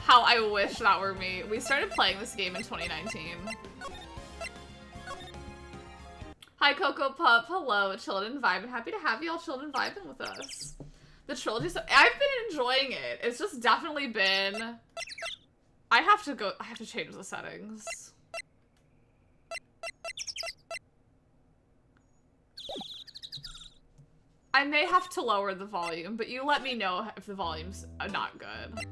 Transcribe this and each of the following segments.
How I wish that were me. We started playing this game in 2019. Hi, Coco Pup. Hello, Chillin' and Vibin'. Happy to have you all chillin' and vibing with us. The Trilogy, so I've been enjoying it. It's just definitely been... I have to change the settings. I may have to lower the volume, but you let me know if the volume's not good.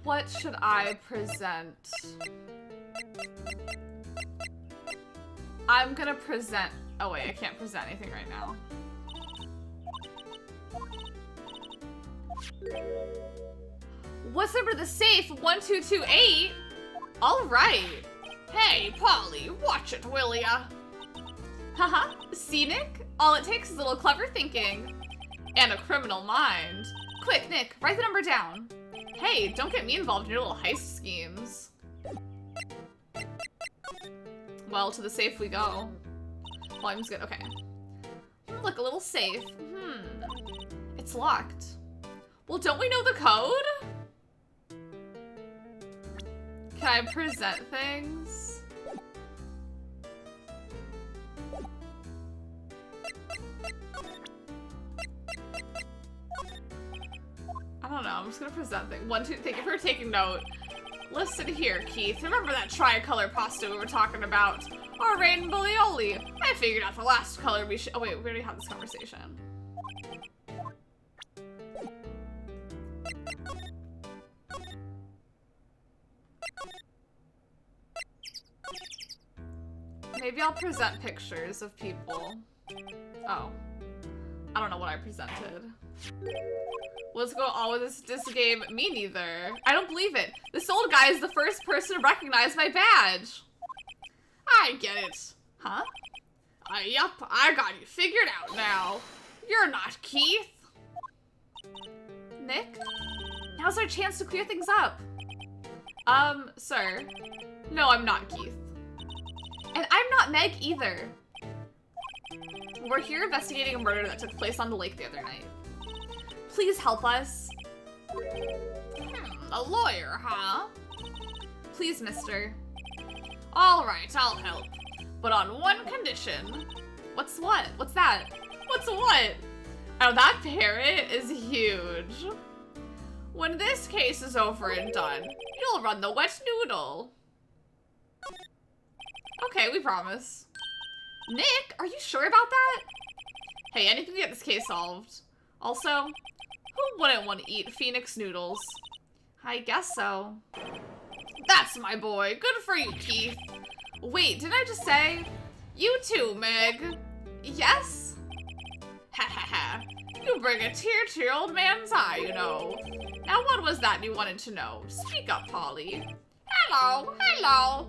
What should I present? I'm gonna present... Oh wait, I can't present anything right now. What's number the safe? 1228? Alright. Hey, Polly, watch it, will ya? Haha, see, Nick? All it takes is a little clever thinking. And a criminal mind. Quick, Nick, write the number down. Hey, don't get me involved in your little heist schemes. Well, to the safe we go. Volume's good, okay. Look, a little safe. It's locked. Well, don't we know the code? Can I present things? I don't know, I'm just gonna present things. Thank you for taking note. Listen here, Keith. Remember that tricolor pasta we were talking about? Or rainbow aioli? I figured out the last color we should- Oh wait, we already had this conversation. Maybe I'll present pictures of people. Oh. I don't know what I presented. What's going on with this game? Me neither. I don't believe it. This old guy is the first person to recognize my badge. I get it. Huh? Yup, I got you figured out now. You're not Keith. Nick? Now's our chance to clear things up. Sir. No, I'm not Keith. And I'm not Meg either. We're here investigating a murder that took place on the lake the other night. Please help us. A lawyer, huh? Please, mister. All right, I'll help. But on one condition. What's what? What's that? What's what? Oh, that parrot is huge. When this case is over and done, you'll run the wet noodle. Okay, we promise. Nick, are you sure about that? Hey, anything to get this case solved. Also, who wouldn't want to eat Phoenix noodles? I guess so. That's my boy. Good for you, Keith. Wait, didn't I just say? You too, Meg. Yes? Ha ha ha. You bring a tear to your old man's eye, you know. Now what was that you wanted to know? Speak up, Polly. Hello, hello.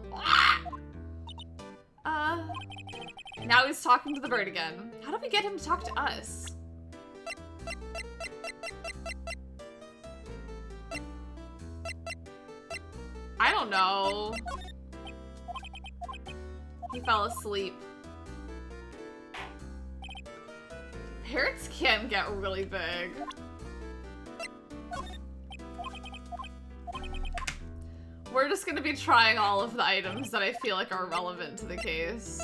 Now he's talking to the bird again. How do we get him to talk to us? I don't know. He fell asleep. Parrots can get really big. We're just gonna be trying all of the items that I feel like are relevant to the case.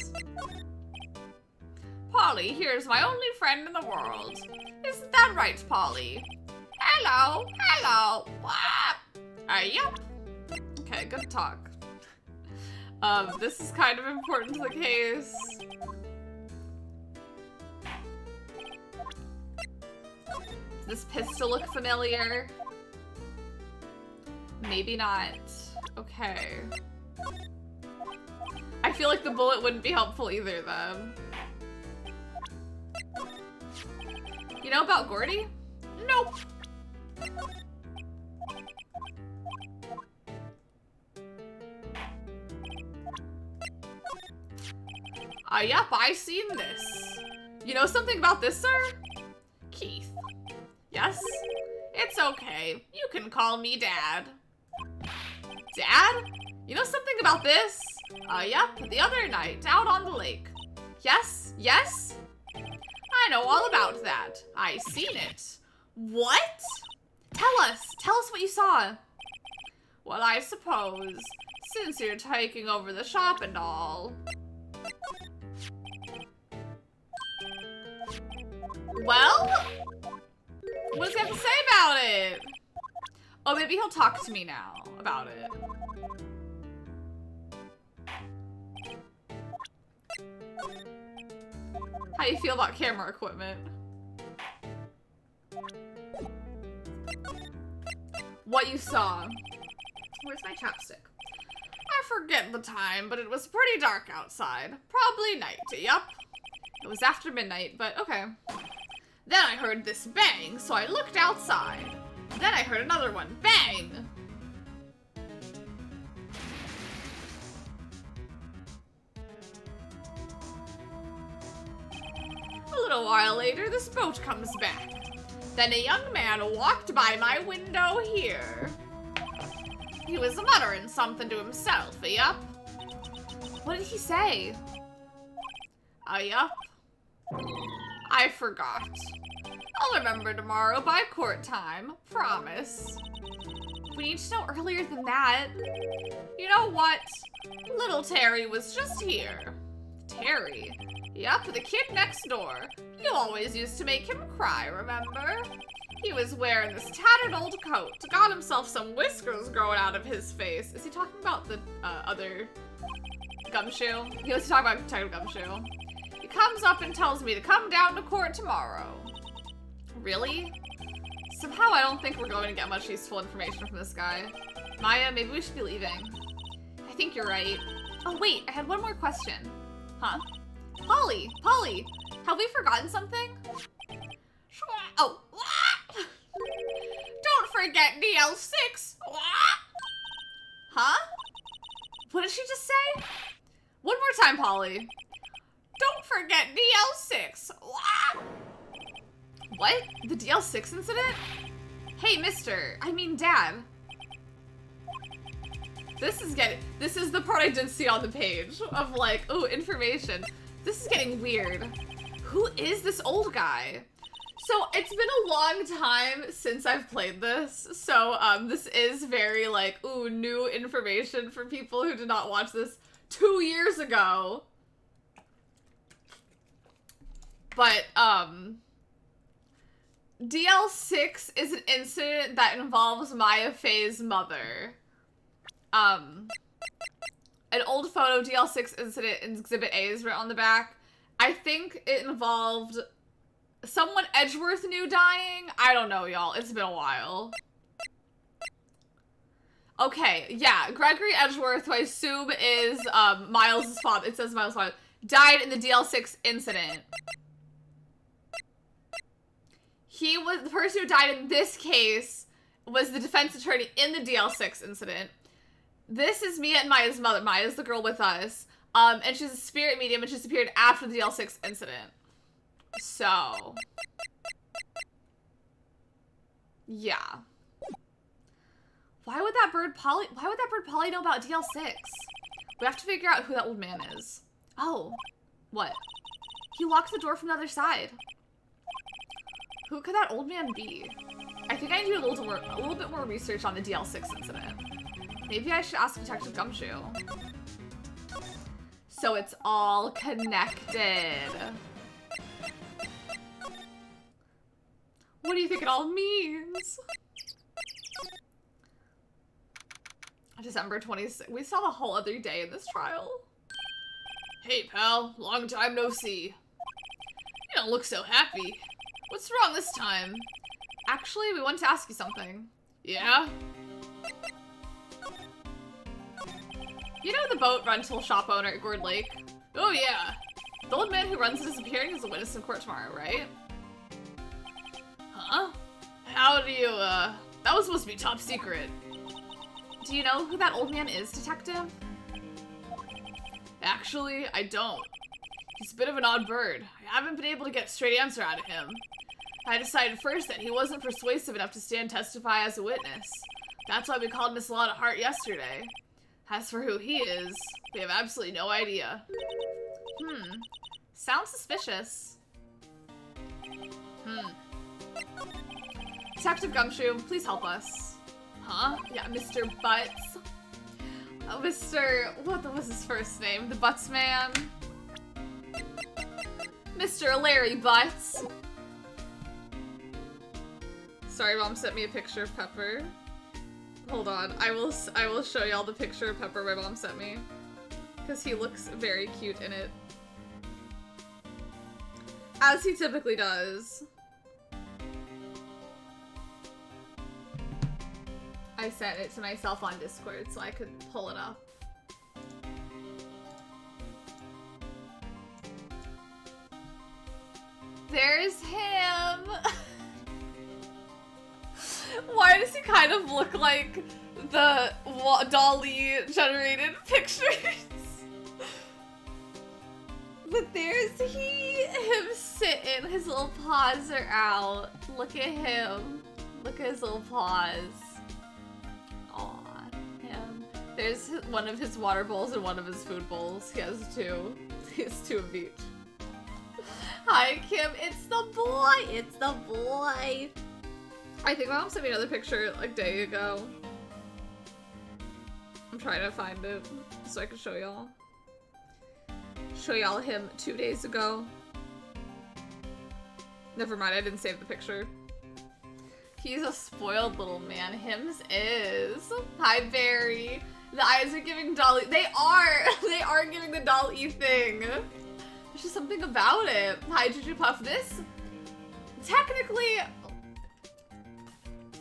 Polly, here's my only friend in the world. Isn't that right, Polly? Hello, hello. Yup. Okay, good talk. This is kind of important to the case. Does this pistol look familiar? Maybe not. Okay. I feel like the bullet wouldn't be helpful either, then. You know about Gordy? Nope. Yep, I seen this. You know something about this, sir? Keith. Yes? It's okay. You can call me Dad. Dad? You know something about this? Yep, the other night, out on the lake. Yes? Yes? I know all about that. I seen it. What? Tell us what you saw. Well, I suppose, since you're taking over the shop and all. Well? What does he have to say about it? Oh, maybe he'll talk to me now about it. How do you feel about camera equipment? What you saw. Where's my chapstick? I forget the time, but it was pretty dark outside. Probably night, yup. It was after midnight, but okay. Then I heard this bang, so I looked outside. Then I heard another one, bang! A little while later, this boat comes back. Then a young man walked by my window here. He was muttering something to himself, yup. What did he say? Yup. I forgot. I'll remember tomorrow by court time. Promise. We need to know earlier than that. You know what? Little Terry was just here. Terry? Yup, the kid next door. You always used to make him cry, remember? He was wearing this tattered old coat. Got himself some whiskers growing out of his face. Is he talking about the other gumshoe? He was talking about Detective Gumshoe. He comes up and tells me to come down to court tomorrow. Really? Somehow I don't think we're going to get much useful information from this guy. Maya, maybe we should be leaving. I think you're right. Oh wait, I had one more question. Huh? Polly, have we forgotten something? Oh, don't forget DL6. Huh? What did she just say? One more time, Polly. Don't forget DL6. What? The DL6 incident? Hey, Dad. This is the part I did see on the page of like, oh, information. This is getting weird. Who is this old guy? So it's been a long time since I've played this. So this is very like, ooh, new information for people who did not watch this 2 years ago. But DL6 is an incident that involves Maya Faye's mother. An old photo, DL6 incident in Exhibit A is written on the back. I think it involved someone Edgeworth knew dying. I don't know, y'all. It's been a while. Okay, yeah. Gregory Edgeworth, who I assume is Miles' father. It says Miles' father. Died in the DL6 incident. He was the person who died in this case was the defense attorney in the DL6 incident. This is Mia and Maya's mother. Maya's the girl with us. And she's a spirit medium and she's appeared after the DL6 incident. So. Yeah. Why would that bird Polly know about DL6? We have to figure out who that old man is. Oh. What? He locked the door from the other side. Who could that old man be? I think I need to do a little bit more research on the DL6 incident. Maybe I should ask Detective Gumshoe. So it's all connected. What do you think it all means? December 26th. We saw the whole other day in this trial. Hey, pal. Long time no see. You don't look so happy. What's wrong this time? Actually, we wanted to ask you something. Yeah? You know the boat rental shop owner at Gourd Lake? Oh yeah. The old man who runs it is appearing as a witness in court tomorrow, right? Huh? How do you, that was supposed to be top secret. Do you know who that old man is, Detective? Actually, I don't. He's a bit of an odd bird. I haven't been able to get a straight answer out of him. I decided first that he wasn't persuasive enough to stand testify as a witness. That's why we called Miss Lotta Hart yesterday. As for who he is, we have absolutely no idea. Sounds suspicious. Detective Gumshoe, please help us. Huh? Yeah, Mr. Butts. What was his first name? The Butts Man? Mr. Larry Butts. Sorry, Mom sent me a picture of Pepper. Hold on, I will show y'all the picture of Pepper my mom sent me. Because he looks very cute in it. As he typically does. I sent it to myself on Discord so I could pull it up. There's him! Why does he kind of look like the Dolly-generated pictures? But there's him sitting, his little paws are out. Look at him. Look at his little paws. Aw, him. There's one of his water bowls and one of his food bowls. He has two. He has two of each. Hi, Kim. It's the boy. It's the boy. I think my mom sent me another picture like a day ago. I'm trying to find it so I can show y'all. Show y'all him 2 days ago. Never mind, I didn't save the picture. He's a spoiled little man. Hims is. Hi, Barry. The eyes are giving Dolly. They are! They are giving the Dolly thing. There's just something about it. Hi, Juju Puff. This, technically,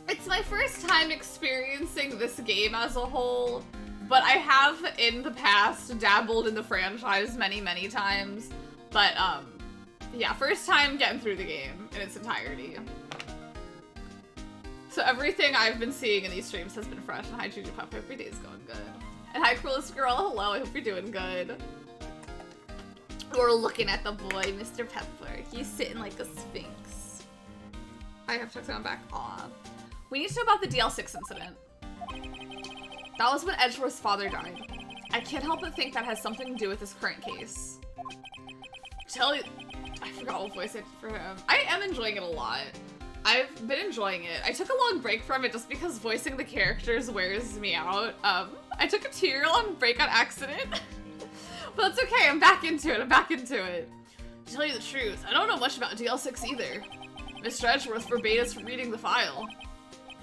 it's my first time experiencing this game as a whole, but I have in the past dabbled in the franchise many, many times. But, yeah, first time getting through the game in its entirety. So everything I've been seeing in these streams has been fresh. And hi, Juju Puff. Every day's going good. And hi, Cruelest Girl. Hello. I hope you're doing good. We're looking at the boy, Mr. Pepper. He's sitting like a sphinx. I have to text him back. Aw. We need to know about the DL6 incident. That was when Edgeworth's father died. I can't help but think that has something to do with this current case. I forgot what voice I did for him. I am enjoying it a lot. I've been enjoying it. I took a long break from it just because voicing the characters wears me out. I took a 2-year-long break on accident. But that's okay, I'm back into it, To tell you the truth, I don't know much about DL6 either. Mr. Edgeworth forbade us from reading the file.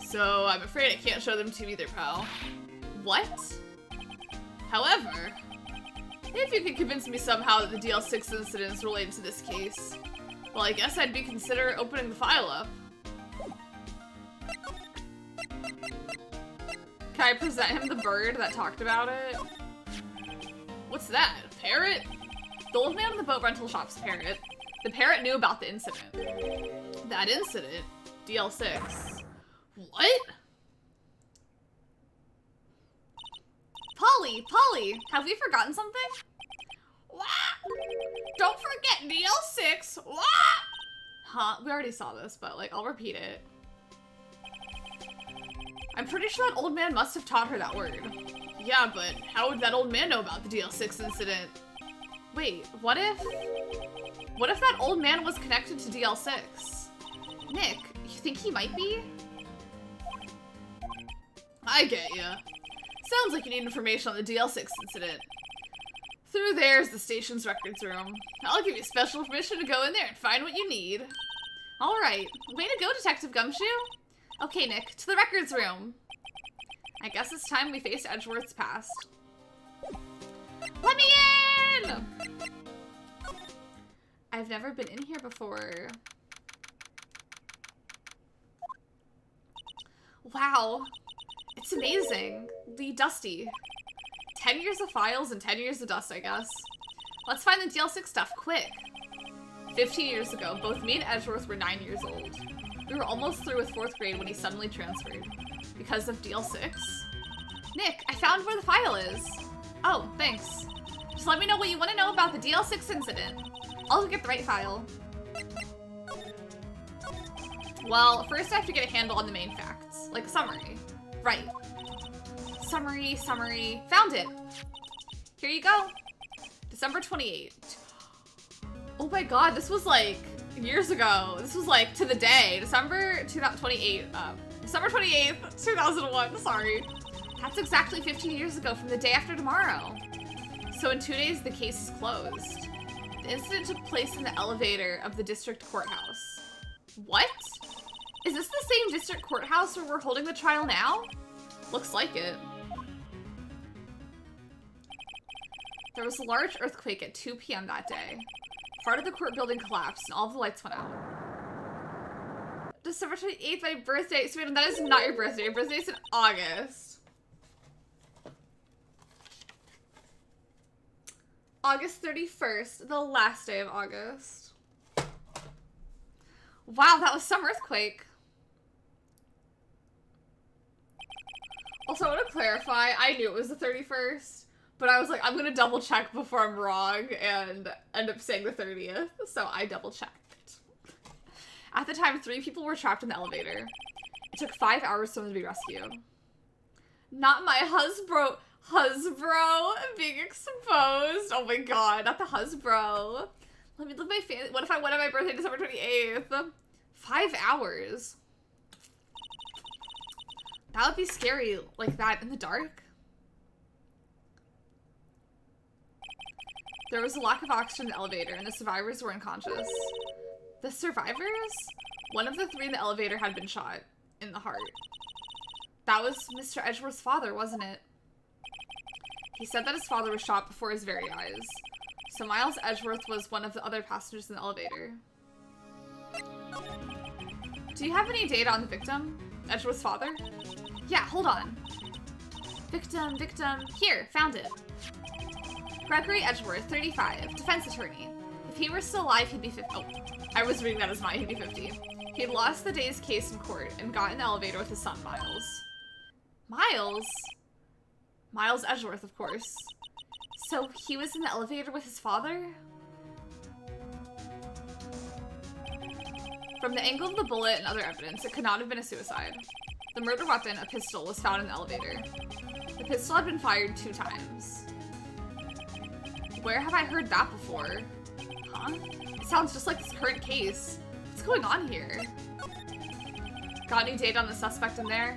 So I'm afraid I can't show them to you either, pal. What? However, if you could convince me somehow that the DL6 incident is related to this case, well, I guess I'd consider opening the file up. Can I present him the bird that talked about it? What's that? A parrot? The old man in the boat rental shop's parrot. The parrot knew about the incident. That incident? DL6. What? Polly, have we forgotten something? What? Don't forget DL6. What? Huh? We already saw this, but like, I'll repeat it. I'm pretty sure that old man must have taught her that word. Yeah, but how would that old man know about the DL6 incident? Wait, what if that old man was connected to DL6? Nick, you think he might be? I get ya. Sounds like you need information on the DL6 incident. Through there's the station's records room. I'll give you special permission to go in there and find what you need. Alright, way to go, Detective Gumshoe. Okay, Nick, to the records room. I guess it's time we face Edgeworth's past. Let me in! I've never been in here before. Wow. It's amazing. The Dusty. 10 years of files and 10 years of dust, I guess. Let's find the DL6 stuff, quick. 15 years ago, both me and Edgeworth were 9 years old. We were almost through with 4th grade when he suddenly transferred. Because of DL6? Nick, I found where the file is. Oh, thanks. Just let me know what you want to know about the DL6 incident. I'll go get the right file. Well, first I have to get a handle on the main facts, like a summary. Right. Summary. Found it. Here you go. December 28th. Oh my god, this was like years ago. This was like to the day. December 28th, 2001, sorry. That's exactly 15 years ago from the day after tomorrow. So in 2 days, the case is closed. The incident took place in the elevator of the district courthouse. What? Is this the same district courthouse where we're holding the trial now? Looks like it. There was a large earthquake at 2 p.m. that day. Part of the court building collapsed and all the lights went out. December 28th, my birthday. So that is not your birthday. Your birthday is in August. August 31st, the last day of August. Wow, that was some earthquake. Also, I want to clarify, I knew it was the 31st, but I was like, I'm gonna double check before I'm wrong and end up saying the 30th, so I double checked. At the time, 3 people were trapped in the elevator. It took 5 hours for them to be rescued. Not my husbro being exposed. Oh my god, not the husbro. Let me live my fantasy. What if I went on my birthday December 28th? 5 hours. That would be scary, like that in the dark. There was a lack of oxygen in the elevator, and the survivors were unconscious. The survivors? One of the 3 in the elevator had been shot in the heart. That was Mr. Edgeworth's father, wasn't it? He said that his father was shot before his very eyes. So Miles Edgeworth was one of the other passengers in the elevator. Do you have any data on the victim? Edgeworth's father? Yeah, hold on. Victim. Here, found it. Gregory Edgeworth, 35, defense attorney. If he were still alive, he'd be 50. Oh, I was reading that as mine. He'd be 50. He'd lost the day's case in court and got in the elevator with his son, Miles. Miles? Miles Edgeworth, of course. So he was in the elevator with his father? From the angle of the bullet and other evidence, it could not have been a suicide. The murder weapon, a pistol, was found in the elevator. The pistol had been fired 2 times. Where have I heard that before? Huh? It sounds just like this current case. What's going on here? Got any data on the suspect in there?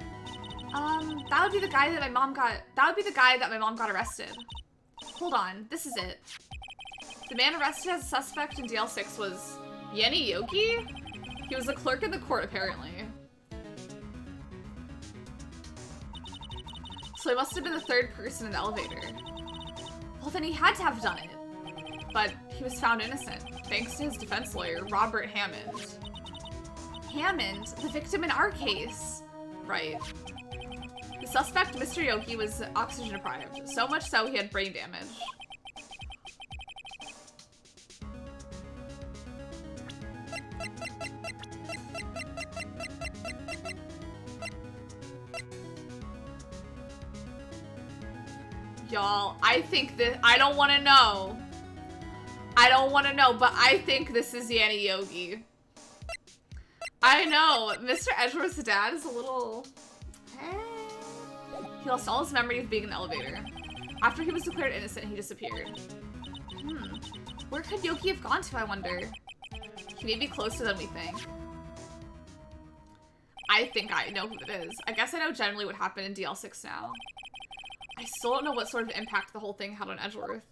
That would be the guy that my mom got arrested. Hold on, this is it. The man arrested as a suspect in DL6 was Yenny Yogi? He was a clerk in the court, apparently. So he must have been the 3rd person in the elevator. Well, then he had to have done it. But he was found innocent, thanks to his defense lawyer, Robert Hammond. Hammond? The victim in our case. Right. The suspect, Mr. Yogi, was oxygen deprived, so much so he had brain damage. Y'all, I think that, I don't want to know. But I think this is Yenny Yogi. I know, Mr. Edgeworth's dad is a little... He lost all his memory of being in the elevator. After he was declared innocent, he disappeared. Where could Yogi have gone to, I wonder? He may be closer than we think. I think I know who it is. I guess I know generally what happened in DL6 now. I still don't know what sort of impact the whole thing had on Edgeworth.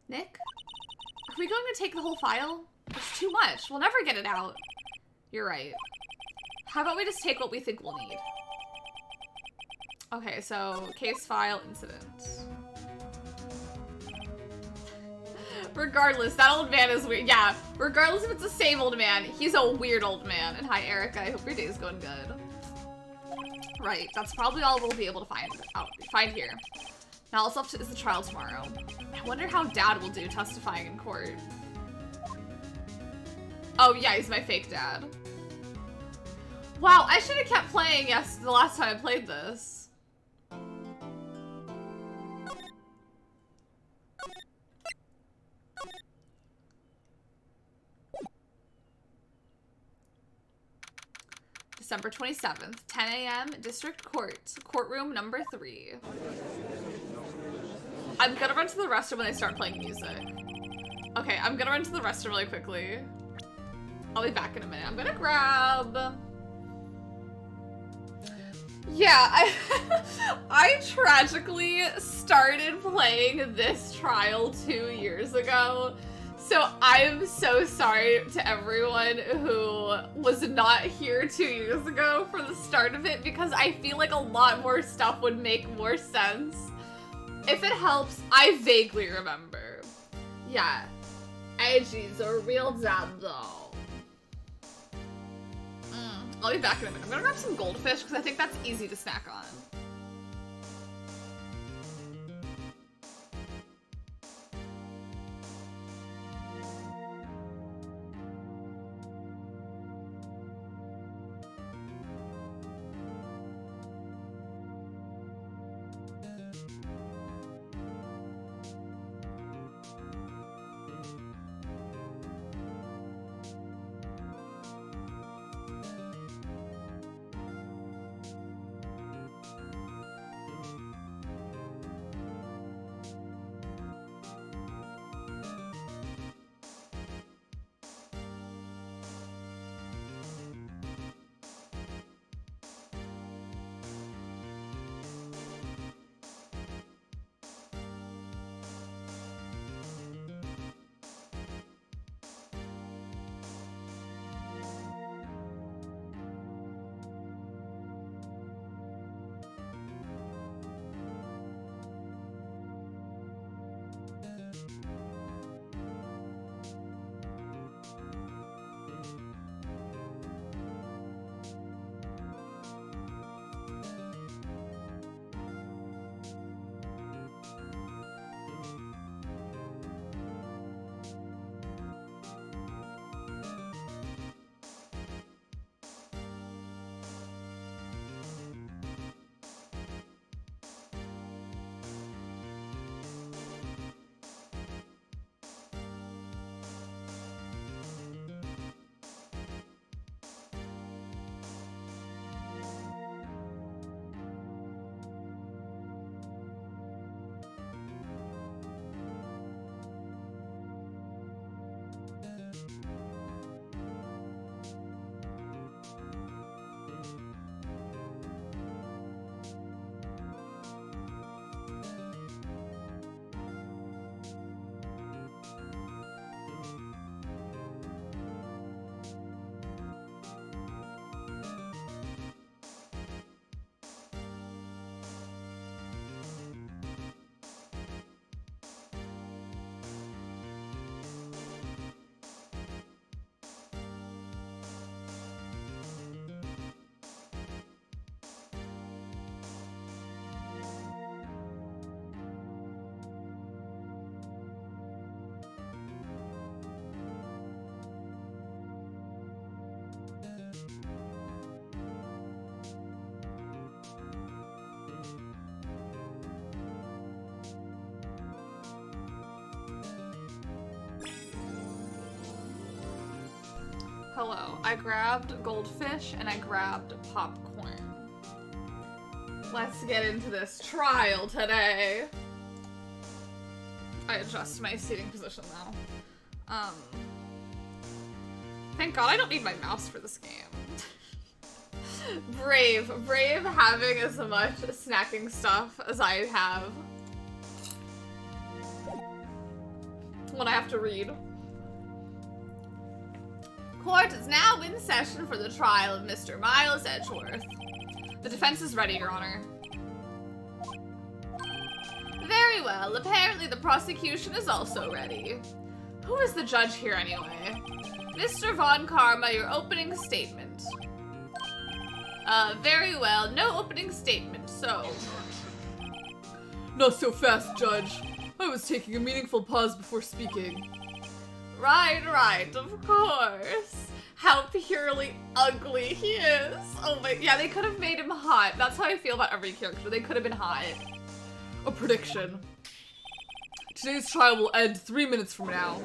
Nick? Are we going to take the whole file? It's too much. We'll never get it out. You're right. How about we just take what we think we'll need? Okay, so case file incident. Regardless, that old man is weird. Yeah, regardless if it's the same old man, he's a weird old man. And hi, Erica. I hope your day's going good. Right, that's probably all we'll be able to find here. Now, all left is the trial tomorrow. I wonder how Dad will do testifying in court. Oh yeah, he's my fake dad. Wow, I should have kept playing the last time I played this. December 27th, 10 a.m. District Court, courtroom number 3. I'm gonna run to the restroom when they start playing music. Okay, I'm gonna run to the restroom really quickly. I'll be back in a minute. I'm gonna grab... Yeah, I tragically started playing this trial 2 years ago. So I'm so sorry to everyone who was not here 2 years ago for the start of it, because I feel like a lot more stuff would make more sense. If it helps, I vaguely remember. Yeah, AG's a real dad though. I'll be back in a minute. I'm gonna grab some goldfish because I think that's easy to snack on. Hello. I grabbed goldfish and I grabbed popcorn. Let's get into this trial today. I adjust my seating position now. Thank God I don't need my mouse for this game. Brave having as much snacking stuff as I have when I have to read. Court is now in session for the trial of Mr. Miles Edgeworth. The defense is ready, Your Honor. Very well. Apparently the prosecution is also ready. Who is the judge here anyway? Mr. Von Karma, your opening statement. Very well. No opening statement, so... Not so fast, Judge. I was taking a meaningful pause before speaking. Right, of course. How purely ugly he is. Oh my, yeah, they could have made him hot. That's how I feel about every character. They could have been hot. A prediction. Today's trial will end 3 minutes from now.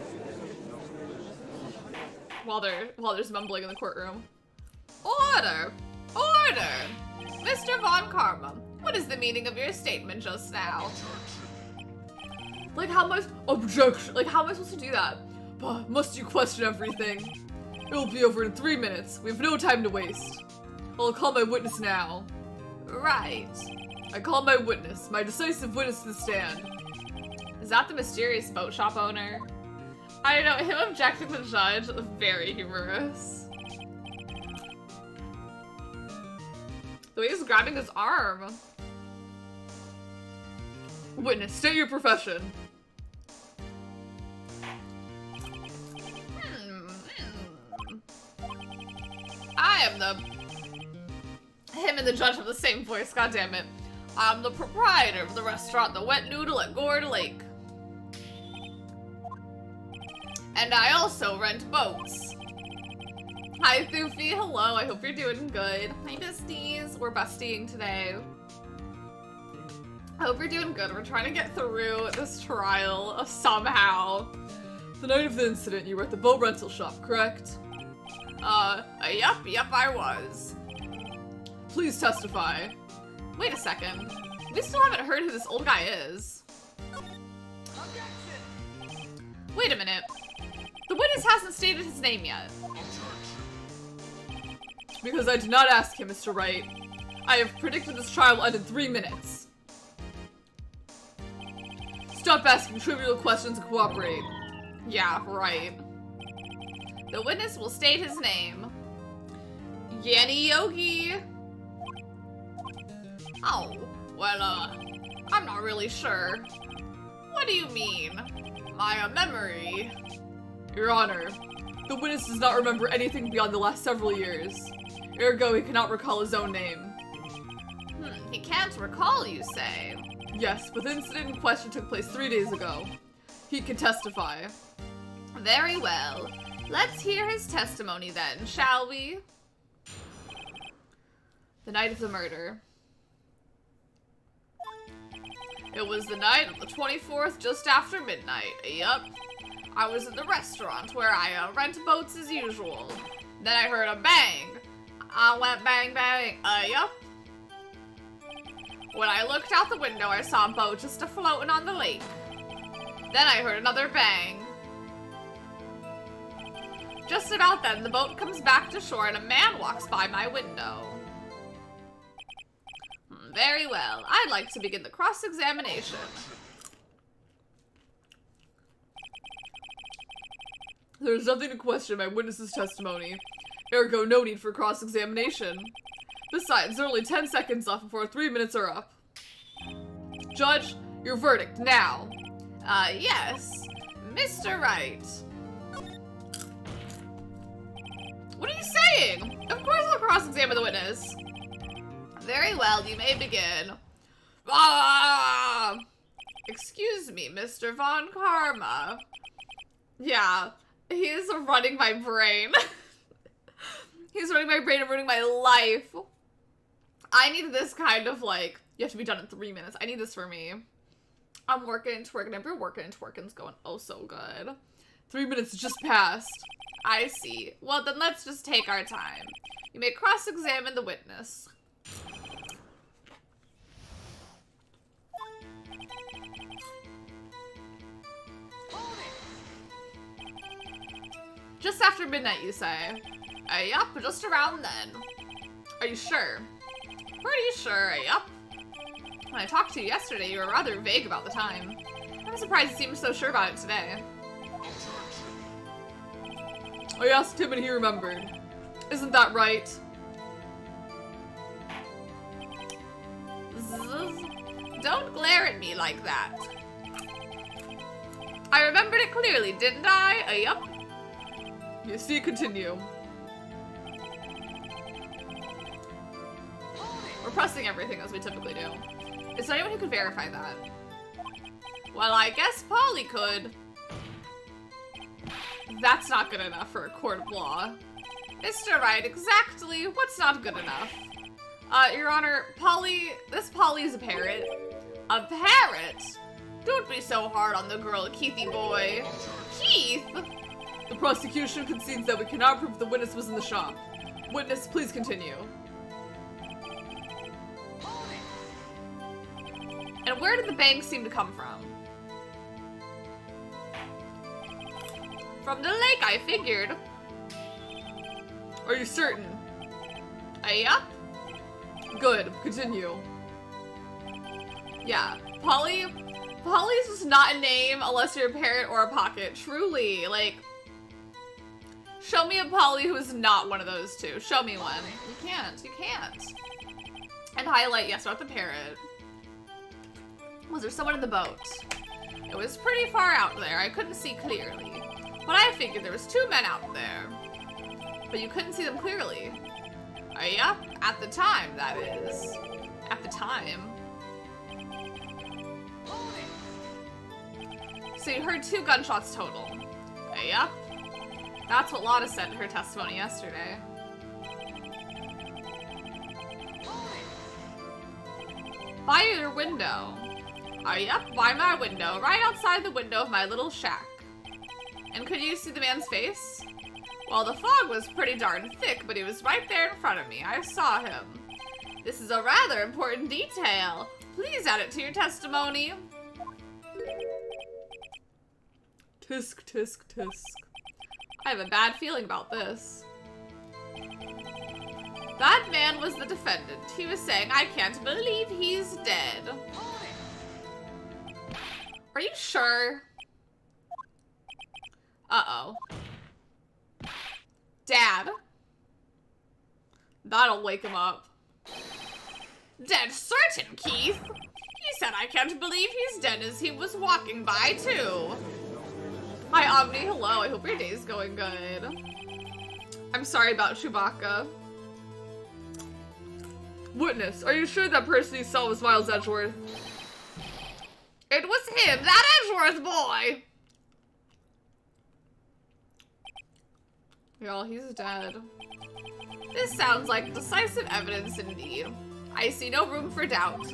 While there's mumbling in the courtroom. Order! Order! Mr. Von Karma, what is the meaning of your statement just now? Like, how am I... Objection! Like, how am I supposed to do that? But must you question everything? It'll be over in 3 minutes. We have no time to waste. I'll call my witness now. Right. I call my witness, my decisive witness to the stand. Is that the mysterious boat shop owner? I don't know, him objecting to the judge, very humorous. The way he's grabbing his arm. Witness, state your profession. I am the... Him and the judge have the same voice, goddammit. I'm the proprietor of the restaurant The Wet Noodle at Gourd Lake. And I also rent boats. Hi, Thoofy. Hello, I hope you're doing good. Hi, besties. We're bustying today. I hope you're doing good. We're trying to get through this trial somehow. The night of the incident, you were at the boat rental shop, correct? Yep, I was. Please testify. Wait a second. We still haven't heard who this old guy is. Wait a minute. The witness hasn't stated his name yet. Because I did not ask him, Mr. Wright. I have predicted this trial will end in 3 minutes. Stop asking trivial questions and cooperate. Yeah, right. The witness will state his name. Yanni Yogi. Oh, well, I'm not really sure. What do you mean? My memory. Your Honor, the witness does not remember anything beyond the last several years. Ergo, he cannot recall his own name. He can't recall, you say? Yes, but the incident in question took place 3 days ago. He can testify. Very well. Let's hear his testimony then, shall we? The night of the murder. It was the night of the 24th, just after midnight. Yup. I was in the restaurant where I rent boats as usual. Then I heard a bang. I went bang bang. Yup. When I looked out the window, I saw a boat just a-floating on the lake. Then I heard another bang. Just about then, the boat comes back to shore and a man walks by my window. Very well. I'd like to begin the cross-examination. There is nothing to question my witness's testimony. Ergo, no need for cross-examination. Besides, there are only 10 seconds left before 3 minutes are up. Judge, your verdict, now. Yes. Mr. Wright. What are you saying? Of course I'll cross-examine the witness. Very well, you may begin. Ah! Excuse me, Mr. Von Karma. Yeah, he is running my brain. He's running my brain and ruining my life. I need this kind of like, you have to be done in 3 minutes. I need this for me. I'm working and twerking. I've been working and twerking's going oh so good. 3 minutes just passed. I see. Well, then let's just take our time. You may cross-examine the witness. Just after midnight, you say? Yup, just around then. Are you sure? Pretty sure, yup. When I talked to you yesterday, you were rather vague about the time. I'm surprised you seemed so sure about it today. I asked him and he remembered. Isn't that right? Don't glare at me like that. I remembered it clearly, didn't I? Yup. You see, continue. We're pressing everything as we typically do. Is there anyone who could verify that? Well, I guess Polly could. That's not good enough for a court of law. Mr. Wright, exactly what's not good enough? Your Honor, this Polly is a parrot. A parrot? Don't be so hard on the girl, Keithy boy. Keith? The prosecution concedes that we cannot prove the witness was in the shop. Witness, please continue. And where did the bang seem to come from? From the lake, I figured. Are you certain? Yup. Good. Continue. Yeah. Polly's just not a name unless you're a parrot or a pocket. Truly. Like, show me a Polly who is not one of those two. Show me one. You can't. You can't. And highlight, yes, about the parrot. Was there someone in the boat? It was pretty far out there. I couldn't see clearly. But I figured there was 2 men out there. But you couldn't see them clearly. Yeah, at the time, that is. At the time. So you heard 2 gunshots total. Yep. That's what Lotta said in her testimony yesterday. By your window. Yep, by my window. Right outside the window of my little shack. And could you see the man's face? Well, the fog was pretty darn thick, but he was right there in front of me. I saw him. This is a rather important detail. Please add it to your testimony. Tisk, tisk, tisk. I have a bad feeling about this. That man was the defendant. He was saying, I can't believe he's dead. Are you sure? Uh-oh. Dad. That'll wake him up. Dead certain, Keith. He said I can't believe he's dead as he was walking by, too. Hi, Omni. Hello. I hope your day's going good. I'm sorry about Chewbacca. Witness, are you sure that person you saw was Miles Edgeworth? It was him, that Edgeworth boy! Y'all, he's dead. This sounds like decisive evidence indeed. I see no room for doubt.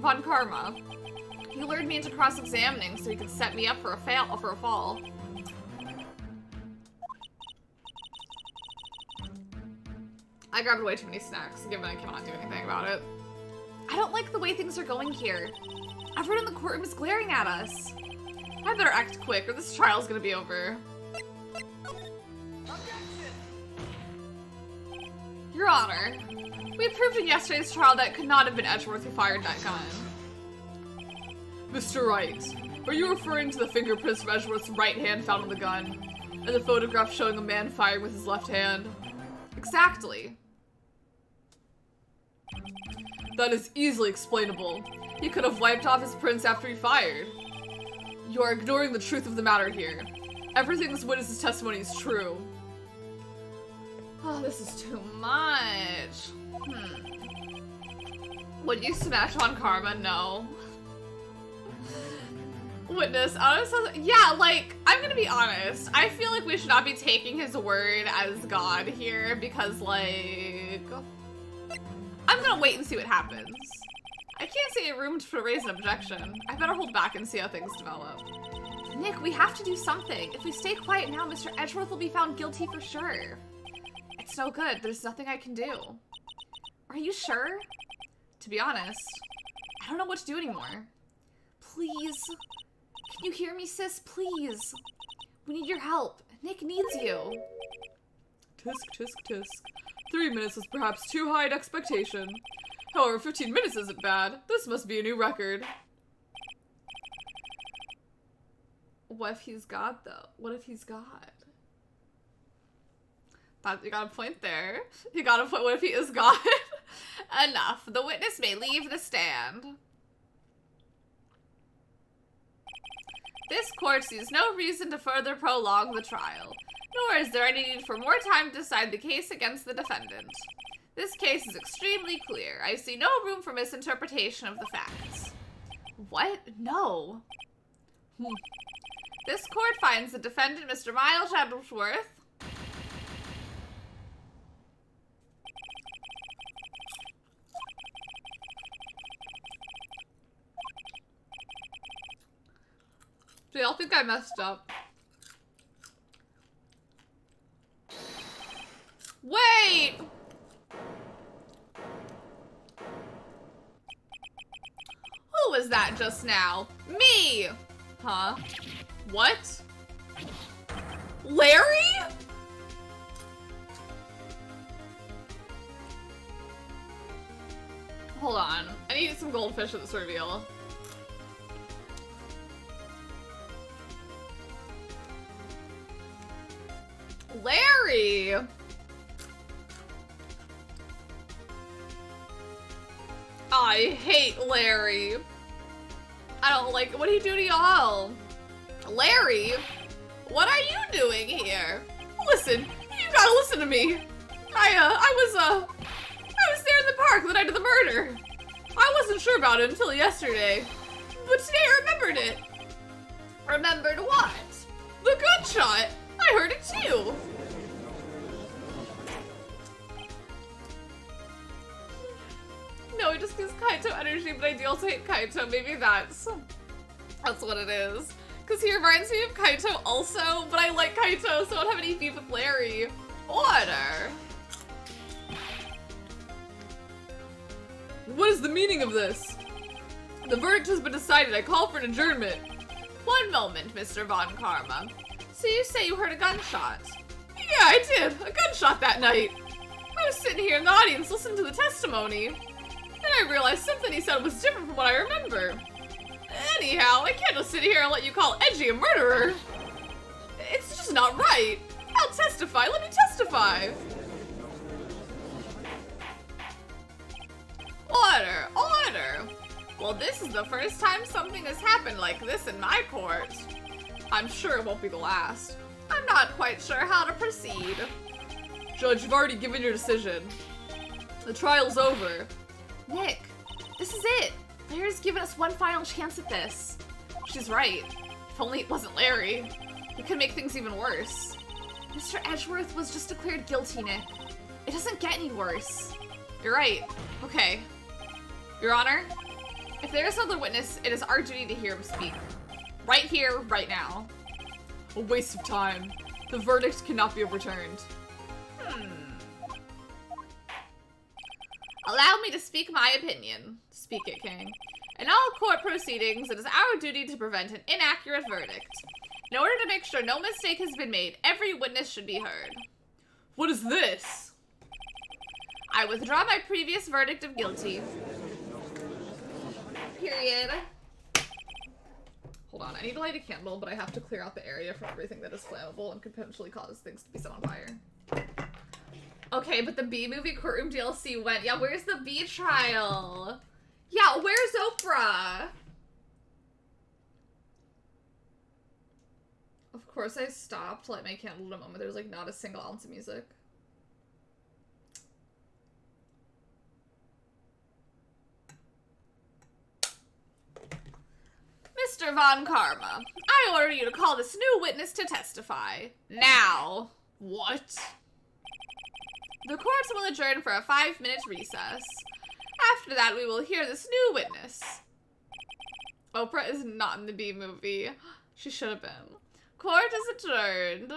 Von Karma. He lured me into cross-examining so he could set me up for a fall. I grabbed way too many snacks, given I cannot do anything about it. I don't like the way things are going here. Everyone in the courtroom is glaring at us. I better act quick or this trial's gonna be over. Your Honor, we proved in yesterday's trial that it could not have been Edgeworth who fired that gun. Mr. Wright, are you referring to the fingerprints from Edgeworth's right hand found on the gun, and the photograph showing a man firing with his left hand? Exactly. That is easily explainable. He could have wiped off his prints after he fired. You are ignoring the truth of the matter here. Everything this witness's testimony is true. Oh, this is too much. Would you smash on Karma? No. Witness, honestly, yeah, like, I'm gonna be honest. I feel like we should not be taking his word as God here because, like, I'm gonna wait and see what happens. I can't see a room to raise an objection. I better hold back and see how things develop. Nick, we have to do something. If we stay quiet now, Mr. Edgeworth will be found guilty for sure. It's no good. There's nothing I can do. Are you sure? To be honest, I don't know what to do anymore. Please. Can you hear me, sis? Please. We need your help. Nick needs you. Tisk, tisk, tisk. 3 minutes was perhaps too high an expectation. However, 15 minutes isn't bad. This must be a new record. What if he's God, though? What if he's God? You got a point there. You got a point. What if he is God? Enough. The witness may leave the stand. This court sees no reason to further prolong the trial, nor is there any need for more time to decide the case against the defendant. This case is extremely clear. I see no room for misinterpretation of the facts. What? No. This court finds the defendant, Mr. Miles Edgeworth, do y'all think I messed up? Wait! Who was that just now? Me! Huh? What? Larry? Hold on. I need some goldfish at this reveal. Larry! I hate Larry. I don't like it. What do you do to y'all? Larry? What are you doing here? Listen, you gotta listen to me. I was there in the park the night of the murder. I wasn't sure about it until yesterday. But today I remembered it. Remembered what? The gunshot. I heard it too. No, it just gives Kaito energy, but I do also hate Kaito. Maybe that's what it is. Because he reminds me of Kaito also, but I like Kaito, so I don't have any beef with Larry. Order. What is the meaning of this? The verdict has been decided. I call for an adjournment. One moment, Mr. Von Karma. So you say you heard a gunshot? Yeah, I did. A gunshot that night. I was sitting here in the audience listening to the testimony. Then I realized something he said was different from what I remember. Anyhow, I can't just sit here and let you call Edgy a murderer. It's just not right. I'll testify. Let me testify. Order, order. Well, this is the first time something has happened like this in my court. I'm sure it won't be the last. I'm not quite sure how to proceed. Judge, you've already given your decision. The trial's over. Nick, this is it. Larry's given us one final chance at this. She's right. If only it wasn't Larry. It could make things even worse. Mr. Edgeworth was just declared guilty, Nick. It doesn't get any worse. You're right. Okay. Your Honor, if there is another witness, it is our duty to hear him speak. Right here, right now. A waste of time. The verdict cannot be overturned. Allow me to speak my opinion. Speak it, King. In all court proceedings, it is our duty to prevent an inaccurate verdict. In order to make sure no mistake has been made, every witness should be heard. What is this? I withdraw my previous verdict of guilty. Period. Hold on, I need to light a candle, but I have to clear out the area from everything that is flammable and could potentially cause things to be set on fire. Okay, but the B-movie courtroom DLC went. Yeah, where's the B trial? Yeah, where's Oprah? Of course I stopped to light my candle in a moment. There's like not a single ounce of music. Mr. Von Karma, I order you to call this new witness to testify. Now. What? The court will adjourn for a 5-minute recess. After that, we will hear this new witness. Oprah is not in the B movie. She should have been. Court is adjourned.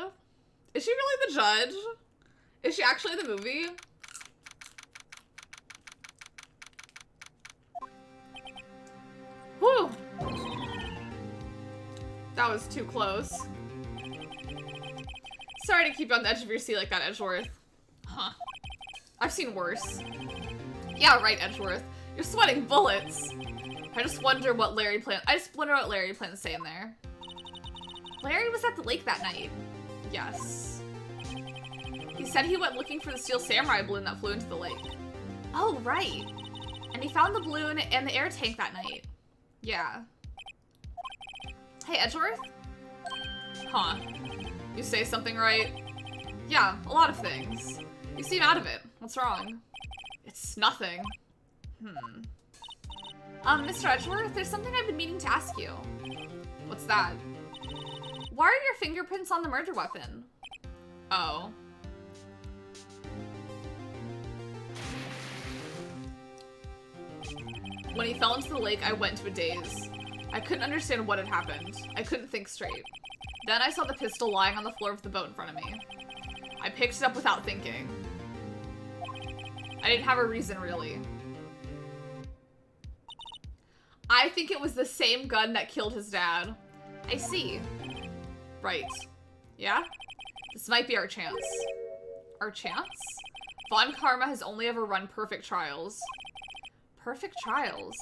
Is she really the judge? Is she actually in the movie? Whew. That was too close. Sorry to keep you on the edge of your seat like that, Edgeworth. Huh. I've seen worse. Yeah, right, Edgeworth. You're sweating bullets. I just wonder what Larry planned to say in there. Larry was at the lake that night. Yes. He said he went looking for the steel samurai balloon that flew into the lake. Oh, right. And he found the balloon and the air tank that night. Yeah. Hey, Edgeworth? Huh. You say something right? Yeah, a lot of things. You seem out of it. What's wrong? It's nothing. Mr. Edgeworth, there's something I've been meaning to ask you. What's that? Why are your fingerprints on the murder weapon? Oh. When he fell into the lake, I went into a daze. I couldn't understand what had happened. I couldn't think straight. Then I saw the pistol lying on the floor of the boat in front of me. I picked it up without thinking. I didn't have a reason, really. I think it was the same gun that killed his dad. I see. Right. Yeah? This might be our chance. Our chance? Von Karma has only ever run perfect trials. Perfect trials?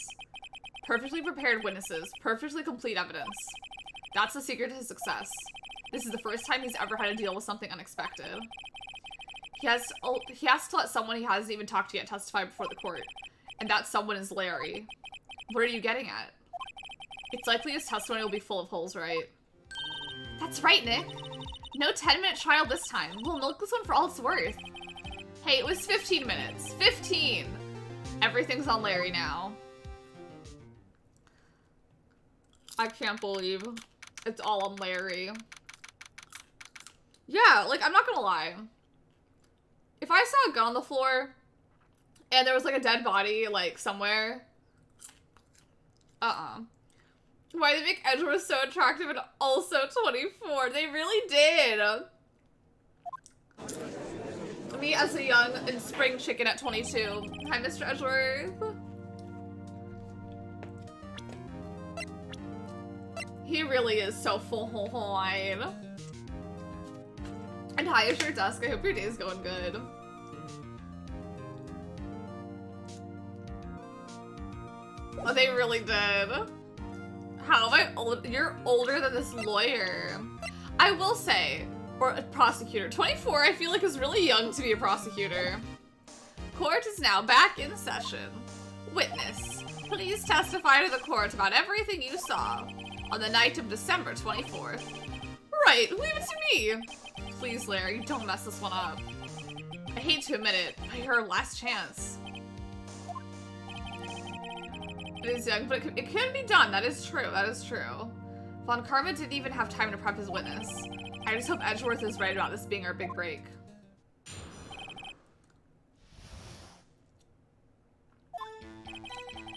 Perfectly prepared witnesses. Perfectly complete evidence. That's the secret to his success. This is the first time he's ever had to deal with something unexpected. He has to let someone he hasn't even talked to yet testify before the court. And that someone is Larry. What are you getting at? It's likely his testimony will be full of holes, right? That's right, Nick. No 10-minute trial this time. We'll milk this one for all it's worth. Hey, it was 15 minutes. 15! Everything's on Larry now. I can't believe it's all on Larry. Yeah, like, I'm not gonna lie. If I saw a gun on the floor and there was, like, a dead body, like, somewhere. Why did they make Edgeworth so attractive and also 24? They really did. Me as a young and spring chicken at 22. Hi, Mr. Edgeworth. He really is so fine. And hi, it's your desk. I hope your day is going good. Oh, they really did. How am I old? You're older than this lawyer. I will say, or a prosecutor. 24, I feel like is really young to be a prosecutor. Court is now back in session. Witness, please testify to the court about everything you saw on the night of December 24th. Right, leave it to me. Please, Larry, don't mess this one up. I hate to admit it, but you're our last chance. It is young, but it can be done. That is true. That is true. Von Karma didn't even have time to prep his witness. I just hope Edgeworth is right about this being our big break.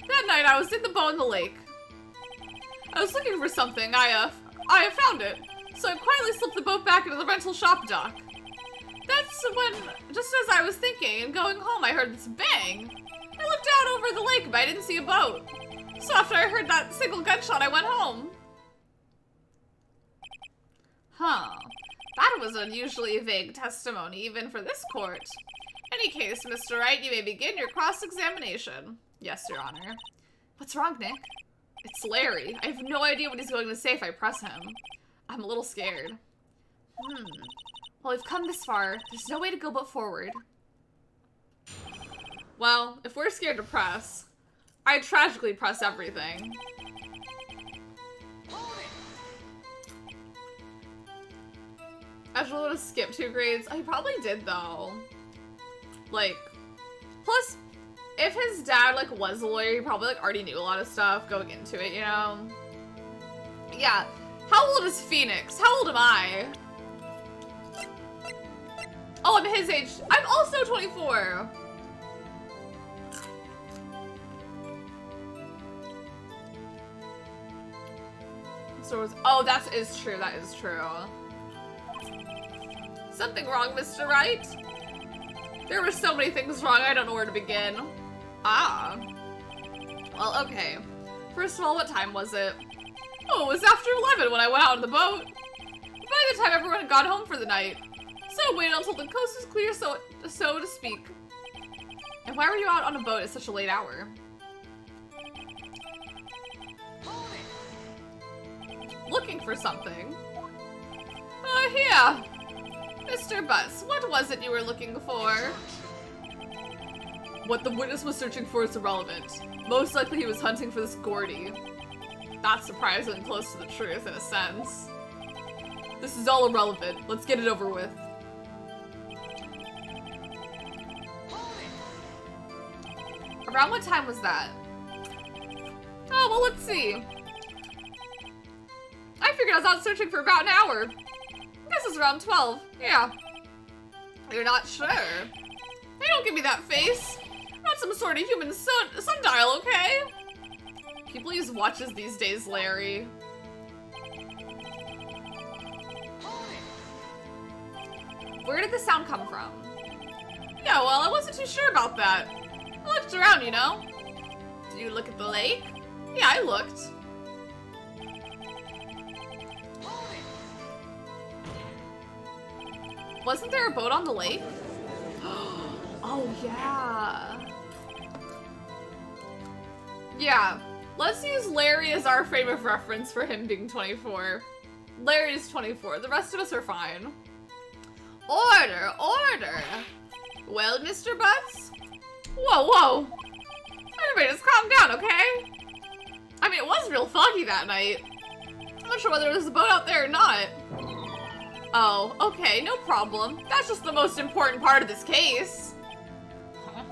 That night, I was in the boat in the lake. I was looking for something. I found it. So I quietly slipped the boat back into the rental shop dock. That's when, just as I was thinking and going home, I heard this bang. I looked out over the lake, but I didn't see a boat. So after I heard that single gunshot, I went home. Huh. That was unusually vague testimony, even for this court. In any case, Mr. Wright, you may begin your cross-examination. Yes, Your Honor. What's wrong, Nick? It's Larry. I have no idea what he's going to say if I press him. I'm a little scared. Well, we've come this far. There's no way to go but forward. Well, if we're scared to press, I tragically press everything. Edgeworth would have skipped 2 grades. I probably did, though. Like, plus, if his dad, like, was a lawyer, he probably, like, already knew a lot of stuff going into it, you know? Yeah. How old is Phoenix? How old am I? Oh, I'm his age. I'm also 24. So oh, that is true. That is true. Something wrong, Mr. Wright? There were so many things wrong, I don't know where to begin. Ah. Well, okay. First of all, what time was it? Oh, it was after 11 when I went out on the boat. By the time everyone had gone home for the night. So I waited until the coast was clear, so to speak. And why were you out on a boat at such a late hour? Looking for something. Here. Mr. Butts, what was it you were looking for? What the witness was searching for is irrelevant. Most likely he was hunting for this Gordy. That's surprisingly close to the truth, in a sense. This is all irrelevant. Let's get it over with. Around what time was that? Oh, well, let's see. I figured I was out searching for about an hour. I guess it's around 12. Yeah. You're not sure? Hey, don't give me that face. I'm not some sort of human sundial, okay? People use watches these days, Larry. Where did the sound come from? Yeah, well, I wasn't too sure about that. I looked around, you know. Did you look at the lake? Yeah, I looked. Wasn't there a boat on the lake? Oh, yeah. Yeah. Let's use Larry as our frame of reference for him being 24. Larry's 24. The rest of us are fine. Order, order. Well, Mr. Butts? Whoa, whoa. Everybody just calm down, okay? I mean, it was real foggy that night. I'm not sure whether there was a boat out there or not. Oh, okay, no problem. That's just the most important part of this case. Huh?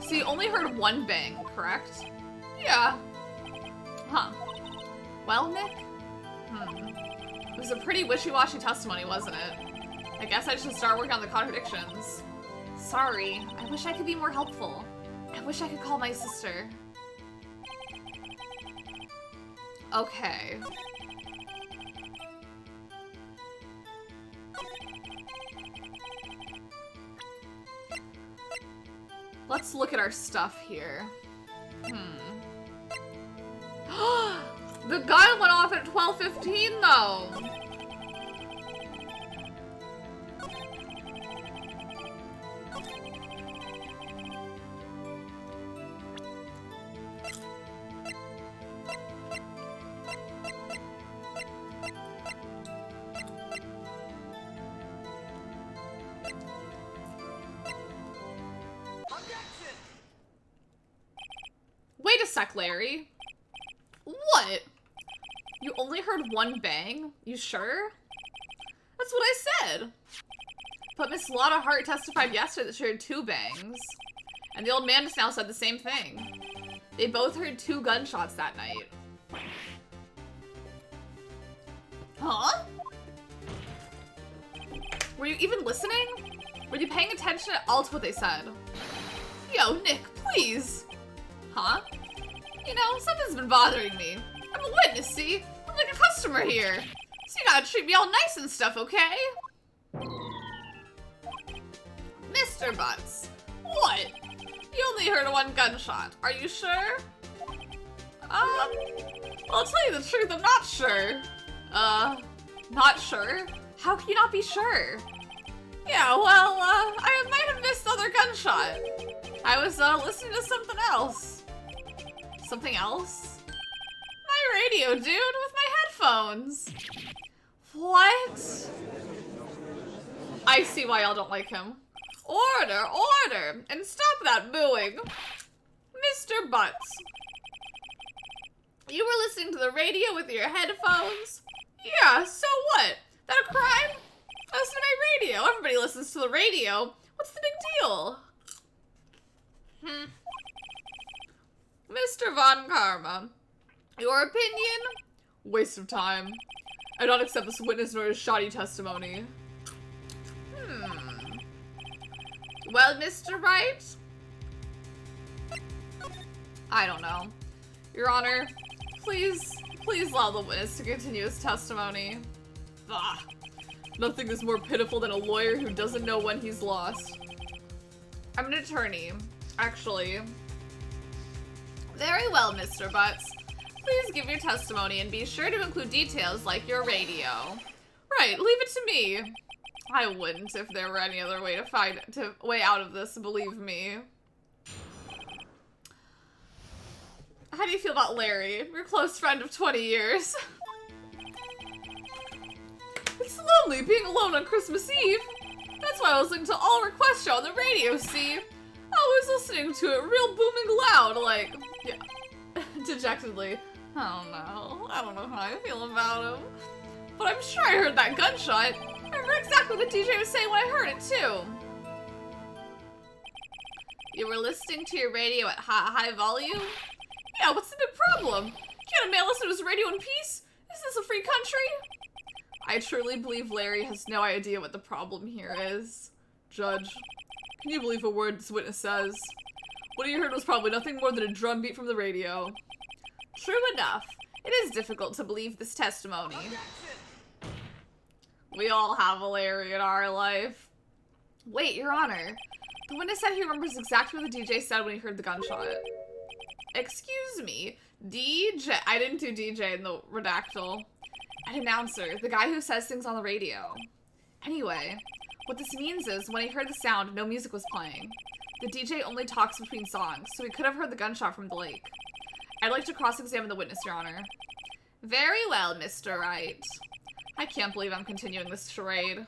So you only heard one bang, correct? Yeah. Huh. Well, Nick? It was a pretty wishy-washy testimony, wasn't it? I guess I should start working on the contradictions. Sorry, I wish I could be more helpful. I wish I could call my sister. Okay. Let's look at our stuff here. The gun went off at 12:15 though. Wait a sec, Larry. What? You only heard one bang? You sure? That's what I said. But Miss Lotta Hart testified yesterday that she heard two bangs. And the old man just now said the same thing. They both heard 2 gunshots that night. Huh? Were you even listening? Were you paying attention at all to what they said? Yo, Nick, please. Huh? You know, something's been bothering me. I'm a witness, see? I'm like a customer here. So you gotta treat me all nice and stuff, okay? Mr. Butts. What? You only heard 1 gunshot. Are you sure? Well, I'll tell you the truth, I'm not sure. Not sure? How can you not be sure? Yeah, well, I might have missed the other gunshot. I was, listening to something else. Something else? My radio, dude, with my headphones. What? I see why y'all don't like him. Order, order, and stop that booing. Mr. Butts. You were listening to the radio with your headphones? Yeah, so what? That a crime? I listen to my radio. Everybody listens to the radio. What's the big deal? Mr. Von Karma, your opinion? Waste of time. I don't accept this witness nor his shoddy testimony. Well, Mr. Wright? I don't know. Your Honor, please allow the witness to continue his testimony. Ugh. Nothing is more pitiful than a lawyer who doesn't know when he's lost. I'm an attorney, actually. Very well, Mr. Butts. Please give your testimony and be sure to include details like your radio. Right, leave it to me. I wouldn't if there were any other way way out of this, believe me. How do you feel about Larry, your close friend of 20 years? It's lonely being alone on Christmas Eve. That's why I was listening to All Request Show on the radio, see? I was listening to it real booming loud, like, yeah, dejectedly. I don't know how I feel about him. But I'm sure I heard that gunshot. I remember exactly what the DJ was saying when I heard it, too. You were listening to your radio at high volume? Yeah, what's the big problem? Can't a man listen to his radio in peace? Is this a free country? I truly believe Larry has no idea what the problem here is. Judge, can you believe a word this witness says? What you heard was probably nothing more than a drum beat from the radio. True enough. It is difficult to believe this testimony. We all have a Larry in our life. Wait, Your Honor. The witness said he remembers exactly what the DJ said when he heard the gunshot. Excuse me. DJ. I didn't do DJ in the redactyl. An announcer. The guy who says things on the radio. Anyway, what this means is when he heard the sound, no music was playing. The DJ only talks between songs, so he could have heard the gunshot from the lake. I'd like to cross-examine the witness, Your Honor. Very well, Mr. Wright. I can't believe I'm continuing this charade.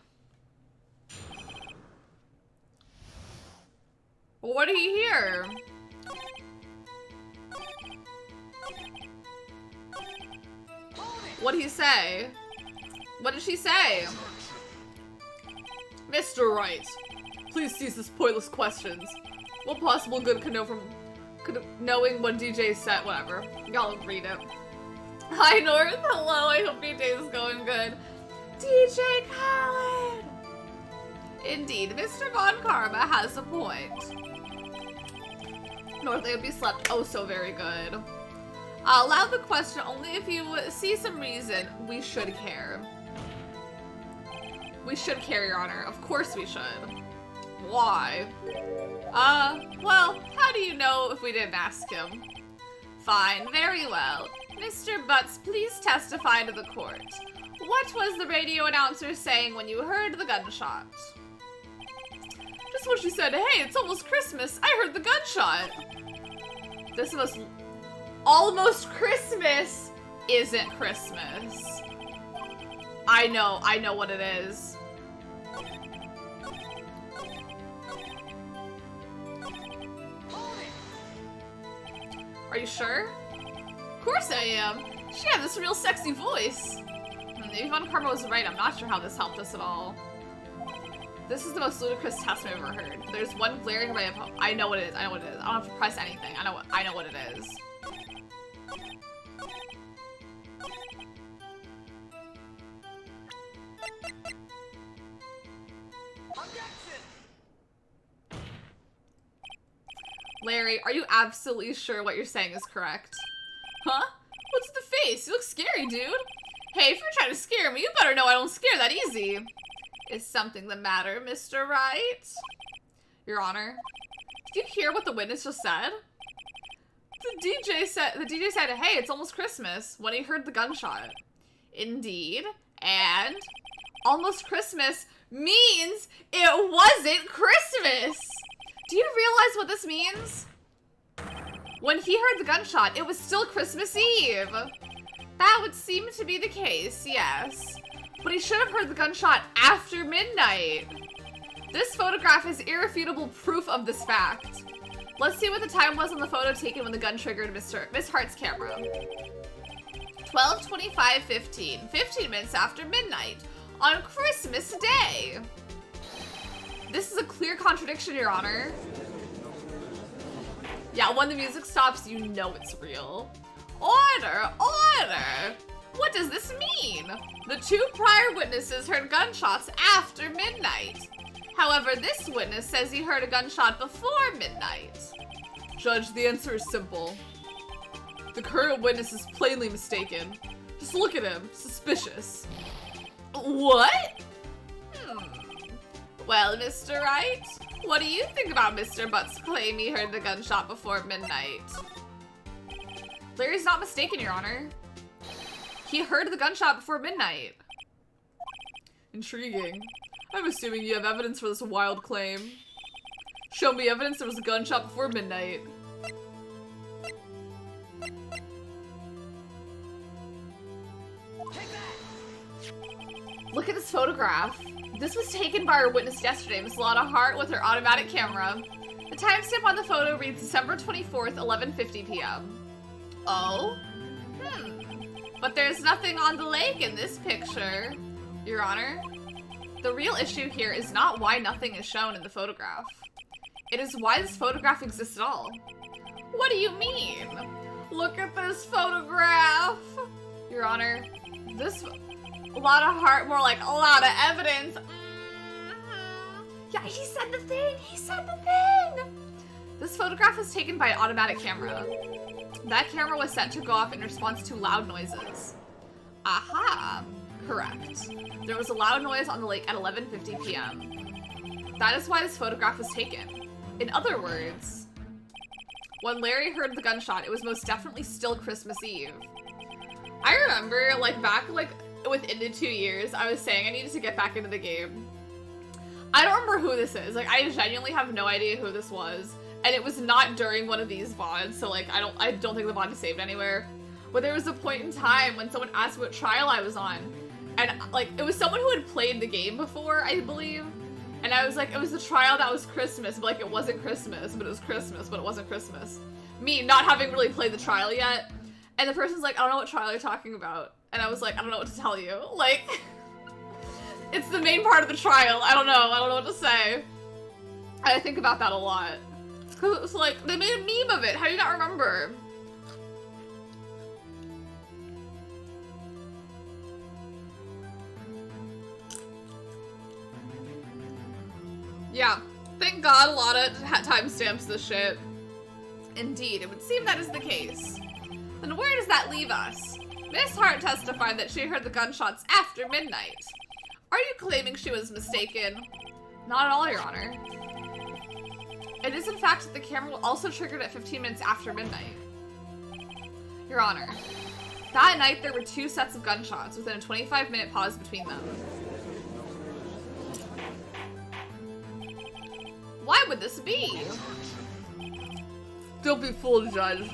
Well, what did he hear? What did he say? What did she say? Mr. Wright, please cease this pointless questions. What possible good could knowing what DJ said? Whatever. Y'all read it. Hi, North. Hello. I hope your day is going good. DJ Khaled. Indeed, Mr. Von Karma has a point. North, I hope you slept oh so very good. I'll allow the question only if you see some reason we should care. We should care, Your Honor. Of course we should. Why? Well, how do you know if we didn't ask him? Fine, very well. Mr. Butts, please testify to the court. What was the radio announcer saying when you heard the gunshot? Just what she said. Hey, it's almost Christmas. I heard the gunshot. This was almost Christmas isn't Christmas. I know what it is. Are you sure? Of course I am. She had this real sexy voice. Maybe Von Karma was right. I'm not sure how this helped us at all. This is the most ludicrous test I've ever heard. There's one glaring ray of hope. I know what it is. I know what it is. I don't have to press anything. I know what it is. Larry, are you absolutely sure what you're saying is correct? Huh? What's the face? You look scary, dude. Hey, if you're trying to scare me, you better know I don't scare that easy. Is something the matter, Mr. Wright? Your Honor, did you hear what the witness just said? The DJ said, hey, it's almost Christmas, when he heard the gunshot. Indeed, and almost Christmas means it wasn't Christmas. Do you realize what this means? When he heard the gunshot, it was still Christmas Eve. That would seem to be the case, yes. But he should have heard the gunshot after midnight. This photograph is irrefutable proof of this fact. Let's see what the time was on the photo taken when the gun triggered Miss Hart's camera. 12:25:15, 15 minutes after midnight, on Christmas Day. This is a clear contradiction, Your Honor. Yeah, when the music stops, you know it's real. Order! Order! What does this mean? The two prior witnesses heard gunshots after midnight. However, this witness says he heard a gunshot before midnight. Judge, the answer is simple. The current witness is plainly mistaken. Just look at him. Suspicious. What? Well, Mr. Wright, what do you think about Mr. Butt's claim he heard the gunshot before midnight? Larry's not mistaken, Your Honor. He heard the gunshot before midnight. Intriguing. I'm assuming you have evidence for this wild claim. Show me evidence there was a gunshot before midnight. Look at this photograph. This was taken by our witness yesterday, Miss Lotta Hart, with her automatic camera. The timestamp on the photo reads December 24th, 11:50 p.m. Oh? But there's nothing on the lake in this picture, Your Honor. The real issue here is not why nothing is shown in the photograph. It is why this photograph exists at all. What do you mean? Look at this photograph. Your Honor, this... A lot of heart, more like a lot of evidence. Yeah, he said the thing. He said the thing. This photograph was taken by an automatic camera. That camera was set to go off in response to loud noises. Aha. Correct. There was a loud noise on the lake at 11:50 p.m. That is why this photograph was taken. In other words, when Larry heard the gunshot, it was most definitely still Christmas Eve. I remember, like, back, like, within the 2 years, I was saying I needed to get back into the game. I don't remember who this is. Like, I genuinely have no idea who this was. And it was not during one of these VODs, so, like, I don't think the VOD is saved anywhere. But there was a point in time when someone asked what trial I was on. And, like, it was someone who had played the game before, I believe. And I was like, it was the trial that was Christmas. But, like, it wasn't Christmas, but it was Christmas, but it wasn't Christmas. Me, not having really played the trial yet. And the person's like, I don't know what trial you're talking about. And I was like, I don't know what to tell you. Like, it's the main part of the trial. I don't know what to say. And I think about that a lot. Because it's like, they made a meme of it. How do you not remember? Yeah, thank God Lotta timestamps this shit. Indeed, it would seem that is the case. Then where does that leave us? Miss Hart testified that she heard the gunshots after midnight. Are you claiming she was mistaken? Not at all, Your Honor. It is in fact that the camera also triggered at 15 minutes after midnight. Your Honor, that night there were 2 sets of gunshots within a 25-minute pause between them. Why would this be? Don't be fooled, Judge.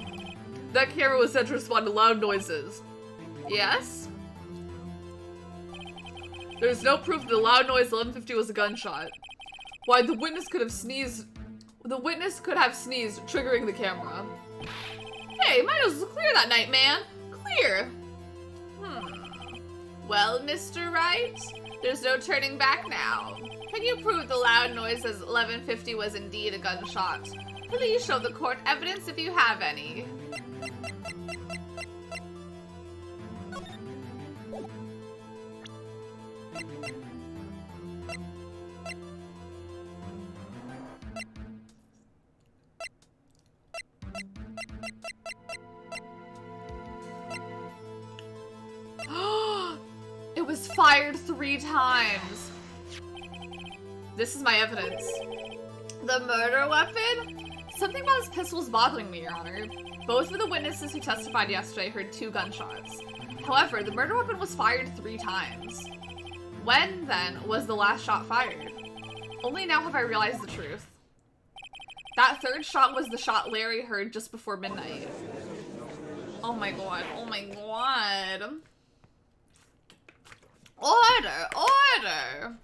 That camera was set to respond to loud noises. Yes? There's no proof the loud noise 1150 was a gunshot. Why, the witness could have sneezed. The witness could have sneezed, triggering the camera. Hey, my nose was clear that night, man. Clear. Well, Mr. Wright, there's no turning back now. Can you prove the loud noise as 1150 was indeed a gunshot? Please show the court evidence if you have any. It was fired 3 times. This is my evidence. The murder weapon? Something about his pistol is bothering me, Your Honor. Both of the witnesses who testified yesterday heard 2 gunshots. However, the murder weapon was fired 3 times. When, then, was the last shot fired? Only now have I realized the truth. That 3rd shot was the shot Larry heard just before midnight. Oh my god, oh my god. Order, order!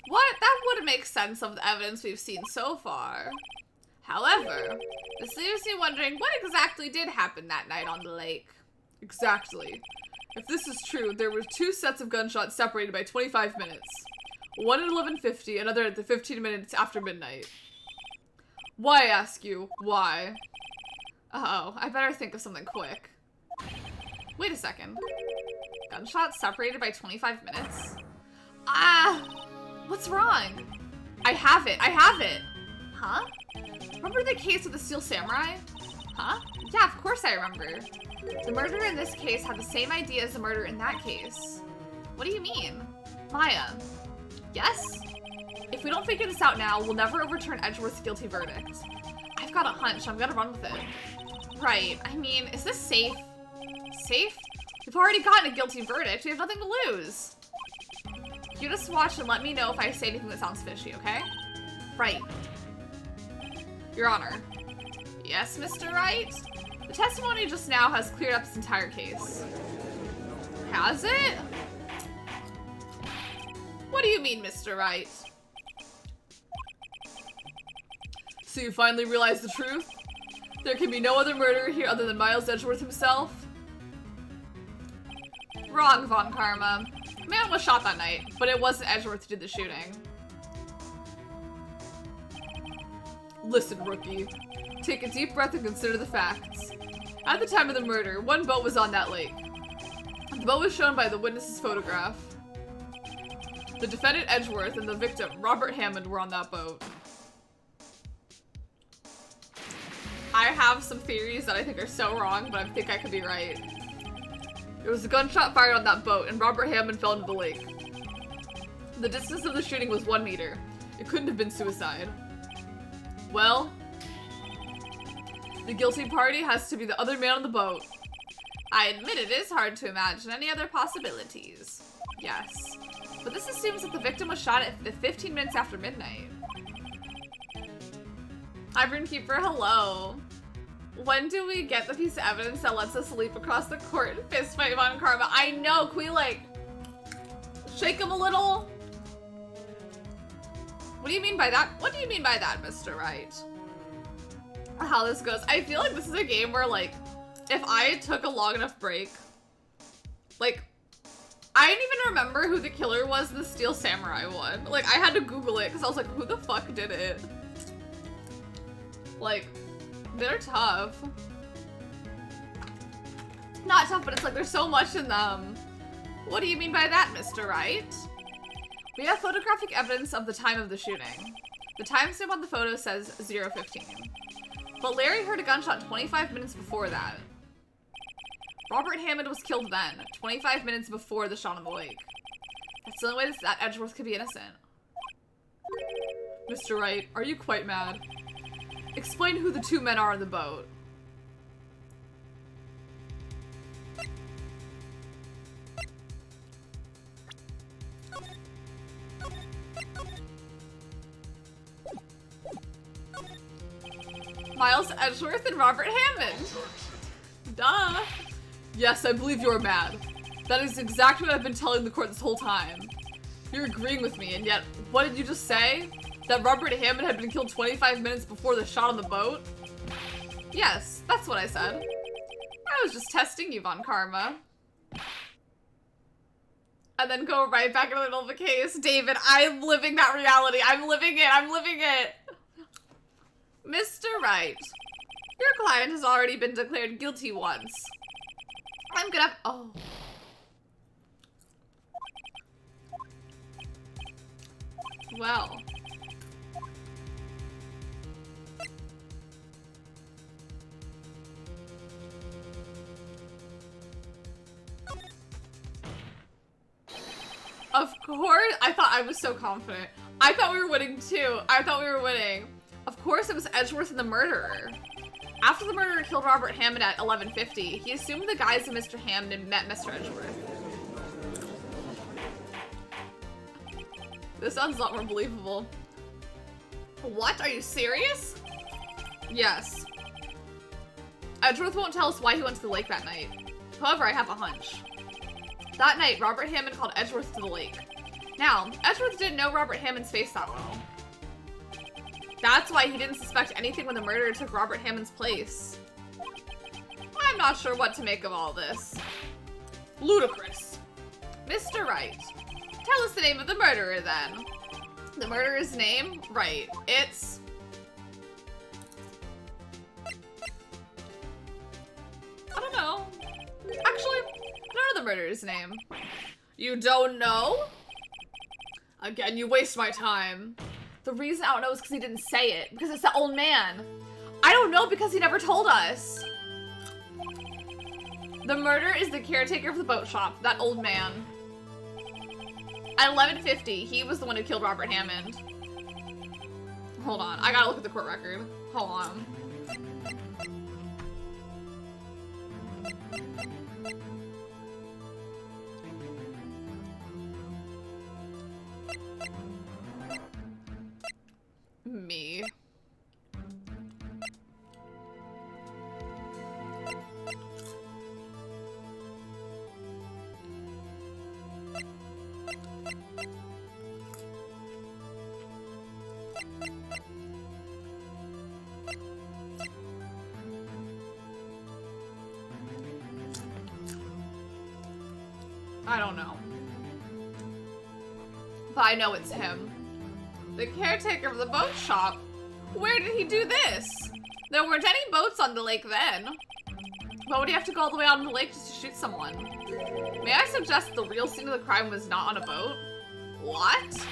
What? That wouldn't make sense of the evidence we've seen so far. However, this leaves me wondering what exactly did happen that night on the lake. Exactly. If this is true, there were 2 sets of gunshots separated by 25 minutes. One at 11:50, another at the 15 minutes after midnight. Why, I ask you? Why? Uh-oh, I better think of something quick. Wait a second. Gunshots separated by 25 minutes? Ah! What's wrong? I have it! I have it! Huh? Remember the case with the Steel Samurai? Huh? Yeah, of course I remember. The murderer in this case had the same idea as the murderer in that case. What do you mean? Maya. Yes? If we don't figure this out now, we'll never overturn Edgeworth's guilty verdict. I've got a hunch. I'm gonna run with it. Right. I mean, is this safe? Safe? We've already gotten a guilty verdict. We have nothing to lose. You just watch and let me know if I say anything that sounds fishy, okay? Right. Your Honor. Yes, Mr. Wright? The testimony just now has cleared up this entire case. Has it? What do you mean, Mr. Wright? So you finally realize the truth? There can be no other murderer here other than Miles Edgeworth himself? Wrong, Von Karma. Man was shot that night, but it wasn't Edgeworth who did the shooting. Listen, rookie. Take a deep breath and consider the facts. At the time of the murder, 1 boat was on that lake. The boat was shown by the witness's photograph. The defendant Edgeworth and the victim, Robert Hammond, were on that boat. I have some theories that I think are so wrong, but I think I could be right. There was a gunshot fired on that boat, and Robert Hammond fell into the lake. The distance of the shooting was 1 meter. It couldn't have been suicide. Well, the guilty party has to be the other man on the boat. I admit it is hard to imagine any other possibilities. Yes. But this assumes that the victim was shot at 15 minutes after midnight. Hybrid Keeper, hello. When do we get the piece of evidence that lets us leap across the court and fistfight Von Karma? I know, can we like shake him a little? What do you mean by that? What do you mean by that, Mr. Wright? How this goes. I feel like this is a game where like, if I took a long enough break, like, I didn't even remember who the killer was in the Steel Samurai one. Like, I had to Google it because I was like, who the fuck did it? Like, they're tough. Not tough, but it's like there's so much in them. What do you mean by that, Mr. Wright? We have photographic evidence of the time of the shooting. The timestamp on the photo says 0:15. But Larry heard a gunshot 25 minutes before that. Robert Hammond was killed then, 25 minutes before the shot on the lake. That's the only way that Edgeworth could be innocent. Mr. Wright, are you quite mad? Explain who the two men are on the boat. Miles Edgeworth and Robert Hammond. Duh. Yes, I believe you're mad. That is exactly what I've been telling the court this whole time. You're agreeing with me, and yet, what did you just say? That Robert Hammond had been killed 25 minutes before the shot on the boat? Yes, that's what I said. I was just testing you, Von Karma. And then go right back in the middle of the case. David, I'm living that reality. I'm living it. I'm living it. Mr. Wright, your client has already been declared guilty once. I'm gonna... Oh. Well. Of course, I thought I was so confident. I thought we were winning too. I thought we were winning. Of course it was Edgeworth and the murderer. After the murderer killed Robert Hammond at 11:50, he assumed the guise of Mr. Hammond and met Mr. Edgeworth. This sounds a lot more believable. What? Are you serious? Yes. Edgeworth won't tell us why he went to the lake that night. However, I have a hunch. That night, Robert Hammond called Edgeworth to the lake. Now, Edgeworth didn't know Robert Hammond's face that well. That's why he didn't suspect anything when the murderer took Robert Hammond's place. I'm not sure what to make of all this. Ludicrous. Mr. Wright, tell us the name of the murderer then. The murderer's name? Right. It's... I don't know. Actually, I don't know the murderer's name. You don't know? Again, you waste my time. The reason I don't know is because he didn't say it. Because it's the old man. I don't know because he never told us. The murderer is the caretaker of the boat shop. That old man. At 11:50, he was the one who killed Robert Hammond. Hold on. I gotta look at the court record. Hold on. Me. I don't know. But I know it's him. The caretaker of the boat shop? Where did he do this? There weren't any boats on the lake then. Why would he have to go all the way out on the lake just to shoot someone? May I suggest the real scene of the crime was not on a boat? What?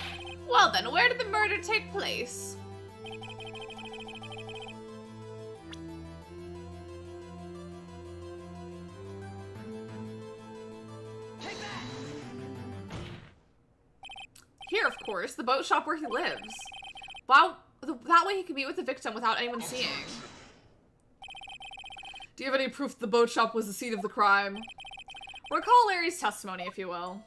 Well then, where did the murder take place? Here, of course, the boat shop where he lives. Wow, that way he could meet with the victim without anyone seeing. Do you have any proof the boat shop was the scene of the crime? Recall Larry's testimony, if you will.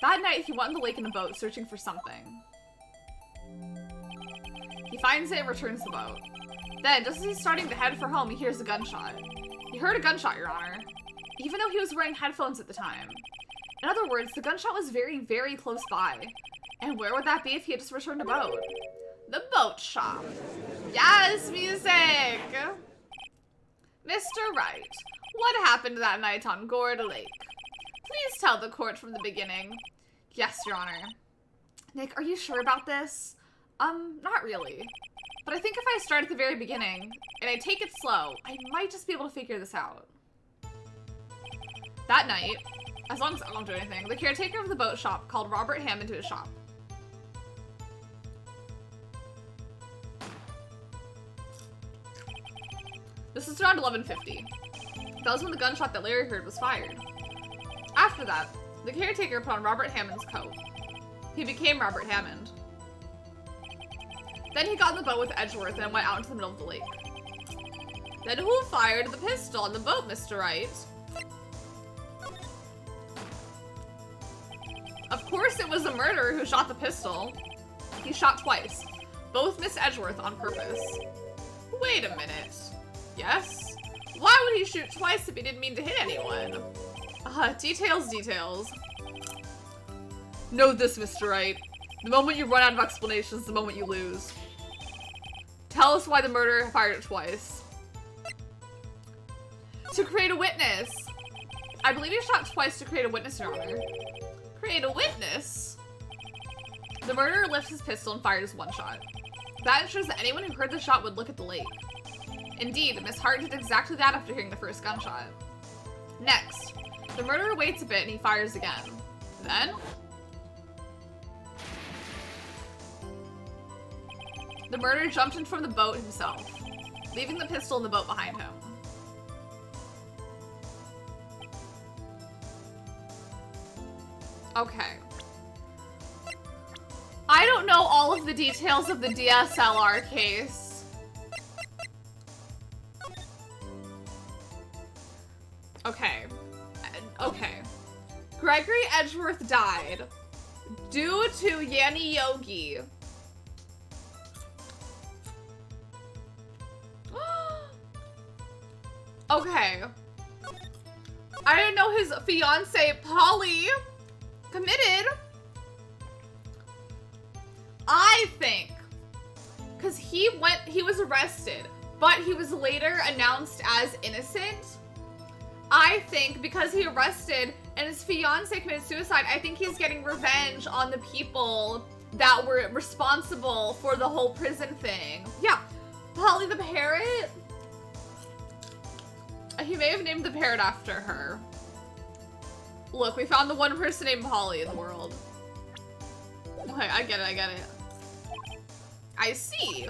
That night, he went on the lake in the boat, searching for something. He finds it and returns the boat. Then, just as he's starting to head for home, he hears a gunshot. He heard a gunshot, Your Honor, even though he was wearing headphones at the time. In other words, the gunshot was very, very close by. And where would that be if he had just returned a boat? The boat shop. Yes, music! Mr. Wright, what happened that night on Gourd Lake? Please tell the court from the beginning. Yes, Your Honor. Nick, are you sure about this? Not really. But I think if I start at the very beginning, and I take it slow, I might just be able to figure this out. That night, as long as I don't do anything, the caretaker of the boat shop called Robert Hammond to his shop. This is around 11:50. That was when the gunshot that Larry heard was fired. After that, the caretaker put on Robert Hammond's coat. He became Robert Hammond. Then he got in the boat with Edgeworth and went out into the middle of the lake. Then who fired the pistol on the boat, Mr. Wright? Of course it was the murderer who shot the pistol. He shot twice. Both missed Edgeworth on purpose. Wait a minute. Yes? Why would he shoot twice if he didn't mean to hit anyone? Details. Know this, Mr. Wright. The moment you run out of explanations is the moment you lose. Tell us why the murderer fired it twice. To create a witness. I believe he shot twice to create a witness, Your Honor. Create a witness? The murderer lifts his pistol and fires one shot. That ensures that anyone who heard the shot would look at the lake. Indeed, Miss Hart did exactly that after hearing the first gunshot. Next, the murderer waits a bit and he fires again. Then, the murderer jumped in from the boat himself, leaving the pistol in the boat behind him. Okay. I don't know all of the details of the DSLR case. Okay. Gregory Edgeworth died due to Yanni Yogi. Okay. I didn't know his fiance, Polly, committed. I think, because he was arrested, but he was later announced as innocent. I think because he arrested and his fiance committed suicide, I think he's getting revenge on the people that were responsible for the whole prison thing. Yeah, Polly the parrot. He may have named the parrot after her. Look, we found the one person named Polly in the world. Okay, I get it. I see.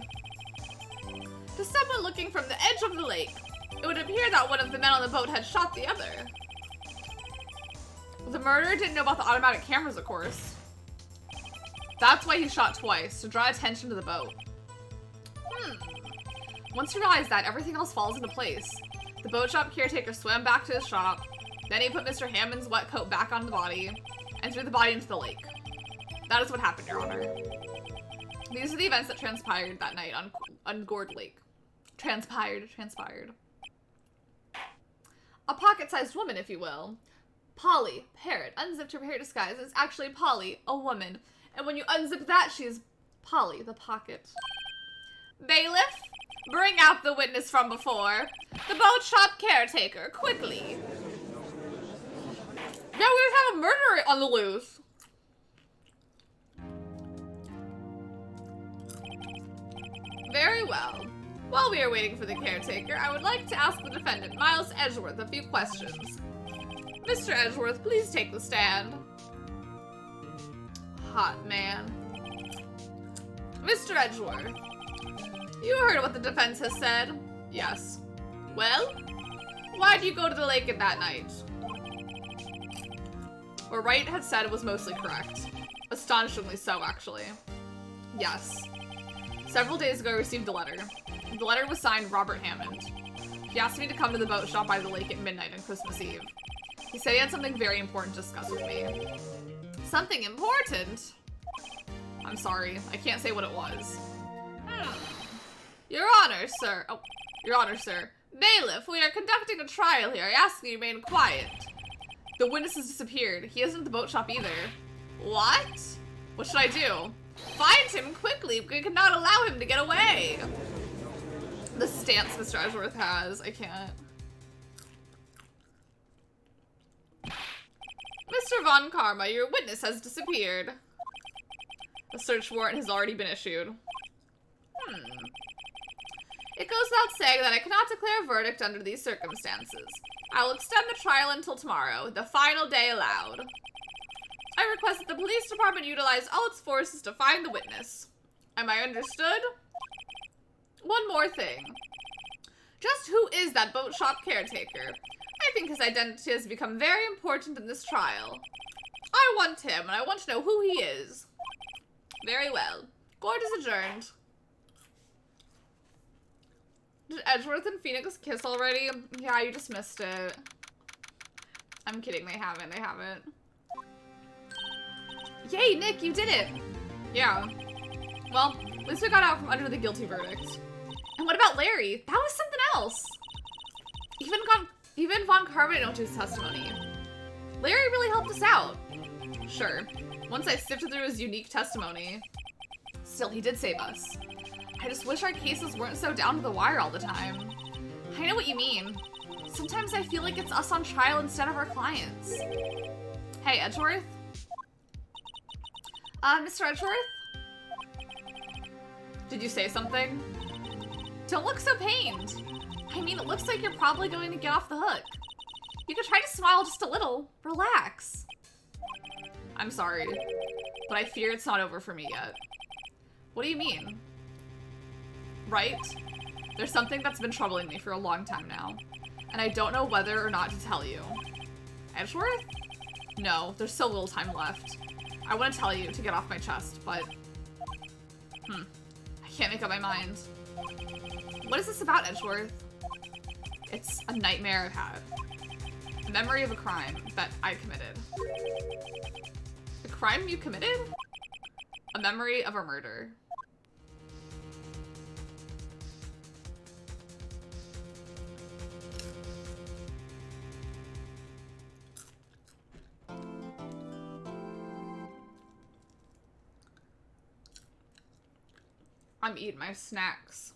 To someone looking from the edge of the lake, it would appear that one of the men on the boat had shot the other. The murderer didn't know about the automatic cameras, of course. That's why he shot twice, to draw attention to the boat. Once you realize that, everything else falls into place. The boat shop caretaker swam back to his shop, then he put Mr. Hammond's wet coat back on the body, and threw the body into the lake. That is what happened, Your Honor. These are the events that transpired that night on Gourd Lake. Transpired. A pocket-sized woman, if you will. Polly, parrot, unzipped her hair disguise, is actually Polly, a woman. And when you unzip that, she's Polly, the pocket. Bailiff, bring out the witness from before. The boat shop caretaker, quickly. Yeah, we just have a murderer on the loose. Very well. While we are waiting for the caretaker, I would like to ask the defendant, Miles Edgeworth, a few questions. Mr. Edgeworth, please take the stand. Hot man. Mr. Edgeworth, you heard what the defense has said? Yes. Well, why did you go to the lake at that night? What Wright had said was mostly correct. Astonishingly so, actually. Yes. Several days ago, I received a letter. The letter was signed Robert Hammond. He asked me to come to the boat shop by the lake at midnight on Christmas Eve. He said he had something very important to discuss with me. Something important? I'm sorry, I can't say what it was. Your Honor, sir. Oh, Your Honor, sir. Bailiff, we are conducting a trial here. I ask that you remain quiet. The witness has disappeared. He isn't at the boat shop either. What? What should I do? Find him quickly. We cannot allow him to get away. The stance Mr. Edgeworth has. I can't. Mr. Von Karma, your witness has disappeared. A search warrant has already been issued. It goes without saying that I cannot declare a verdict under these circumstances. I will extend the trial until tomorrow, the final day allowed. I request that the police department utilize all its forces to find the witness. Am I understood? One more thing. Just who is that boat shop caretaker? I think his identity has become very important in this trial. I want him, and I want to know who he is. Very well. Court is adjourned. Did Edgeworth and Phoenix kiss already? Yeah, you just missed it. I'm kidding, they haven't, they haven't. Yay, Nick, you did it! Yeah. Well, at least we got out from under the guilty verdict. And what about Larry? That was something else! Even Von Karma didn't know his testimony. Larry really helped us out. Sure. Once I sifted through his unique testimony. Still, he did save us. I just wish our cases weren't so down to the wire all the time. I know what you mean. Sometimes I feel like it's us on trial instead of our clients. Hey, Edgeworth? Mr. Edgeworth? Did you say something? Don't look so pained. I mean, it looks like you're probably going to get off the hook. You could try to smile just a little. Relax. I'm sorry, but I fear it's not over for me yet. What do you mean? Right? There's something that's been troubling me for a long time now, and I don't know whether or not to tell you. Edgeworth? No, there's so little time left. I want to tell you to get off my chest, but... I can't make up my mind. What is this about, Edgeworth? It's a nightmare I've had. A memory of a crime that I committed. A crime you committed? A memory of a murder. I'm eating my snacks.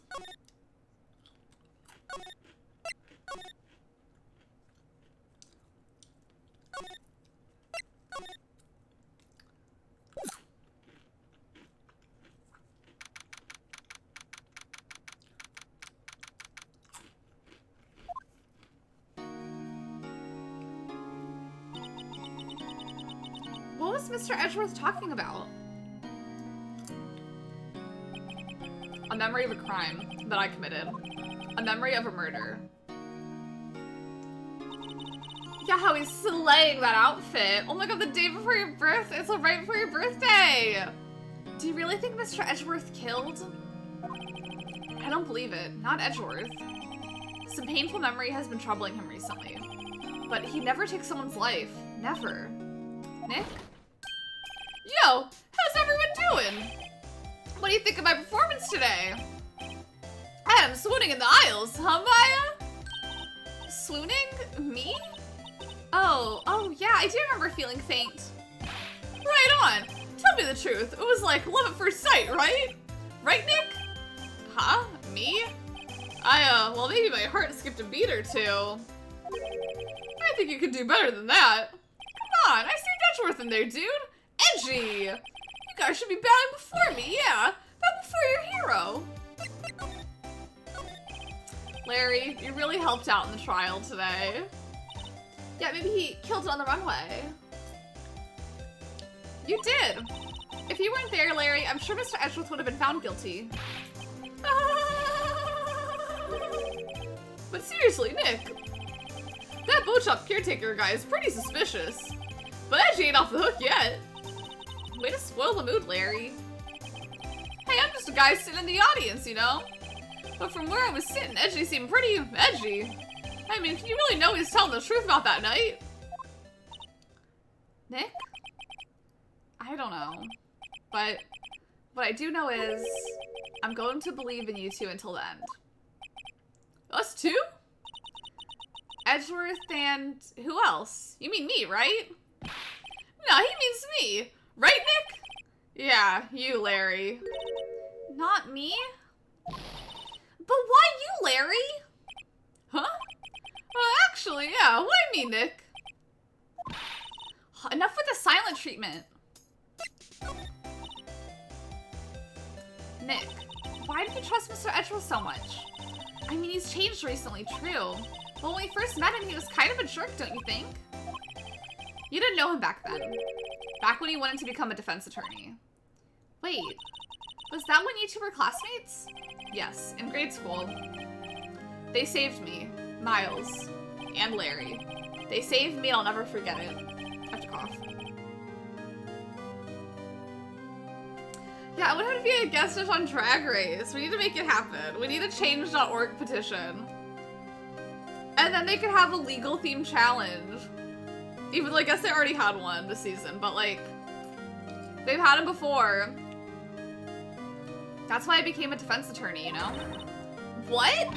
What was Mr. Edgeworth talking about? A memory of a crime that I committed. A memory of a murder. Yeah, how he's slaying that outfit. Oh my god, the day before your birthday. It's right before your birthday. Do you really think Mr. Edgeworth killed? I don't believe it. Not Edgeworth. Some painful memory has been troubling him recently. But he never takes someone's life. Never. Nick? Yo, how's everyone doing? What do you think of my performance today? I'm swooning in the aisles, huh, Maya? Swooning? Me? Oh yeah, I do remember feeling faint. Right on. Tell me the truth. It was like love at first sight, right? Right, Nick? Huh? Me? Well, maybe my heart skipped a beat or two. I think you could do better than that. Come on, I see Dutchworth in there, dude. Edgy. You guys should be bowing before me, yeah. Bow before your hero. Larry, you really helped out in the trial today. Yeah, maybe he killed it on the runway. You did. If you weren't there, Larry, I'm sure Mr. Edgeworth would have been found guilty. But seriously, Nick, that boat shop caretaker guy is pretty suspicious. But Edgy ain't off the hook yet. Way to spoil the mood, Larry. Hey, I'm just a guy sitting in the audience, you know? But from where I was sitting, Edgy seemed pretty edgy. I mean, you really know he's telling the truth about that night. Nick? I don't know. But what I do know is I'm going to believe in you two until the end. Us two? Edgeworth and who else? You mean me, right? No, he means me. Right, Nick? Yeah, you, Larry. Not me? But why you, Larry? Huh? Actually, yeah, why me, Nick? Enough with the silent treatment. Nick, why did you trust Mr. Edgeworth so much? I mean, he's changed recently, true. But when we first met him, he was kind of a jerk, don't you think? You didn't know him back then. Back when he wanted to become a defense attorney. Wait, was that when you two were classmates? Yes, in grade school. They saved me, Miles, and Larry. They saved me, I'll never forget it. I have to cough. Yeah, I would have to be a guest judge on Drag Race. We need to make it happen. We need a change.org petition. And then they could have a legal theme challenge. Even though I guess they already had one this season, but like, they've had them before. That's why I became a defense attorney, you know? What?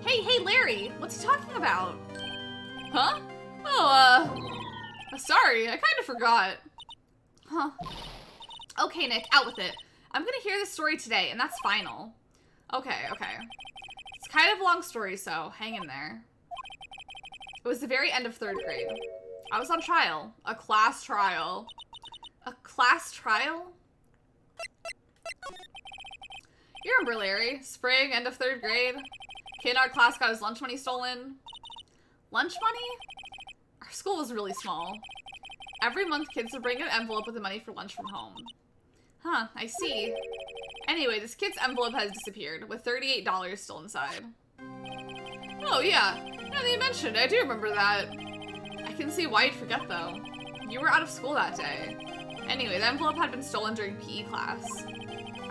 Hey, Larry, what's he talking about? Huh? Oh, sorry, I kind of forgot. Huh. Okay, Nick, out with it. I'm gonna hear this story today, and that's final. Okay. It's kind of a long story, so hang in there. It was the very end of 3rd grade. I was on trial. A class trial. A class trial? You remember Larry? Spring, end of 3rd grade. Kid in our class got his lunch money stolen. Lunch money? Our school was really small. Every month, kids would bring an envelope with the money for lunch from home. Huh, I see. Anyway, this kid's envelope has disappeared, with $38 still inside. Oh, yeah. Now that you mentioned, I do remember that. I can see why you'd forget, though. You were out of school that day. Anyway, the envelope had been stolen during PE class.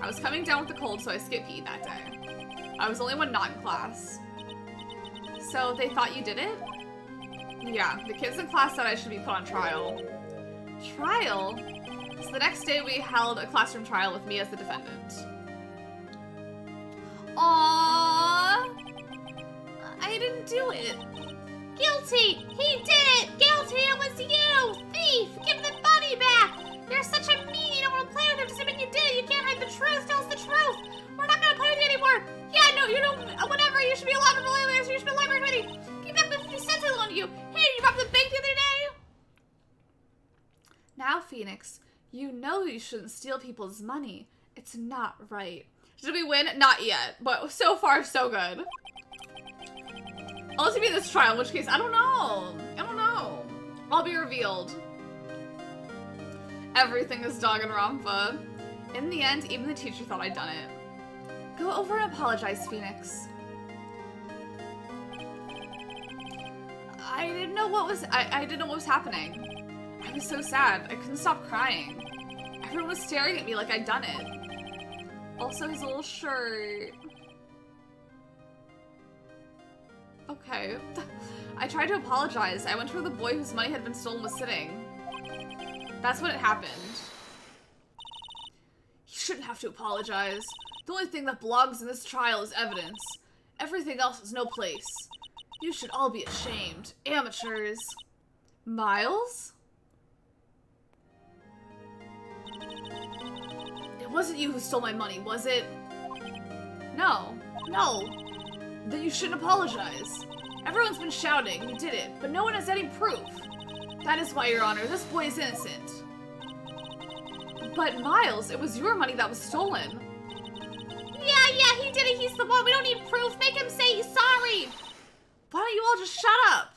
I was coming down with the cold, so I skipped PE that day. I was the only one not in class. So they thought you did it? Yeah, the kids in class said I should be put on trial. Trial? So the next day we held a classroom trial with me as the defendant. Aww! I didn't do it. Guilty! He did it! Guilty! It was you! Thief! Give the money back! You're such a mean! You don't want to play with him just admit you did it! You can't hide the truth! Tell us the truth! We're not gonna play with you anymore! Yeah, no, you don't... Whatever! You should be allowed to play with us! You should be a library committee! Give back the 50 cents I loaned you! Hey, did you rob the bank the other day? Now, Phoenix, you know you shouldn't steal people's money. It's not right. Did we win? Not yet, but so far, so good. Unless it be this trial, in which case, I don't know. I'll be revealed. Everything is Danganronpa. In the end, even the teacher thought I'd done it. Go over and apologize, Phoenix. I didn't know what was happening. I was so sad. I couldn't stop crying. Everyone was staring at me like I'd done it. Also, his little shirt. Okay. I tried to apologize. I went to where the boy whose money had been stolen was sitting. That's when it happened. You shouldn't have to apologize. The only thing that belongs in this trial is evidence. Everything else has no place. You should all be ashamed. Amateurs. Miles? It wasn't you who stole my money, was it? No. Then you shouldn't apologize. Everyone's been shouting, you did it, but no one has any proof. That is why, Your Honor, this boy is innocent. But Miles, it was your money that was stolen. Yeah, he did it, he's the one, we don't need proof, make him say he's sorry. Why don't you all just shut up?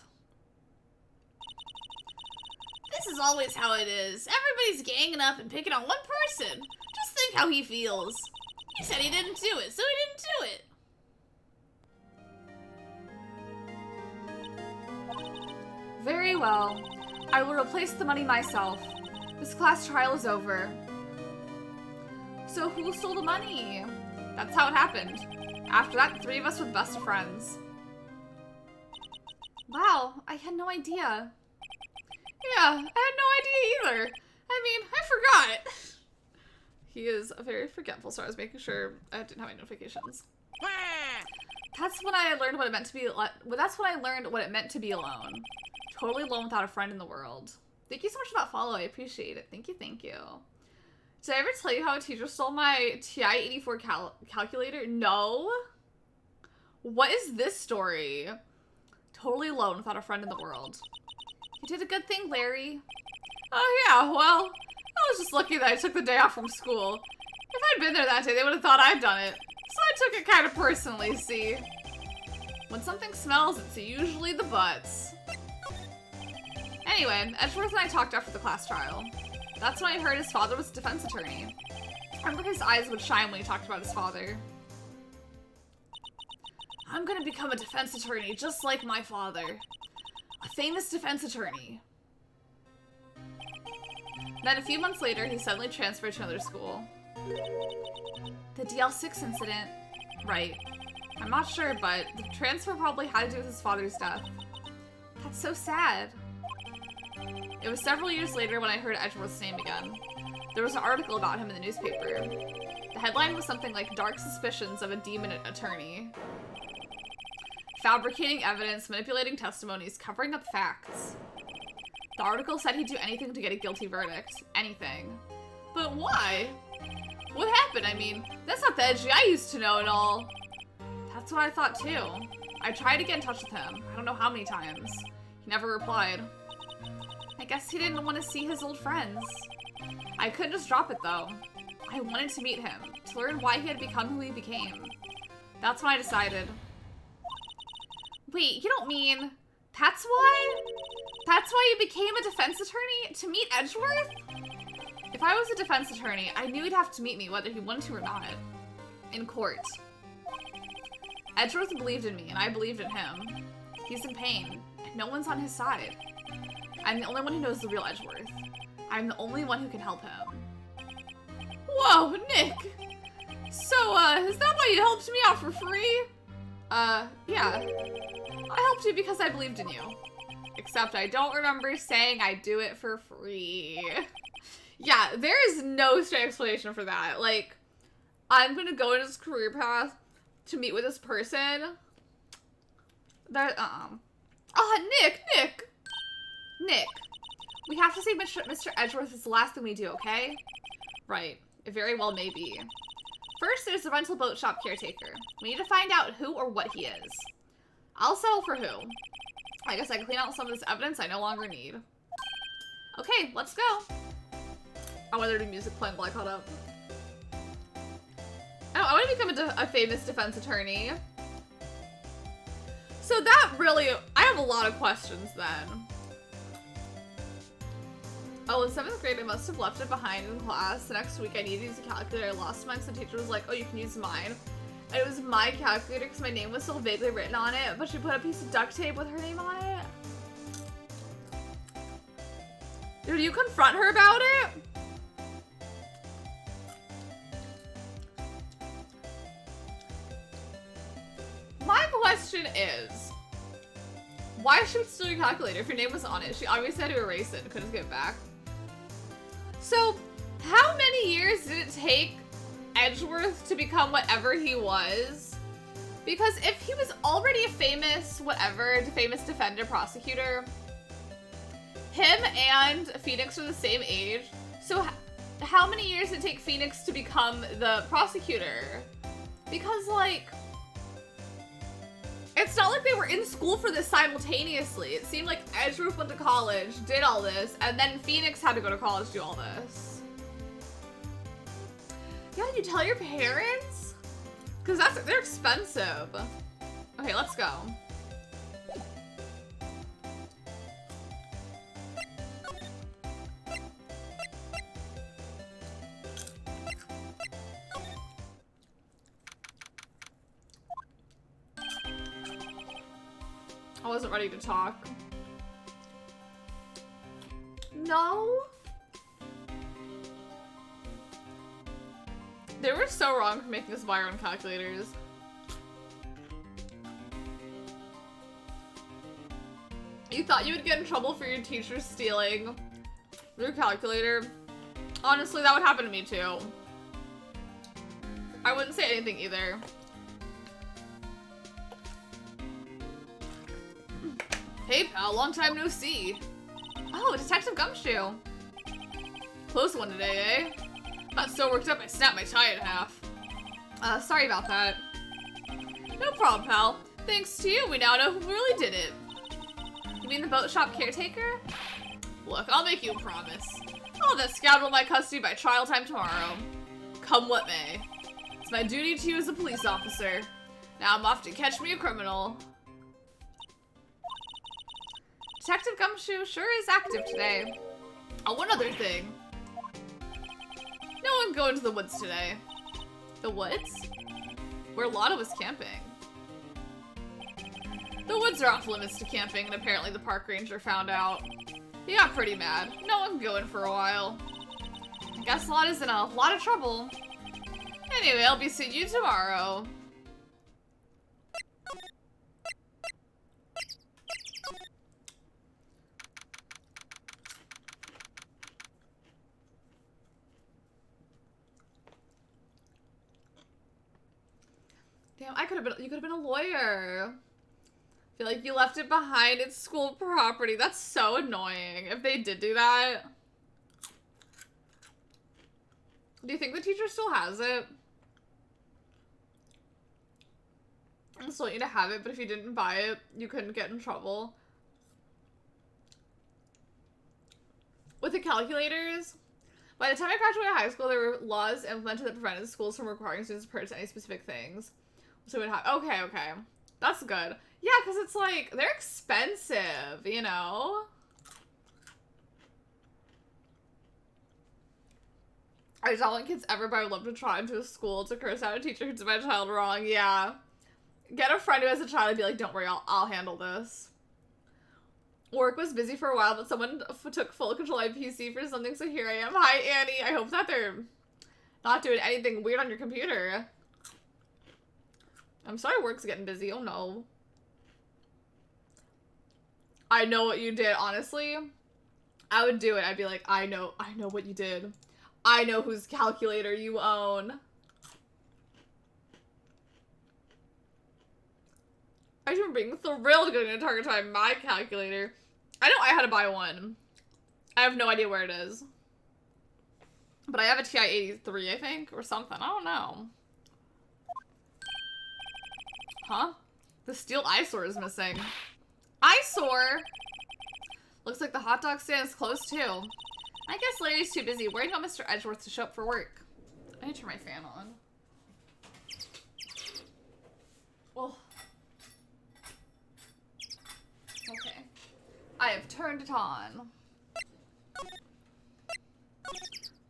This is always how it is. Everybody's ganging up and picking on one person. Just think how he feels. He said he didn't do it, so he didn't do it. Very well. I will replace the money myself. This class trial is over. So who stole the money? That's how it happened. After that, the three of us were the best of friends. Wow, I had no idea. Yeah, I had no idea either. I mean, I forgot. He is very forgetful, so I was making sure I didn't have any notifications. That's when I learned what it meant to be. That's when I learned what it meant to be alone. Totally alone without a friend in the world. Thank you so much for that follow. I appreciate it. Thank you, thank you. Did I ever tell you how a teacher stole my TI-84 calculator? No. What is this story? Totally alone without a friend in the world. You did a good thing, Larry. Oh yeah, well, I was just lucky that I took the day off from school. If I'd been there that day, they would have thought I'd done it. So I took it kind of personally, see? When something smells, it's usually the butts. Anyway, Edgeworth and I talked after the class trial. That's when I heard his father was a defense attorney. I remember his eyes would shine when he talked about his father. I'm gonna become a defense attorney just like my father. A famous defense attorney. Then a few months later, he suddenly transferred to another school. The DL6 incident. Right. I'm not sure, but the transfer probably had to do with his father's death. That's so sad. It was several years later when I heard Edgeworth's name again. There was an article about him in the newspaper. The headline was something like Dark Suspicions of a Demon Attorney. Fabricating evidence, manipulating testimonies, covering up facts. The article said he'd do anything to get a guilty verdict. Anything. But why? What happened? I mean, that's not the Edgy I used to know at all. That's what I thought too. I tried to get in touch with him. I don't know how many times. He never replied. I guess he didn't want to see his old friends. I couldn't just drop it though. I wanted to meet him, to learn why he had become who he became. That's when I decided. Wait, you don't mean... That's why? That's why you became a defense attorney? To meet Edgeworth? If I was a defense attorney, I knew he'd have to meet me whether he wanted to or not. In court. Edgeworth believed in me, and I believed in him. He's in pain, and no one's on his side. I'm the only one who knows the real Edgeworth. I'm the only one who can help him. Whoa, Nick! So, is that why you helped me out for free? Yeah. I helped you because I believed in you. Except I don't remember saying I'd do it for free. Yeah, there is no straight explanation for that. Like, I'm gonna go in his career path to meet with this person. That, Nick! We have to save Mr. Edgeworth is the last thing we do, okay? Right. It very well may be. First, there's the rental boat shop caretaker. We need to find out who or what he is. I'll settle for who. I guess I can clean out some of this evidence I no longer need. Okay, let's go. Oh, there'd be music playing while I caught up. Oh, I want to become a famous defense attorney. So that really, I have a lot of questions then. Oh, in 7th grade, I must have left it behind in class. The next week, I needed to use a calculator. I lost mine, so the teacher was like, oh, you can use mine. And it was my calculator because my name was still vaguely written on it, but she put a piece of duct tape with her name on it. Did you confront her about it? My question is, why should she steal your calculator if your name was on it? She obviously had to erase it and couldn't get it back. So, how many years did it take Edgeworth to become whatever he was? Because if he was already a famous famous defender, prosecutor, him and Phoenix are the same age. So how many years did it take Phoenix to become the prosecutor? Because, like, it's not like they were in school for this simultaneously. It seemed like Edgeworth went to college, did all this, and then Phoenix had to go to college to do all this. Yeah, you tell your parents? Because they're expensive. Okay, let's go. I wasn't ready to talk. No? They were so wrong for making us buy our own calculators. You thought you would get in trouble for your teacher stealing your calculator? Honestly, that would happen to me too. I wouldn't say anything either. Hey pal, long time no see. Oh, Detective Gumshoe. Close one today, eh? Got so worked up I snapped my tie in half. Sorry about that. No problem, pal. Thanks to you, we now know who really did it. You mean the boat shop caretaker? Look, I'll make you a promise. I'll have that scoundrel in my custody by trial time tomorrow. Come what may. It's my duty to you as a police officer. Now I'm off to catch me a criminal. Detective Gumshoe sure is active today. Oh, one other thing. No one go into the woods today. The woods? Where Lotta was camping. The woods are off limits to camping, and apparently the park ranger found out. He got pretty mad. No one can go in for a while. I guess Lotta's in a lot of trouble. Anyway, I'll be seeing you tomorrow. Damn, you could have been a lawyer. I feel like you left it behind its school property. That's so annoying if they did do that. Do you think the teacher still has it? I still want you to have it, but if you didn't buy it, you couldn't get in trouble. With the calculators, by the time I graduated high school, there were laws implemented that prevented schools from requiring students to purchase any specific things. So it would have, okay. That's good. Yeah, because it's like, they're expensive, you know? I don't want kids ever, but I would love to try into a school to curse out a teacher who did my child wrong. Yeah. Get a friend who has a child and be like, don't worry, I'll handle this. Work was busy for a while, but someone took full control of my PC for something, so here I am. Hi, Annie. I hope that they're not doing anything weird on your computer. I'm sorry work's getting busy. Oh, no. I know what you did, honestly. I would do it. I'd be like, I know what you did. I know whose calculator you own. I remember being thrilled going to Target to buy my calculator. I know I had to buy one. I have no idea where it is. But I have a TI-83, I think, or something. I don't know. Huh? The steel eyesore is missing. Eyesore? Looks like the hot dog stand is closed, too. I guess Larry's too busy worrying about Mr. Edgeworth to show up for work. I need to turn my fan on. Well. Okay. I have turned it on.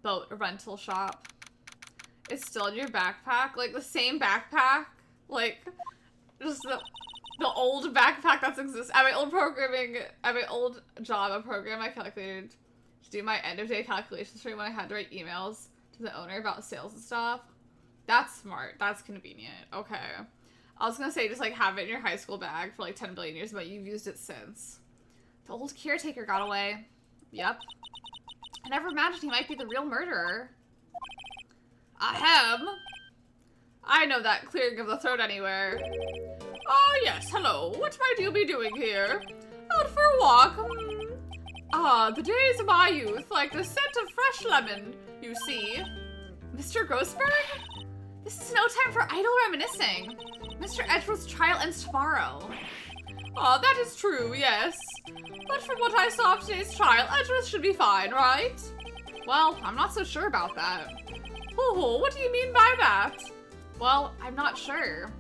Boat rental shop. It's still in your backpack? Like the same backpack? Like, just the old backpack that exists. At my old job, a program I calculated to do my end of day calculations for me when I had to write emails to the owner about sales and stuff. That's smart. That's convenient. Okay. I was gonna say just like have it in your high school bag for like 10 billion years, but you've used it since. The old caretaker got away. Yep. I never imagined he might be the real murderer. Ahem. I know that clearing of the throat anywhere. Oh yes, hello. What might you be doing here? Out for a walk. Ah, the days of my youth, like the scent of fresh lemon, you see. Mr. Grossberg? This is no time for idle reminiscing. Mr. Edgeworth's trial ends tomorrow. Ah, that is true, yes. But from what I saw of today's trial, Edgeworth should be fine, right? Well, I'm not so sure about that. Oh, what do you mean by that? Well, I'm not sure.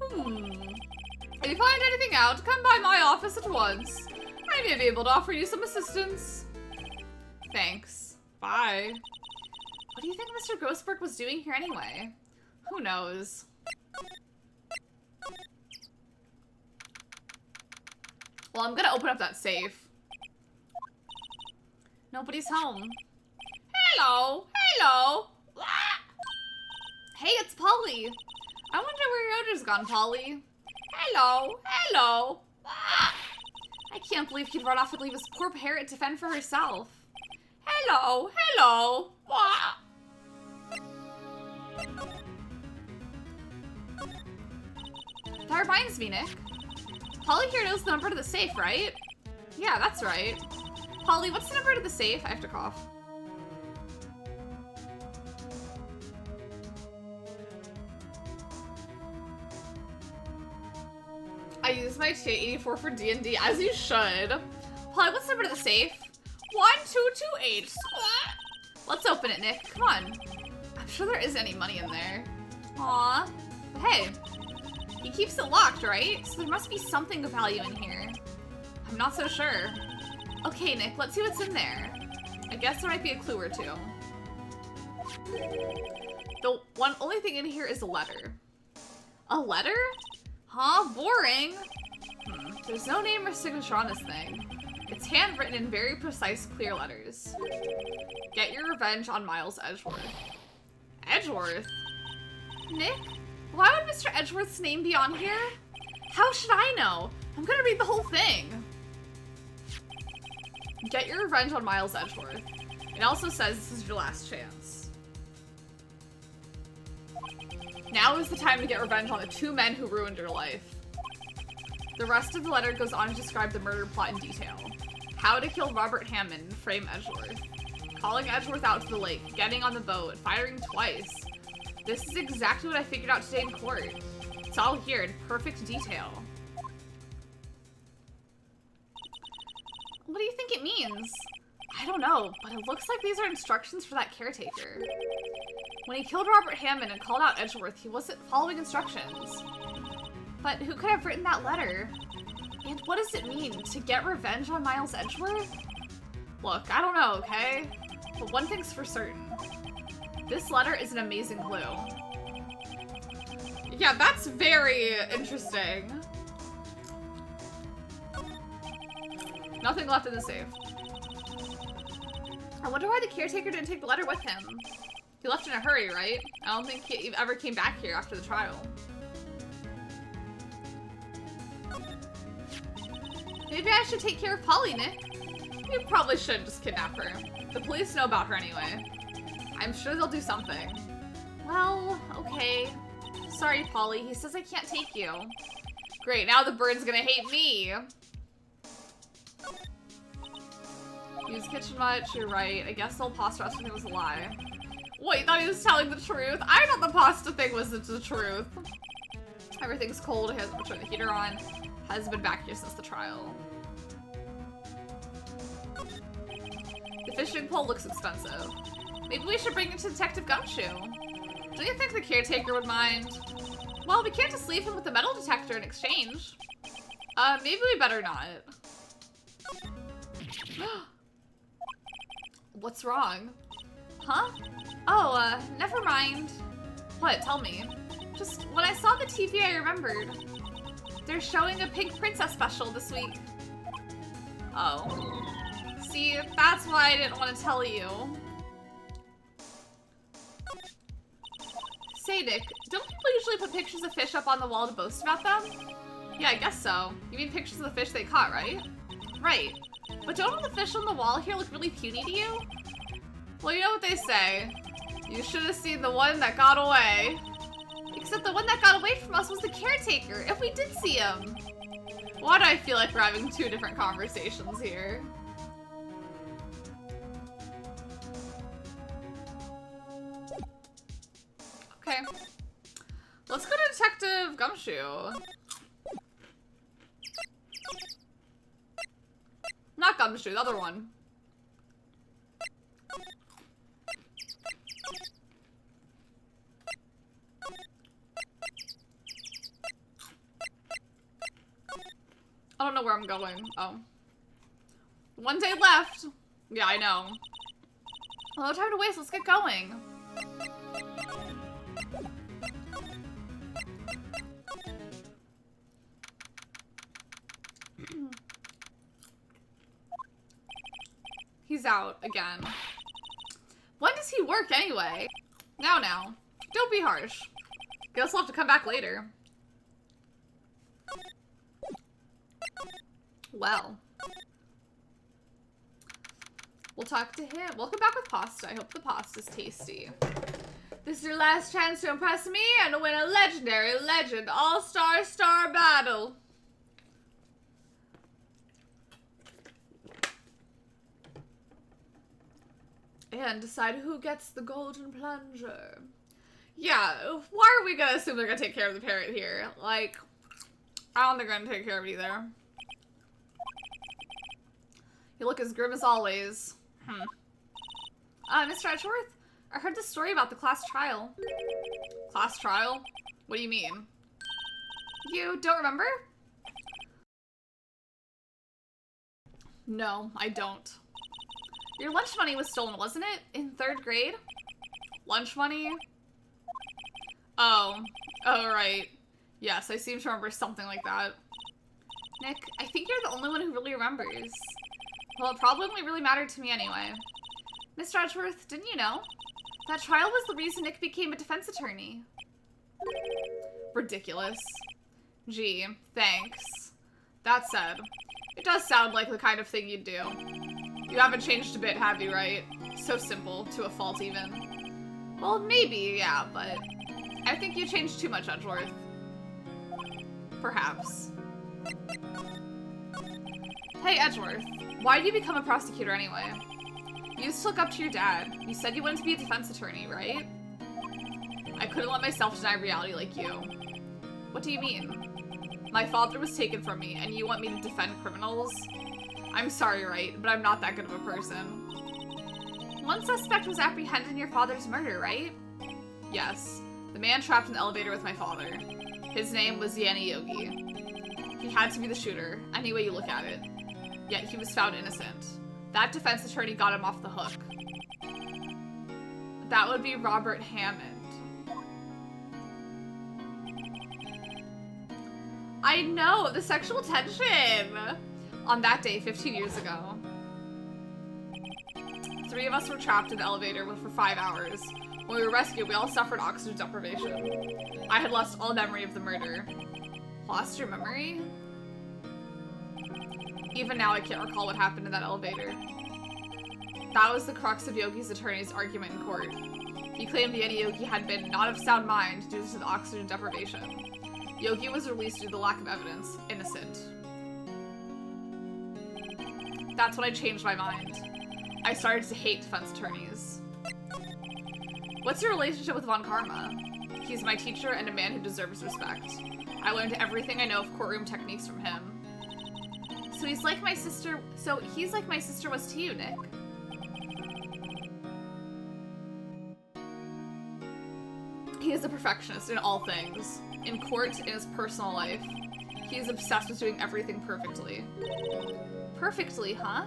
If you find anything out, come by my office at once. I may be able to offer you some assistance. Thanks. Bye. What do you think Mr. Grossberg was doing here anyway? Who knows? Well, I'm gonna open up that safe. Nobody's home. Hello! Hello! Polly. I wonder where Yoder's gone, Polly. Hello, hello. Ah! I can't believe he'd run off and leave his poor parrot to fend for herself. Hello, hello. Ah! That reminds me, Nick. Polly here knows the number to the safe, right? Yeah, that's right. Polly, what's the number to the safe? I have to cough. I use my T84 for D&D, as you should. Polly, what's the number to the safe? 1228. Let's open it, Nick. Come on. I'm sure there isn't any money in there. Aw. But hey, he keeps it locked, right? So there must be something of value in here. I'm not so sure. Okay, Nick, let's see what's in there. I guess there might be a clue or two. The only thing in here is a letter. A letter? Huh? Boring. There's no name or signature on this thing. It's handwritten in very precise, clear letters. Get your revenge on Miles Edgeworth. Edgeworth? Nick? Why would Mr. Edgeworth's name be on here? How should I know? I'm gonna read the whole thing. Get your revenge on Miles Edgeworth. It also says this is your last chance. Now is the time to get revenge on the 2 men who ruined your life. The rest of the letter goes on to describe the murder plot in detail. How to kill Robert Hammond, frame Edgeworth. Calling Edgeworth out to the lake, getting on the boat, firing twice. This is exactly what I figured out today in court. It's all here in perfect detail. What do you think it means? I don't know, but it looks like these are instructions for that caretaker. When he killed Robert Hammond and called out Edgeworth, he wasn't following instructions. But who could have written that letter? And what does it mean, to get revenge on Miles Edgeworth? Look, I don't know, okay? But one thing's for certain. This letter is an amazing clue. Yeah, that's very interesting. Nothing left in the safe. I wonder why the caretaker didn't take the letter with him. He left in a hurry, right? I don't think he ever came back here after the trial. Maybe I should take care of Polly, Nick. You probably shouldn't just kidnap her. The police know about her anyway. I'm sure they'll do something. Well, okay. Sorry, Polly. He says I can't take you. Great, now the bird's gonna hate me. Use kitchen much, you're right. I guess the whole pasta recipe was a lie. Wait, you thought he was telling the truth? I thought the pasta thing was the truth. Everything's cold, he hasn't turned the heater on. Has been back here since the trial. The fishing pole looks expensive. Maybe we should bring it to Detective Gumshoe. Do you think the caretaker would mind? Well, we can't just leave him with the metal detector in exchange. Maybe we better not. What's wrong? Huh? Oh, never mind. What? Tell me. Just, when I saw the TV, I remembered. They're showing a Pink Princess special this week. Oh. See, that's why I didn't want to tell you. Say, Nick, don't people usually put pictures of fish up on the wall to boast about them? Yeah, I guess so. You mean pictures of the fish they caught, right? Right. But don't all the fish on the wall here look really puny to you? Well, you know what they say. You should have seen the one that got away. Except the one that got away from us was the caretaker, if we did see him. Why do I feel like we're having 2 different conversations here? Okay. Let's go to Detective Gumshoe. Not Gumshoe, the other one. I don't know where I'm going. Oh. 1 day left. Yeah, I know. Well, no time to waste. Let's get going. He's out again. When does he work anyway? Now. Don't be harsh. Guess we'll have to come back later. Well. We'll talk to him. Welcome back with pasta. I hope the pasta's tasty. This is your last chance to impress me and to win a legendary legend all-star star battle. And decide who gets the golden plunger. Yeah, why are we gonna assume they're gonna take care of the parrot here? Like, I don't think they're gonna take care of it either. You look as grim as always. Mr. Edgeworth, I heard the story about the class trial. Class trial? What do you mean? You don't remember? No, I don't. Your lunch money was stolen, wasn't it? In 3rd grade? Lunch money? Oh, right. Yes, I seem to remember something like that. Nick, I think you're the only one who really remembers. Well, it probably only really mattered to me anyway. Mr. Edgeworth, didn't you know? That trial was the reason Nick became a defense attorney. Ridiculous. Gee, thanks. That said, it does sound like the kind of thing you'd do. You haven't changed a bit, have you, right? So simple, to a fault even. Well, maybe, yeah, but I think you changed too much, Edgeworth. Perhaps. Hey, Edgeworth, why did you become a prosecutor anyway? You used to look up to your dad. You said you wanted to be a defense attorney, right? I couldn't let myself deny reality like you. What do you mean? My father was taken from me, and you want me to defend criminals? I'm sorry, Wright, but I'm not that good of a person. One suspect was apprehended in your father's murder, right? Yes. The man trapped in the elevator with my father. His name was Yanni Yogi. He had to be the shooter, any way you look at it. Yet he was found innocent. That defense attorney got him off the hook. That would be Robert Hammond. I know, the sexual tension! On that day, 15 years ago. 3 of us were trapped in the elevator for 5 hours. When we were rescued, we all suffered oxygen deprivation. I had lost all memory of the murder. Lost your memory? Even now, I can't recall what happened in that elevator. That was the crux of Yogi's attorney's argument in court. He claimed Yanni Yogi had been not of sound mind due to the oxygen deprivation. Yogi was released due to the lack of evidence. Innocent. That's when I changed my mind. I started to hate defense attorneys. What's your relationship with Von Karma? He's my teacher and a man who deserves respect. I learned everything I know of courtroom techniques from him. So he's like my sister was to you, Nick. He is a perfectionist in all things. In court, in his personal life. He is obsessed with doing everything perfectly. Perfectly, huh?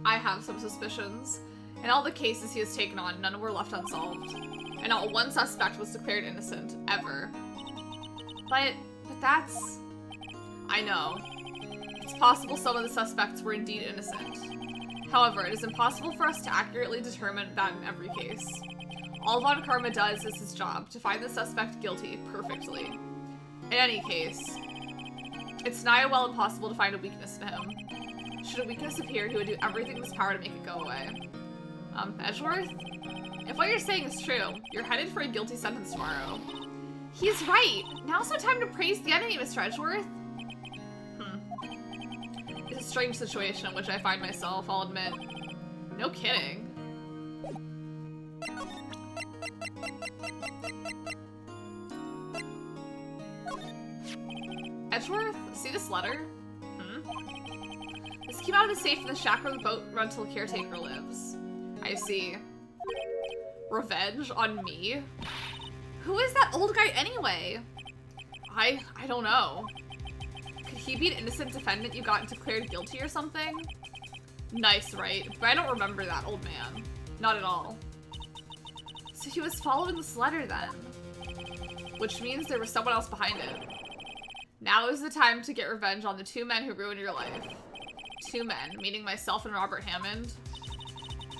I have some suspicions. In all the cases he has taken on, none were left unsolved. And not one suspect was declared innocent, ever. But that's... I know. It's possible some of the suspects were indeed innocent. However, it is impossible for us to accurately determine that in every case. All Von Karma does is his job, to find the suspect guilty perfectly. In any case, it's nigh well impossible to find a weakness in him. Should a weakness appear, he would do everything in his power to make it go away. Edgeworth? If what you're saying is true, you're headed for a guilty sentence tomorrow. He's right! Now's no time to praise the enemy, Mr. Edgeworth. It's a strange situation in which I find myself, I'll admit. No kidding. Edgeworth, see this letter? This came out of the safe in the shack where the boat rental caretaker lives. I see. Revenge on me? Who is that old guy anyway? I don't know. Could he be an innocent defendant you got declared guilty or something? Nice, right? But I don't remember that old man. Not at all. So he was following this letter then. Which means there was someone else behind it. Now is the time to get revenge on the 2 men who ruined your life. 2 men, meaning myself and Robert Hammond.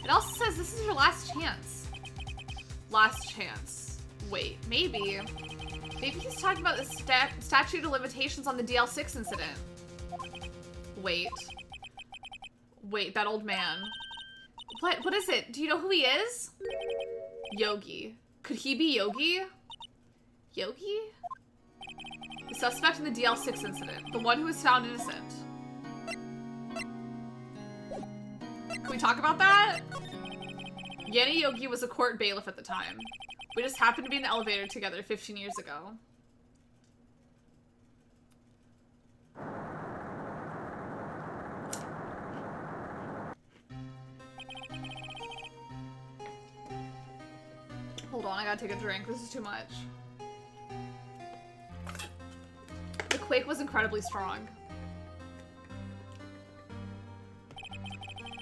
It also says this is your last chance. Last chance. Wait, maybe. Maybe he's talking about the statute of limitations on the DL6 incident. Wait. Wait, that old man. What is it? Do you know who he is? Yogi. Could he be Yogi? Yogi? The suspect in the DL6 incident. The one who was found innocent. Can we talk about that? Yanni Yogi was a court bailiff at the time. We just happened to be in the elevator together 15 years ago. Hold on, I gotta take a drink. This is too much. The quake was incredibly strong.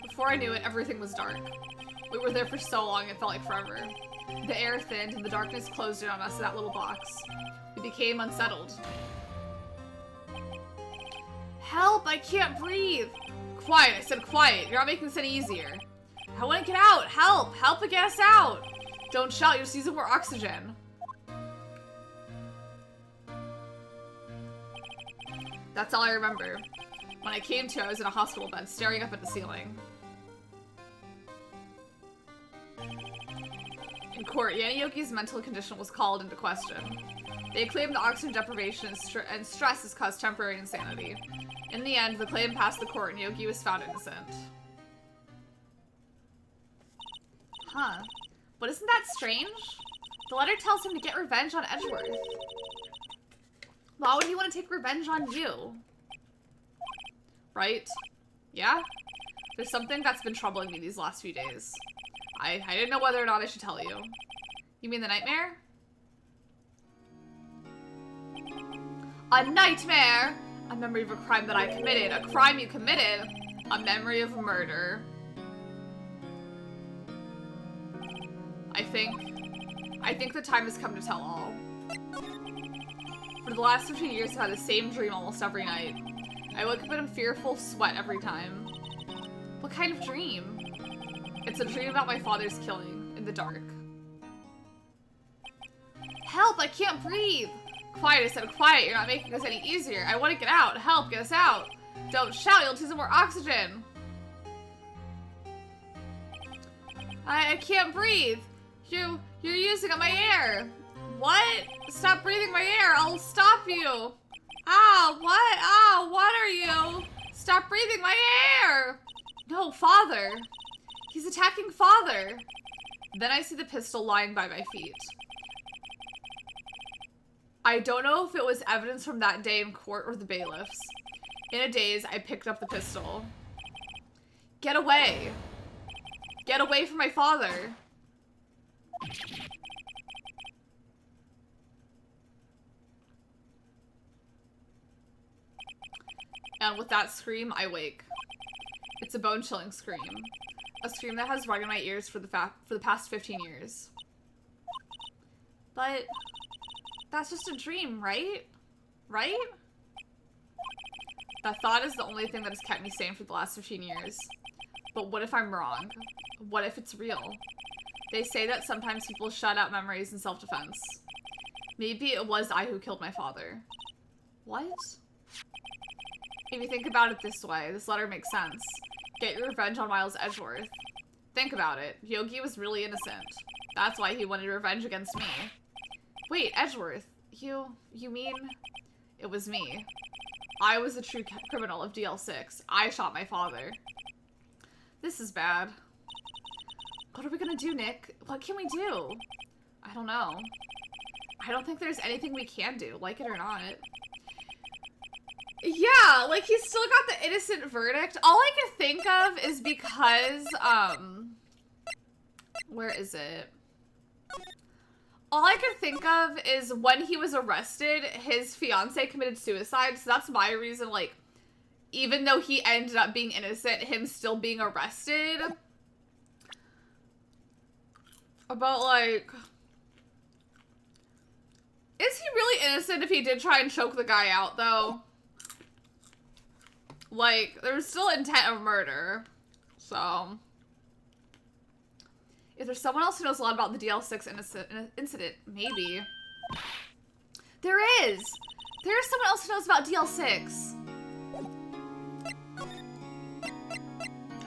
Before I knew it, everything was dark. We were there for so long, it felt like forever. The air thinned and the darkness closed in on us in that little box. We became unsettled. Help! I can't breathe! Quiet, I said quiet. You're not making this any easier. I want to get out! Help! Help to get us out! Don't shout, you're just using more oxygen. That's all I remember. When I came to, I was in a hospital bed, staring up at the ceiling. In court, Yanni Yogi's mental condition was called into question. They claimed the oxygen deprivation and stress has caused temporary insanity. In the end, the claim passed the court and Yogi was found innocent. Huh. But isn't that strange? The letter tells him to get revenge on Edgeworth. Why would he want to take revenge on you? Right? Yeah? There's something that's been troubling me these last few days. I didn't know whether or not I should tell you. You mean the nightmare? A nightmare! A memory of a crime that I committed. A crime you committed. A memory of a murder. I think the time has come to tell all. For the last 15 years, I've had the same dream almost every night. I wake up in a fearful sweat every time. What kind of dream? It's a dream about my father's killing, in the dark. Help, I can't breathe! Quiet, I said quiet, you're not making this any easier. I want to get out, help, get us out. Don't shout, you'll take some more oxygen. I can't breathe. You're using up my air. What? Stop breathing my air, I'll stop you. Ah, what? Ah, what are you? Stop breathing my air. No, father. He's attacking father. Then I see the pistol lying by my feet. I don't know if it was evidence from that day in court or the bailiffs. In a daze, I picked up the pistol. Get away. Get away from my father. And with that scream, I wake. It's a bone-chilling scream. A scream that has rung in my ears for the past 15 years. But that's just a dream, right? Right? That thought is the only thing that has kept me sane for the last 15 years. But what if I'm wrong? What if it's real? They say that sometimes people shut out memories in self-defense. Maybe it was I who killed my father. What? If you think about it this way, this letter makes sense. Get your revenge on Miles Edgeworth. Think about it. Yogi was really innocent. That's why he wanted revenge against me. Wait, Edgeworth. You mean... It was me. I was the true criminal of DL6. I shot my father. This is bad. What are we gonna do, Nick? What can we do? I don't know. I don't think there's anything we can do, like it or not. Yeah, like, he's still got the innocent verdict. All I can think of is because, where is it? All I can think of is when he was arrested, his fiance committed suicide, so that's my reason, like, even though he ended up being innocent, him still being arrested. About, like... Is he really innocent if he did try and choke the guy out, though? Like, there's still intent of murder. So... If there's someone else who knows a lot about the DL6 incident, maybe. There is! There's someone else who knows about DL6.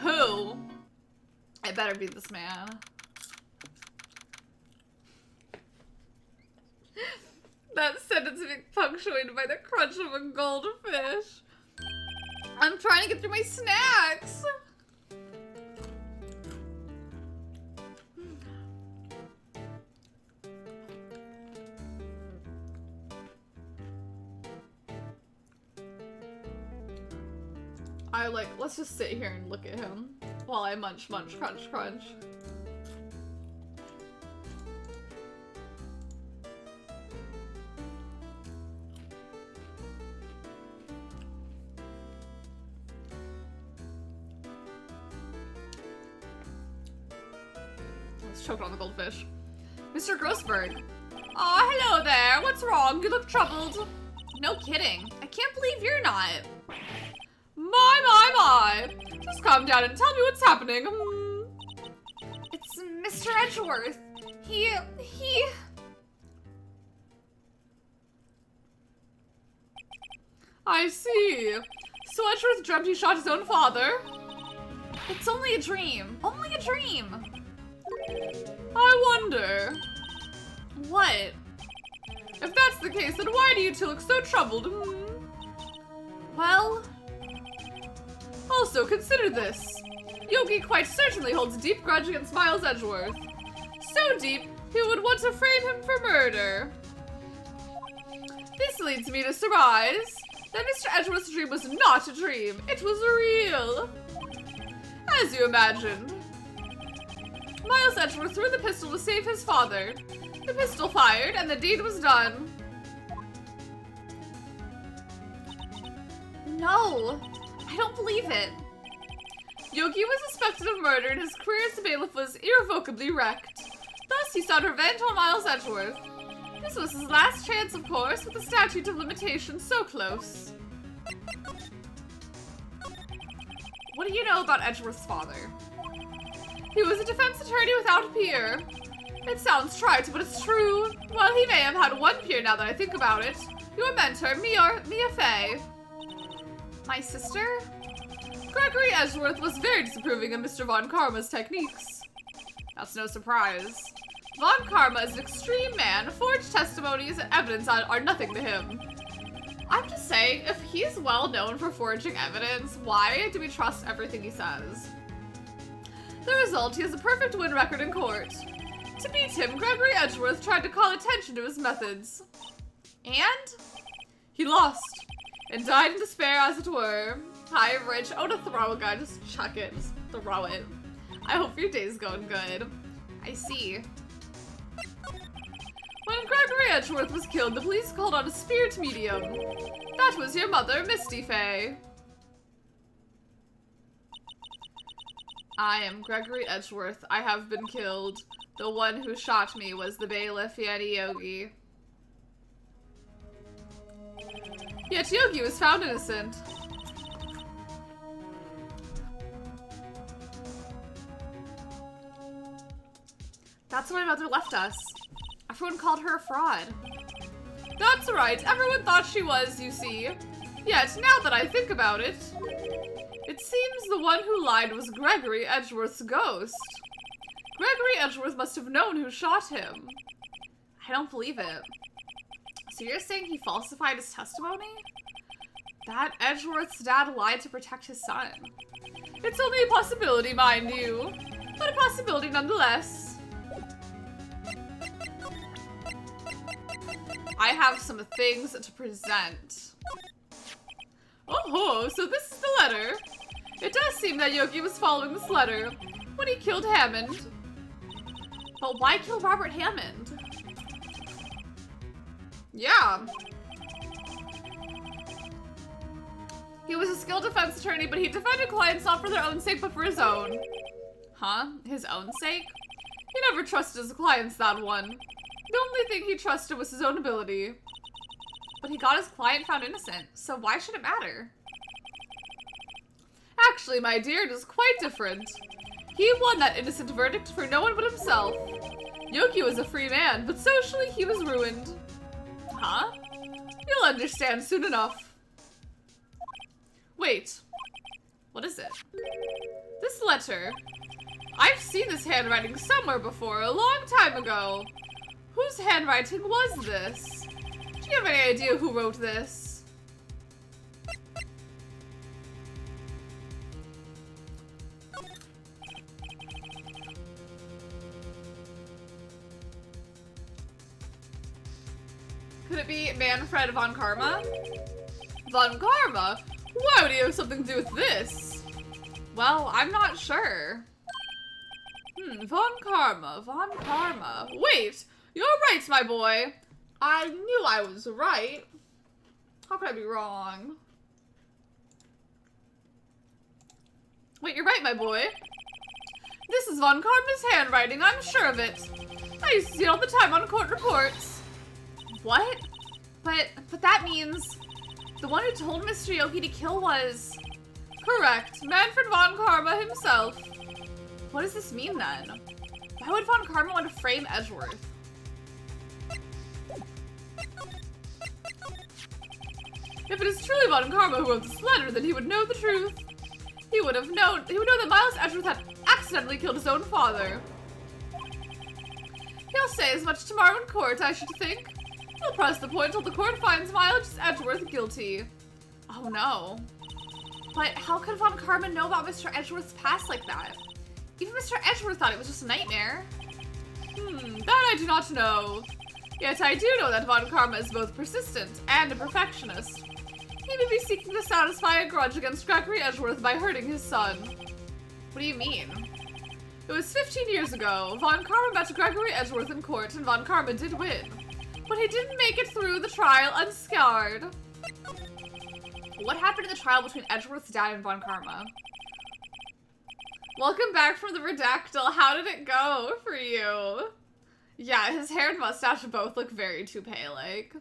Who? It better be this man. That sentence being punctuated by the crunch of a goldfish. I'm trying to get through my snacks. Let's just sit here and look at him while I munch, munch, crunch, crunch. Let's choke on the goldfish. Mr. Grossberg. Aw, hello there. What's wrong? You look troubled. No kidding. I can't believe you're not. My. Just calm down and tell me what's happening. It's Mr. Edgeworth. He... I see. So Edgeworth dreamt he shot his own father? It's only a dream. Only a dream. I wonder... What? If that's the case, then why do you two look so troubled? Well... Also, consider this. Yogi quite certainly holds a deep grudge against Miles Edgeworth. So deep, he would want to frame him for murder. This leads me to surmise that Mr. Edgeworth's dream was not a dream. It was real. As you imagined. Miles Edgeworth threw the pistol to save his father. The pistol fired, and the deed was done. No. I don't believe it. Yogi was suspected of murder and his career as a bailiff was irrevocably wrecked. Thus, he sought revenge on Miles Edgeworth. This was his last chance, of course, with the statute of limitations so close. What do you know about Edgeworth's father? He was a defense attorney without a peer. It sounds trite, but it's true. Well, he may have had one peer now that I think about it. Your mentor, Mia Fey. My sister? Gregory Edgeworth was very disapproving of Mr. Von Karma's techniques. That's no surprise. Von Karma is an extreme man. Forged testimonies and evidence are nothing to him. I'm just saying, if he's well known for forging evidence, why do we trust everything he says? The result, he has a perfect win record in court. To beat him, Gregory Edgeworth tried to call attention to his methods. And? He lost. And died in despair, as it were. Hi, Rich. Oh, to throw a gun. Just chuck it. Just throw it. I hope your day's going good. I see. When Gregory Edgeworth was killed, the police called on a spirit medium. That was your mother, Misty Fey. I am Gregory Edgeworth. I have been killed. The one who shot me was the bailiff Yeti Yogi. Yet Yogi was found innocent. That's why my mother left us. Everyone called her a fraud. That's right, everyone thought she was, you see. Yet, now that I think about it, it seems the one who lied was Gregory Edgeworth's ghost. Gregory Edgeworth must have known who shot him. I don't believe it. So you're saying he falsified his testimony? That Edgeworth's dad lied to protect his son. It's only a possibility, mind you, but a possibility nonetheless. I have some things to present. Oh, so this is the letter. It does seem that Yogi was following this letter when he killed Hammond. But why kill Robert Hammond? Yeah. He was a skilled defense attorney, but he defended clients not for their own sake, but for his own. Huh? His own sake? He never trusted his clients, that one. The only thing he trusted was his own ability. But he got his client found innocent, so why should it matter? Actually, my dear, it is quite different. He won that innocent verdict for no one but himself. Yoki was a free man, but socially he was ruined. Huh? You'll understand soon enough. Wait. What is it? This letter. I've seen this handwriting somewhere before, a long time ago. Whose handwriting was this? Do you have any idea who wrote this? Could it be Manfred von Karma? Von Karma? Why would he have something to do with this? Well, I'm not sure. Von Karma, Von Karma. Wait, you're right, my boy. I knew I was right. How could I be wrong? Wait, you're right, my boy. This is Von Karma's handwriting, I'm sure of it. I used to see it all the time on court reports. What? But that means the one who told Mr. Yoki to kill was... Correct, Manfred von Karma himself. What does this mean then? Why would Von Karma want to frame Edgeworth? If it is truly Von Karma who wrote this letter, then he would know the truth. He would know that Miles Edgeworth had accidentally killed his own father. He'll say as much tomorrow in court, I should think. He'll press the point till the court finds Miles Edgeworth guilty. Oh no. But how could Von Karma know about Mr. Edgeworth's past like that? Even Mr. Edgeworth thought it was just a nightmare. That I do not know. Yet I do know that Von Karma is both persistent and a perfectionist. He may be seeking to satisfy a grudge against Gregory Edgeworth by hurting his son. What do you mean? It was 15 years ago. Von Karma met Gregory Edgeworth in court, and Von Karma did win. But he didn't make it through the trial unscarred. What happened in the trial between Edgeworth's dad and Von Karma? Welcome back from the Redactyl. How did it go for you? Yeah, his hair and mustache both look very toupee-like.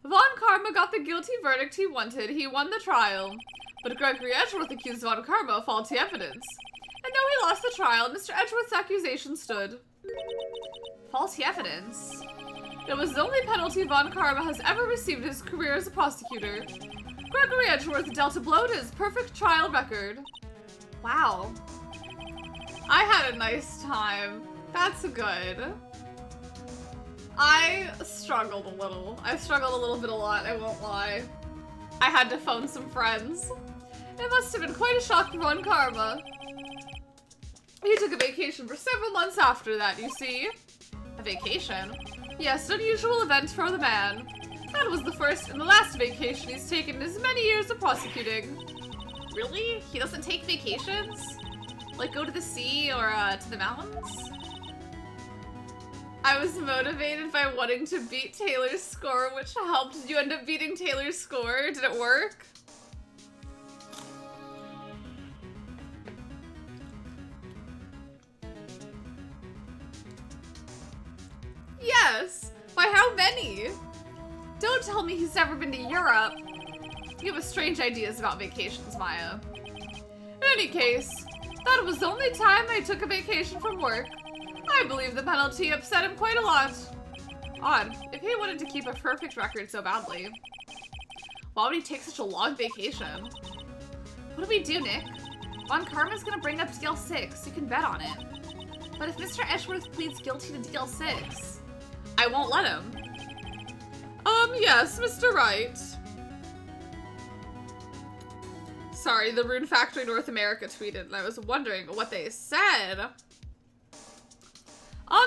Von Karma got the guilty verdict he wanted. He won the trial. But Gregory Edgeworth accused Von Karma of faulty evidence. And though he lost the trial, Mr. Edgeworth's accusation stood. Faulty evidence? It was the only penalty Von Karma has ever received in his career as a prosecutor. Gregory Edgeworth dealt a blow to his perfect trial record. Wow. I had a nice time. That's good. I struggled a little. I struggled a little bit a lot, I won't lie. I had to phone some friends. It must have been quite a shock for Von Karma. He took a vacation for several months after that, you see. A vacation? Yes, an unusual event for the man. That was the first and the last vacation he's taken in his many years of prosecuting. Really? He doesn't take vacations? Like go to the sea or to the mountains? I was motivated by wanting to beat Taylor's score, which helped. Did you end up beating Taylor's score? Did it work? Yes! By how many? Don't tell me he's never been to Europe. You have strange ideas about vacations, Maya. In any case, that was the only time I took a vacation from work. I believe the penalty upset him quite a lot. Odd, if he wanted to keep a perfect record so badly. Why would he take such a long vacation? What do we do, Nick? Von Karma's gonna bring up DL6, you can bet on it. But if Mr. Edgeworth pleads guilty to DL6, I won't let him. Yes, Mr. Wright. Sorry, the Rune Factory North America tweeted, and I was wondering what they said.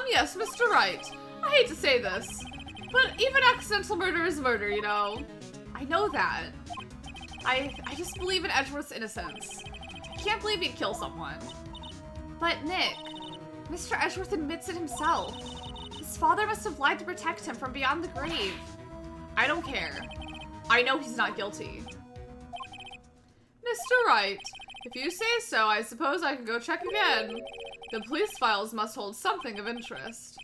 Yes, Mr. Wright. I hate to say this, but even accidental murder is murder, you know. I know that. I just believe in Edgeworth's innocence. I can't believe he'd kill someone. But Nick, Mr. Edgeworth admits it himself. His father must have lied to protect him from beyond the grave. I don't care. I know he's not guilty. Mr. Wright, if you say so, I suppose I can go check again. The police files must hold something of interest.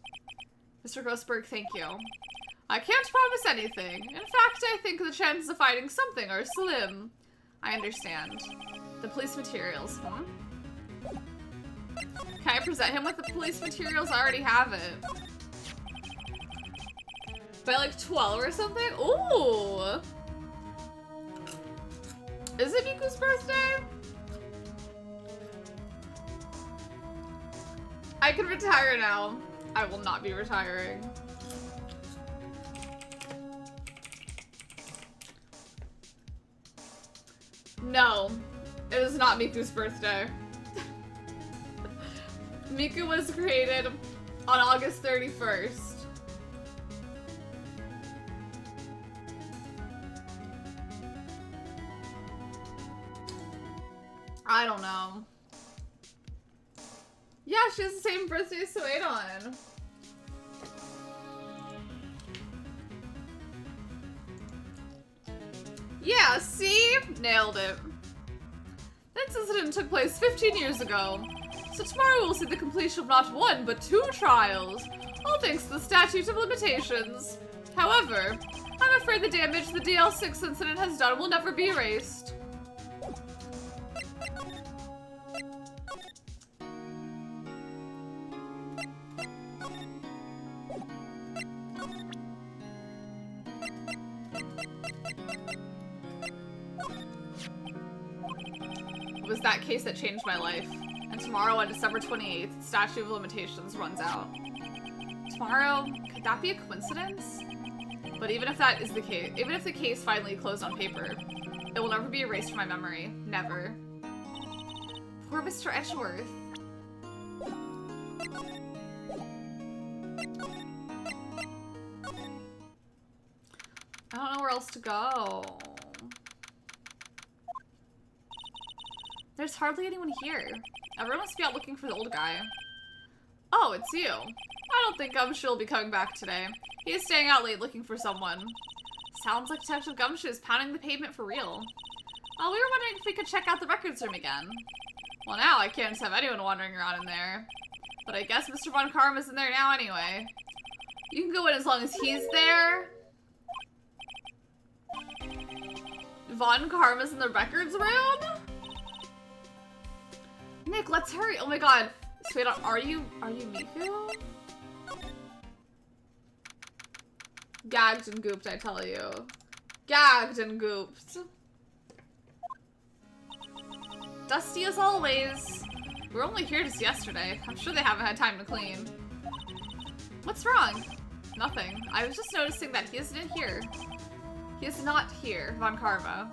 Mr. Grossberg, thank you. I can't promise anything. In fact, I think the chances of finding something are slim. I understand. The police materials, Can I present him with the police materials? I already have it. By like 12 or something? Ooh! Is it Miku's birthday? I can retire now. I will not be retiring. No, it is not Miku's birthday. Miku was created on August 31st. I don't know. Yeah, she has the same birthday as Suedon. Yeah, see? Nailed it. This incident took place 15 years ago. So tomorrow we'll see the completion of not one, but 2 trials. All thanks to the statute of limitations. However, I'm afraid the damage the DL6 incident has done will never be erased. It was that case that changed my life. And tomorrow on December 28th, the statute of limitations runs out. Tomorrow, could that be a coincidence? But even if that is the case, even if the case finally closed on paper, it will never be erased from my memory. Never. Poor Mr. Edgeworth. I don't know where else to go. There's hardly anyone here. Everyone must be out looking for the old guy. Oh, it's you. I don't think Gumshoe will be coming back today. He is staying out late looking for someone. Sounds like Detective Gumshoe is pounding the pavement for real. Well, we were wondering if we could check out the records room again. Well, now I can't have anyone wandering around in there. But I guess Mr. Von Karma's in there now anyway. You can go in as long as he's there. Von Karma's in the records room? Nick, let's hurry. Oh my god. Sweetheart, are you Miku? Gagged and gooped, I tell you. Gagged and gooped. Dusty as always. We were only here just yesterday. I'm sure they haven't had time to clean. What's wrong? Nothing. I was just noticing that he isn't here. He is not here, Von Karma.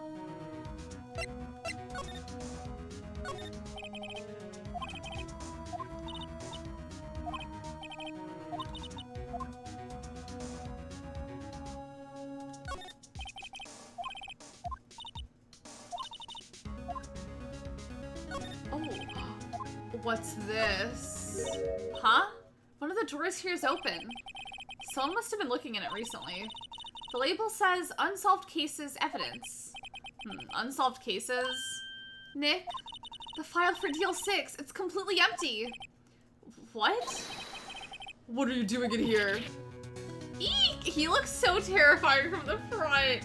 What's this? Huh? One of the drawers here is open. Someone must have been looking in it recently. The label says unsolved cases evidence. Unsolved cases? Nick? The file for deal 6, it's completely empty. What? What are you doing in here? Eek! He looks so terrifying from the front.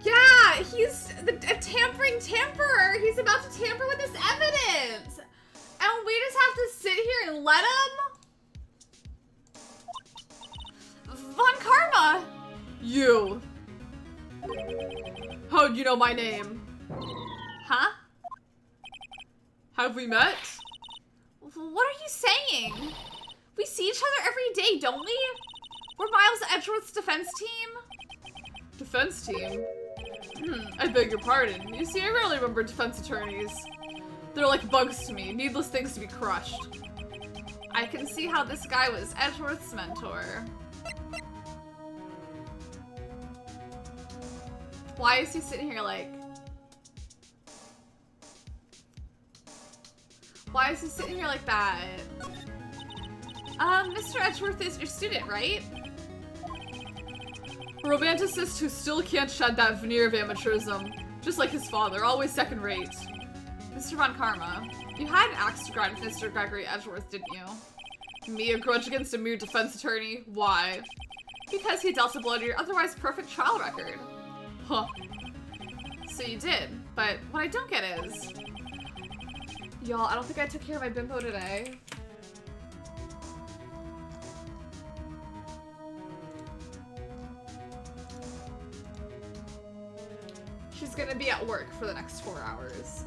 Yeah, he's a tampering tamperer. He's about to tamper with this evidence. And we just have to sit here and let him? Von Karma! You! How'd you know my name? Huh? Have we met? What are you saying? We see each other every day, don't we? We're Miles Edgeworth's defense team. Defense team? I beg your pardon. You see, I rarely remember defense attorneys. They're like bugs to me, needless things to be crushed. I can see how this guy was Edgeworth's mentor. Why is he sitting here like... Why is he sitting here like that? Mr. Edgeworth is your student, right? A romanticist who still can't shed that veneer of amateurism. Just like his father, always second rate. Mr. Von Karma, you had an axe to grind with Mr. Gregory Edgeworth, didn't you? Me, a grudge against a mere defense attorney? Why? Because he dealt a blow to your otherwise perfect trial record. Huh. So you did, but what I don't get is... Y'all, I don't think I took care of my bimbo today. She's gonna be at work for the next 4 hours.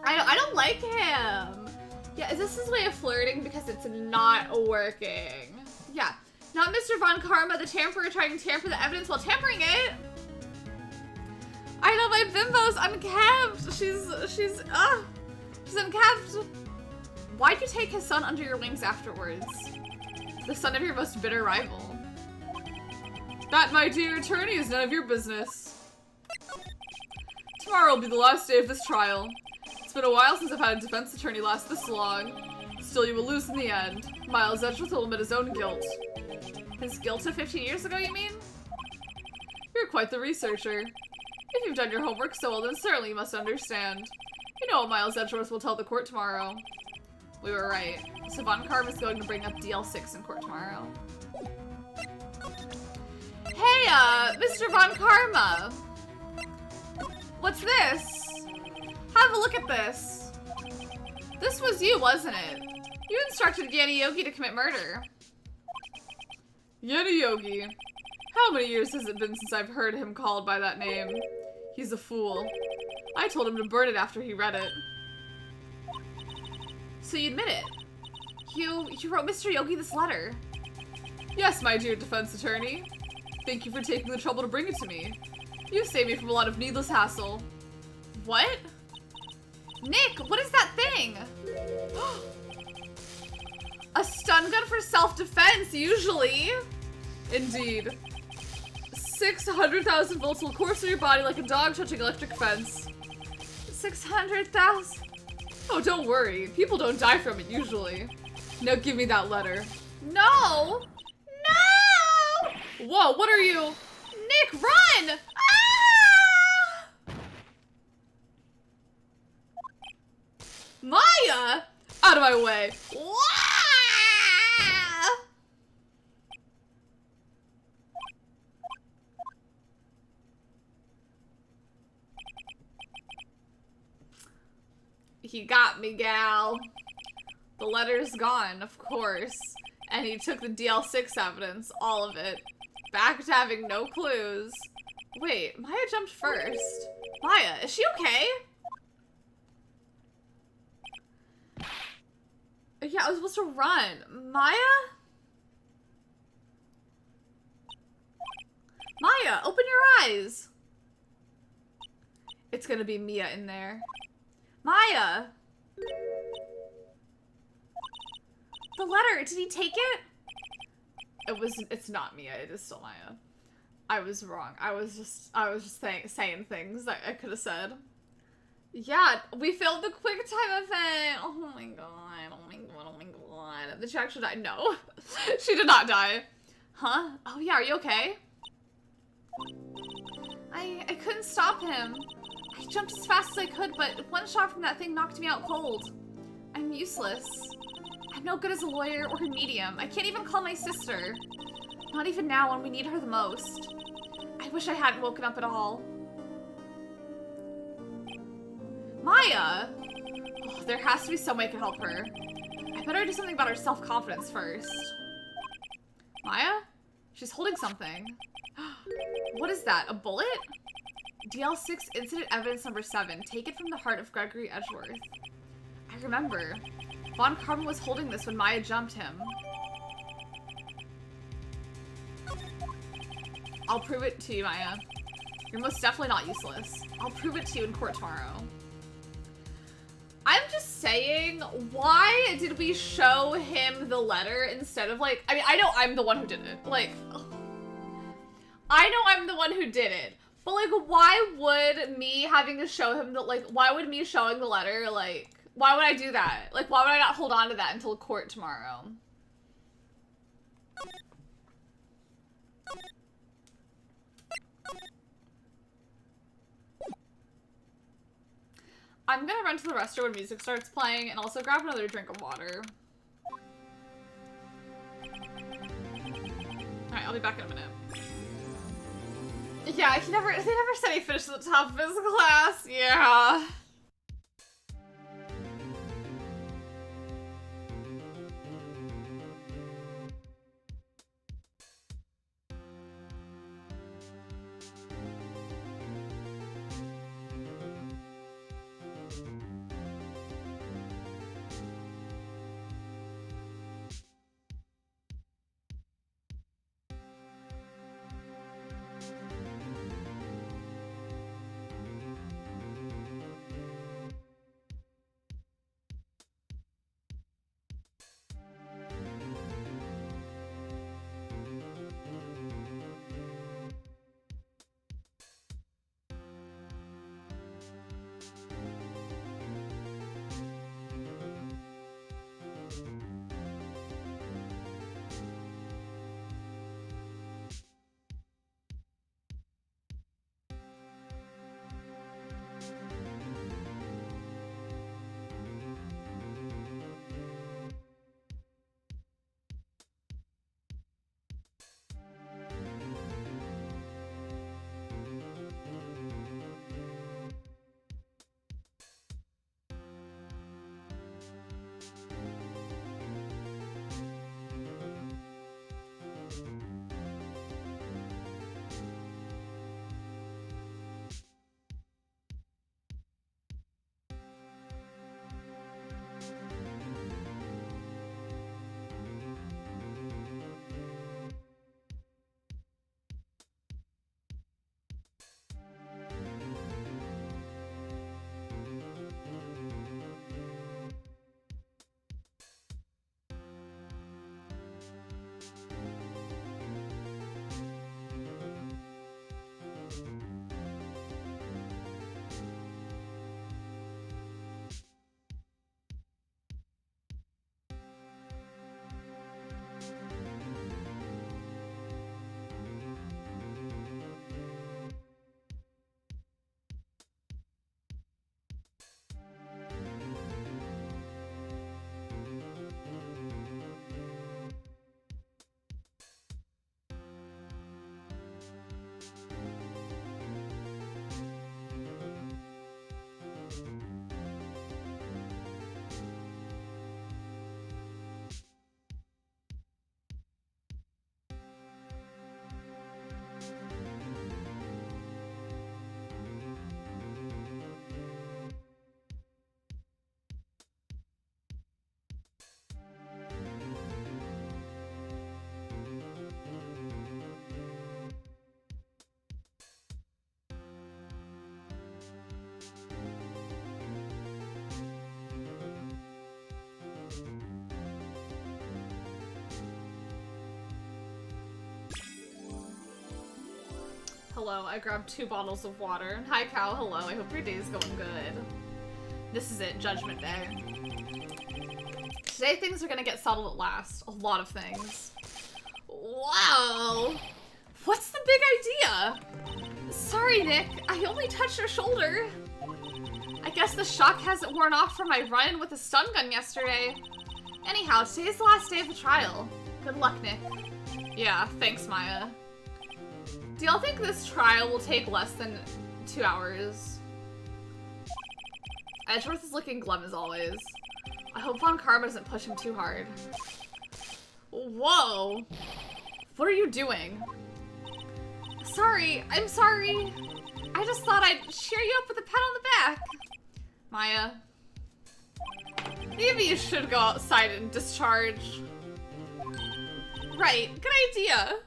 I don't like him. Yeah, is this his way of flirting? Because it's not working. Yeah, not Mr. Von Karma, the tamperer, trying to tamper the evidence while tampering it. I know my bimbo's unkempt. She's unkempt. Why'd you take his son under your wings afterwards? The son of your most bitter rival. That, my dear attorney, is none of your business. Tomorrow will be the last day of this trial. It's been a while since I've had a defense attorney last this long. Still, you will lose in the end. Miles Edgeworth will admit his own guilt. His guilt of 15 years ago, you mean? You're quite the researcher. If you've done your homework so well, then certainly you must understand. You know what Miles Edgeworth will tell the court tomorrow. We were right. So Von Karma is going to bring up DL6 in court tomorrow. Hey, Mr. Von Karma! What's this? Have a look at this. This was you, wasn't it? You instructed Yanni Yogi to commit murder. Yanni Yogi. How many years has it been since I've heard him called by that name? He's a fool. I told him to burn it after he read it. So you admit it? You wrote Mr. Yogi this letter? Yes, my dear defense attorney. Thank you for taking the trouble to bring it to me. You saved me from a lot of needless hassle. What? Nick, what is that thing? A stun gun for self-defense, usually. Indeed. 600,000 volts will course through your body like a dog touching electric fence. 600,000? Oh, don't worry. People don't die from it, usually. Now give me that letter. No! No! Whoa, what are you? Nick, run! Ah! Maya! Out of my way. Wah! He got me, gal. The letter's gone, of course. And he took the DL6 evidence, all of it. Back to having no clues. Wait, Maya jumped first. Maya, is she okay? Yeah, I was supposed to run. Maya? Maya, open your eyes. It's gonna be Mia in there. Maya! The letter, did he take it? It's not Mia, it is still Maya. I was wrong. I was just saying things that I could have said. Yeah, we failed the quick time event. Oh my god, oh my god, oh my god. Did she actually die? No. She did not die. Huh? Oh yeah, are you okay? I couldn't stop him. I jumped as fast as I could, but one shot from that thing knocked me out cold. I'm useless. I'm no good as a lawyer or a medium. I can't even call my sister. Not even now when we need her the most. I wish I hadn't woken up at all. Maya! Oh, there has to be some way I can help her. I better do something about her self-confidence first. Maya? She's holding something. What is that? A bullet? DL6 incident evidence number 7. Take it from the heart of Gregory Edgeworth. I remember. Von Karma was holding this when Maya jumped him. I'll prove it to you, Maya. You're most definitely not useless. I'll prove it to you in court tomorrow. I'm just saying, why did we show him the letter instead of, like, I mean, I know I'm the one who did it. Like, I know I'm the one who did it. But, like, why would me having to show him the, like, why would me showing the letter, like, why would I do that? Like, why would I not hold on to that until court tomorrow? I'm gonna run to the restroom when music starts playing and also grab another drink of water. Alright, I'll be back in a minute. Yeah, they never said he finished at the top of his class. Yeah. Hello, I grabbed 2 bottles of water. Hi, Cal. Hello. I hope your day's going good. This is it, Judgment Day. Today things are gonna get settled at last. A lot of things. Wow. What's the big idea? Sorry, Nick. I only touched your shoulder. I guess the shock hasn't worn off from my run-in with the stun gun yesterday. Anyhow, today's the last day of the trial. Good luck, Nick. Yeah, thanks, Maya. Do y'all think this trial will take less than 2 hours? Edgeworth is looking glum as always. I hope Von Karma doesn't push him too hard. Whoa! What are you doing? Sorry, I'm sorry. I just thought I'd cheer you up with a pat on the back. Maya. Maybe you should go outside and discharge. Right, good idea.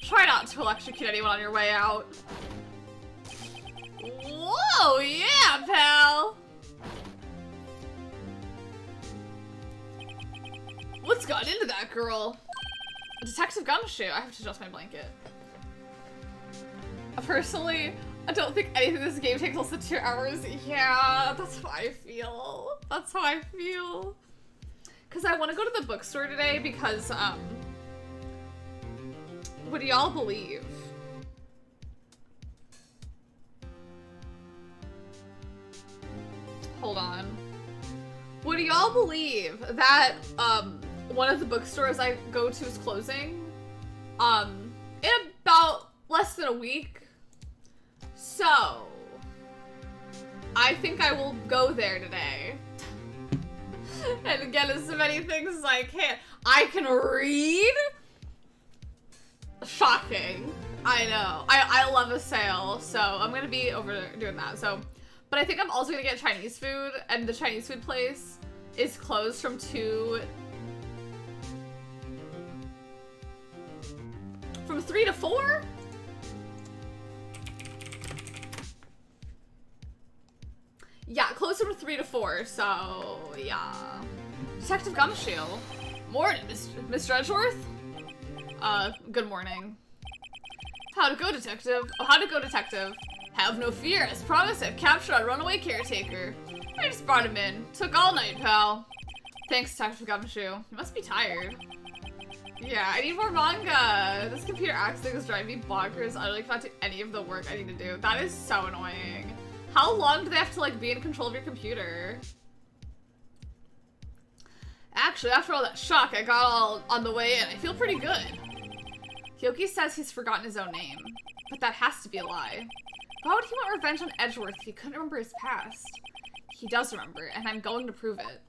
Try not to electrocute anyone on your way out. Whoa, yeah, pal! What's gotten into that girl? Detective Gumshoe. I have to adjust my blanket. Personally, I don't think anything in this game takes less than 2 hours. Yeah, that's how I feel. That's how I feel. Because I want to go to the bookstore today because, what do y'all believe? Hold on. Would y'all believe that, one of the bookstores I go to is closing, in about less than a week? So, I think I will go there today and get as many things as I can. I can read? Shocking. I know. I love a sale, so I'm gonna be over there doing that. So, but I think I'm also gonna get Chinese food, and the Chinese food place is closed from 3 to 4? Yeah, closer to 3 to 4, so yeah. Detective Gumshoe. Morning, Mr. Edgeworth? Good morning. How'd it go, Detective? Oh, how'd it go, Detective? Have no fear. As promised, I've captured our runaway caretaker. I just brought him in. Took all night, pal. Thanks, Detective Gumshoe. You must be tired. Yeah, I need more manga. This computer access is driving me bonkers. I really cannot do any of the work I need to do. That is so annoying. How long do they have to, like, be in control of your computer? Actually, after all that shock, I got all on the way in. I feel pretty good. Hyoki says he's forgotten his own name, but that has to be a lie. Why would he want revenge on Edgeworth if he couldn't remember his past? He does remember, and I'm going to prove it.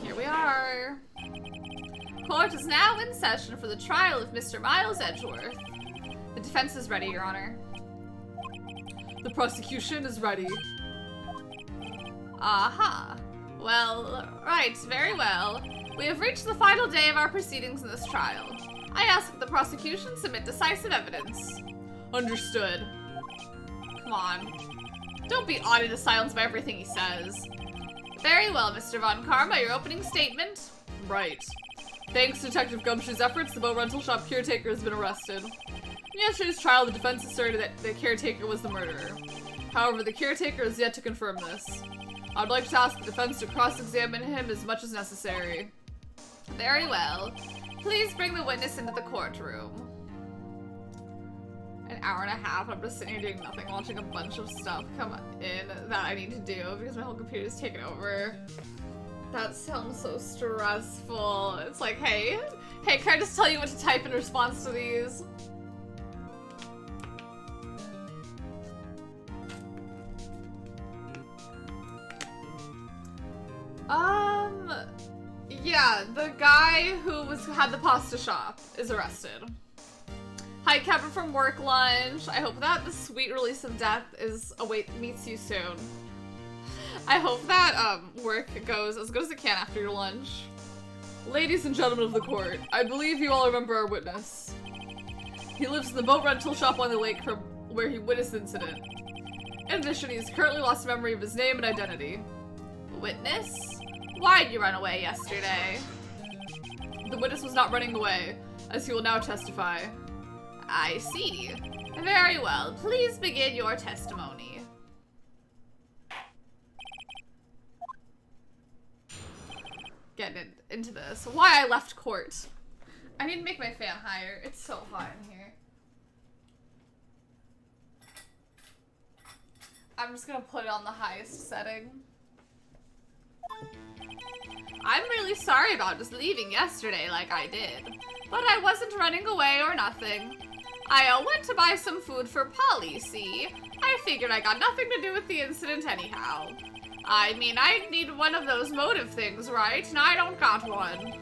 Here we are. Court is now in session for the trial of Mr. Miles Edgeworth. The defense is ready, Your Honor. The prosecution is ready. Aha. Well, right, very well. We have reached the final day of our proceedings in this trial. I ask that the prosecution submit decisive evidence. Understood. Come on. Don't be awed into silence by everything he says. Very well, Mr. Von Karma, your opening statement. Right. Thanks to Detective Gumshoe's efforts, the boat rental shop caretaker has been arrested. In yesterday's trial, the defense asserted that the caretaker was the murderer. However, the caretaker has yet to confirm this. I would like to ask the defense to cross-examine him as much as necessary. Very well. Please bring the witness into the courtroom. An hour and a half, I'm just sitting here doing nothing, watching a bunch of stuff come in that I need to do because my whole computer's taken over. That sounds so stressful. It's like, hey, can I just tell you what to type in response to these? Yeah, the guy who had the pasta shop is arrested. Hi, Kevin from work lunch. I hope that the sweet release of death meets you soon. I hope that work goes as good as it can after your lunch. Ladies and gentlemen of the court, I believe you all remember our witness. He lives in the boat rental shop on the lake from where he witnessed the incident. In addition, he's currently lost memory of his name and identity. Witness? Why'd you run away yesterday? The witness was not running away, as he will now testify. I see. Very well. Please begin your testimony. Getting into this. Why I left court. I need to make my fan higher. It's so hot in here. I'm just gonna put it on the highest setting. I'm really sorry about just leaving yesterday like I did, but I wasn't running away or nothing. I went to buy some food for Polly, see? I figured I got nothing to do with the incident anyhow. I mean, I need one of those motive things, right? And I don't got one.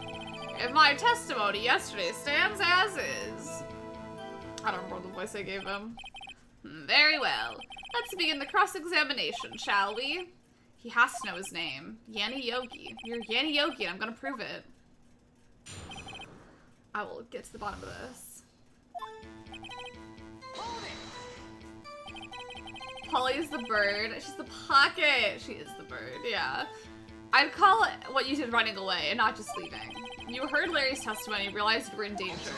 And my testimony yesterday stands as is. I don't remember the voice I gave him. Very well. Let's begin the cross-examination, shall we? He has to know his name. Yanni Yogi. You're Yanni Yogi, and I'm gonna prove it. I will get to the bottom of this. Polly is the bird. She's the pocket. She is the bird, yeah. I'd call it what you did running away and not just leaving. You heard Larry's testimony and realized you were in danger.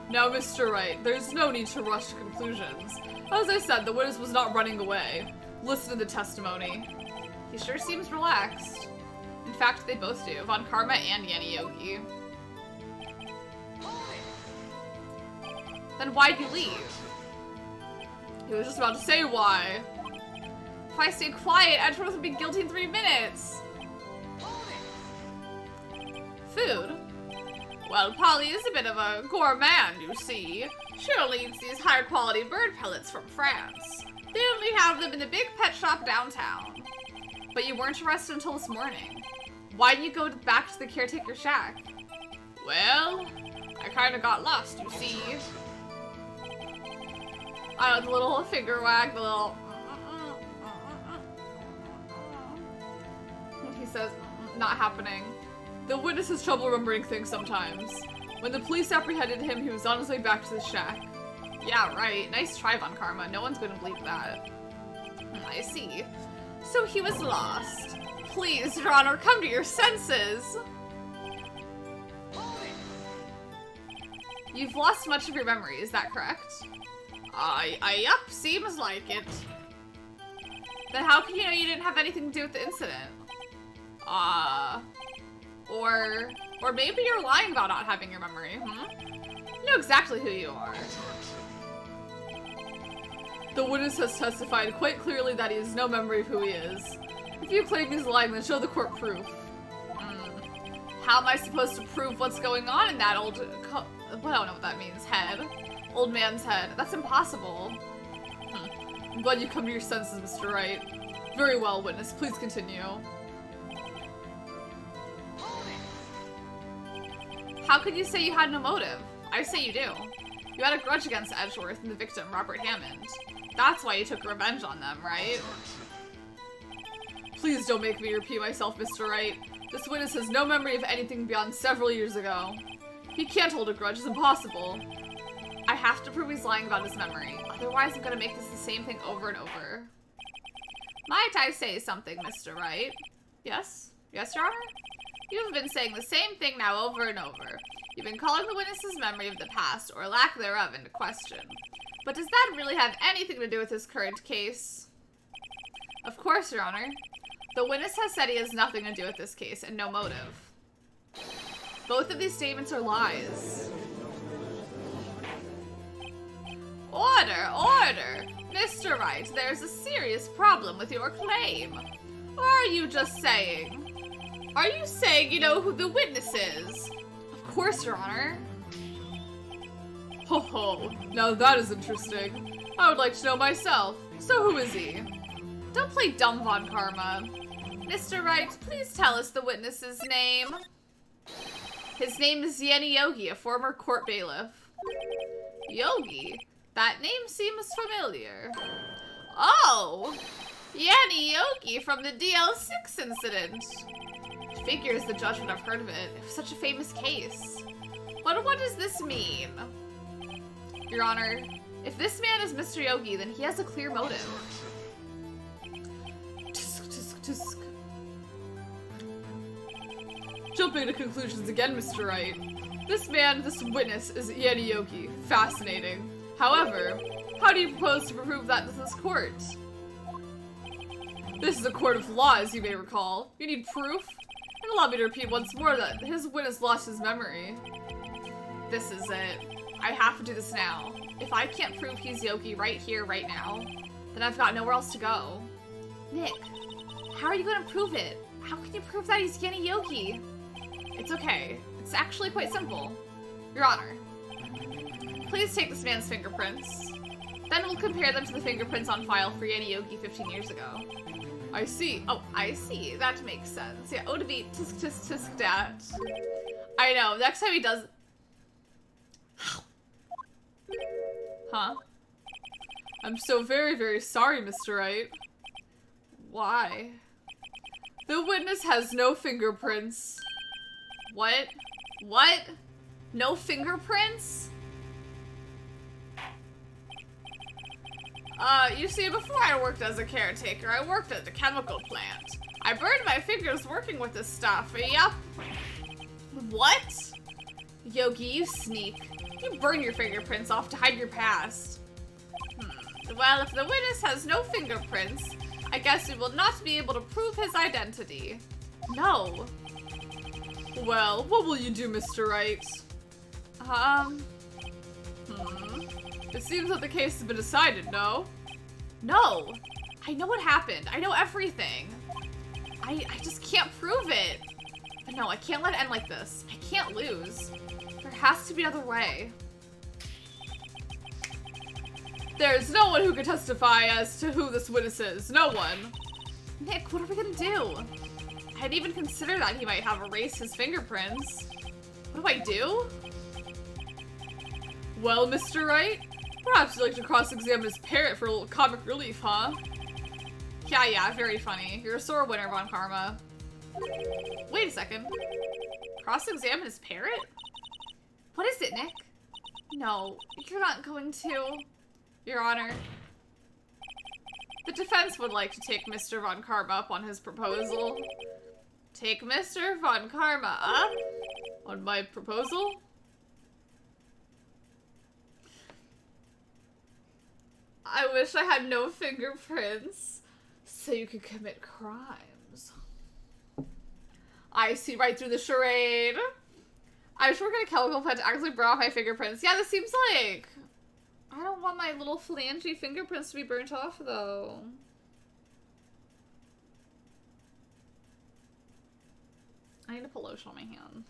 Now, Mr. Wright, there's no need to rush to conclusions. As I said, the witness was not running away. Listen to the testimony. He sure seems relaxed. In fact, they both do. Von Karma and Yanni Yogi. Then why'd you leave? He was just about to say why. If I stayed quiet, Edgeworth would be guilty in 3 minutes. Food? Well, Polly is a bit of a gourmand, you see. She only eats these higher quality bird pellets from France. They only have them in the big pet shop downtown. But you weren't arrested until this morning. Why didn't you go back to the caretaker shack? Well, I kinda got lost, you see. The little finger wag, the little... He says, not happening. The witness has trouble remembering things sometimes. When the police apprehended him, he was on his way back to the shack. Yeah, right. Nice try, Von Karma. No one's gonna believe that. I see. So he was lost. Please, Your Honor, come to your senses. You've lost much of your memory, is that correct? Yup, seems like it. Then how can you know you didn't have anything to do with the incident? Or maybe you're lying about not having your memory, You know exactly who you are. The witness has testified quite clearly that he has no memory of who he is. If you claim he's lying, then show the court proof. How am I supposed to prove what's going on in that old... I don't know what that means. Head. Old man's head. That's impossible. I'm glad you come to your senses, Mr. Wright. Very well, witness. Please continue. How could you say you had no motive? I say you do. You had a grudge against Edgeworth and the victim, Robert Hammond. That's why you took revenge on them, right? Please don't make me repeat myself, Mr. Wright. This witness has no memory of anything beyond several years ago. He can't hold a grudge. It's impossible. I have to prove he's lying about his memory. Otherwise, I'm gonna make this the same thing over and over. Might I say something, Mr. Wright? Yes? Yes, Your Honor? You've been saying the same thing now over and over. You've been calling the witness's memory of the past, or lack thereof, into question. But does that really have anything to do with his current case? Of course, Your Honor. The witness has said he has nothing to do with this case, and no motive. Both of these statements are lies. Order, order! Mr. Wright, there's a serious problem with your claim. Or are you just saying... Are you saying you know who the witness is? Of course, Your Honor. Ho ho, now that is interesting. I would like to know myself. So who is he? Don't play dumb, Von Karma. Mr. Wright, please tell us the witness's name. His name is Yanni Yogi, a former court bailiff. Yogi? That name seems familiar. Oh! Yanni Yogi from the DL6 incident. Figures the judge would have heard of it. It was such a famous case. But what does this mean? Your Honor, if this man is Mr. Yogi, then he has a clear motive. Tisk, tisk, tisk. Jumping to conclusions again, Mr. Wright. This witness, is Yanni Yogi. Fascinating. However, how do you propose to prove that to this court? This is a court of law, as you may recall. You need proof? And allow me to repeat once more that his witness lost his memory. This is it. I have to do this now. If I can't prove he's Yogi right here, right now, then I've got nowhere else to go. Nick, how are you going to prove it? How can you prove that he's Yanni Yogi? It's okay. It's actually quite simple. Your Honor, please take this man's fingerprints. Then we'll compare them to the fingerprints on file for Yanni Yogi 15 years ago. I see. Oh, I see. That makes sense. Yeah, oh to be tisk tisk tisk dat. I know. Next time he does... Huh? I'm so very, very sorry, Mr. Wright. Why? The witness has no fingerprints. What? What? No fingerprints? You see, before I worked as a caretaker, I worked at the chemical plant. I burned my fingers working with this stuff. Yup. What? Yogi, you sneak. You burn your fingerprints off to hide your past. Well, if the witness has no fingerprints, I guess we will not be able to prove his identity. No. Well, what will you do, Mr. Wright? It seems that the case has been decided, no? No. I know what happened. I know everything. I just can't prove it. But no, I can't let it end like this. I can't lose. There has to be another way. There's no one who can testify as to who this witness is. No one. Nick, what are we gonna do? I hadn't even considered that he might have erased his fingerprints. What do I do? Well, Mr. Wright, perhaps you'd like to cross-examine his parrot for a little comic relief, huh? Yeah, very funny. You're a sore winner, Von Karma. Wait a second. Cross-examine his parrot? What is it, Nick? No, you're not going to... Your Honor. The defense would like to take Mr. Von Karma up on his proposal. Take Mr. Von Karma up? On my proposal? I wish I had no fingerprints, so you could commit crimes. I see right through the charade. I wish we were gonna chemical plant to actually burn off my fingerprints. Yeah, this seems like... I don't want my little phalange fingerprints to be burnt off, though. I need to put lotion on my hands.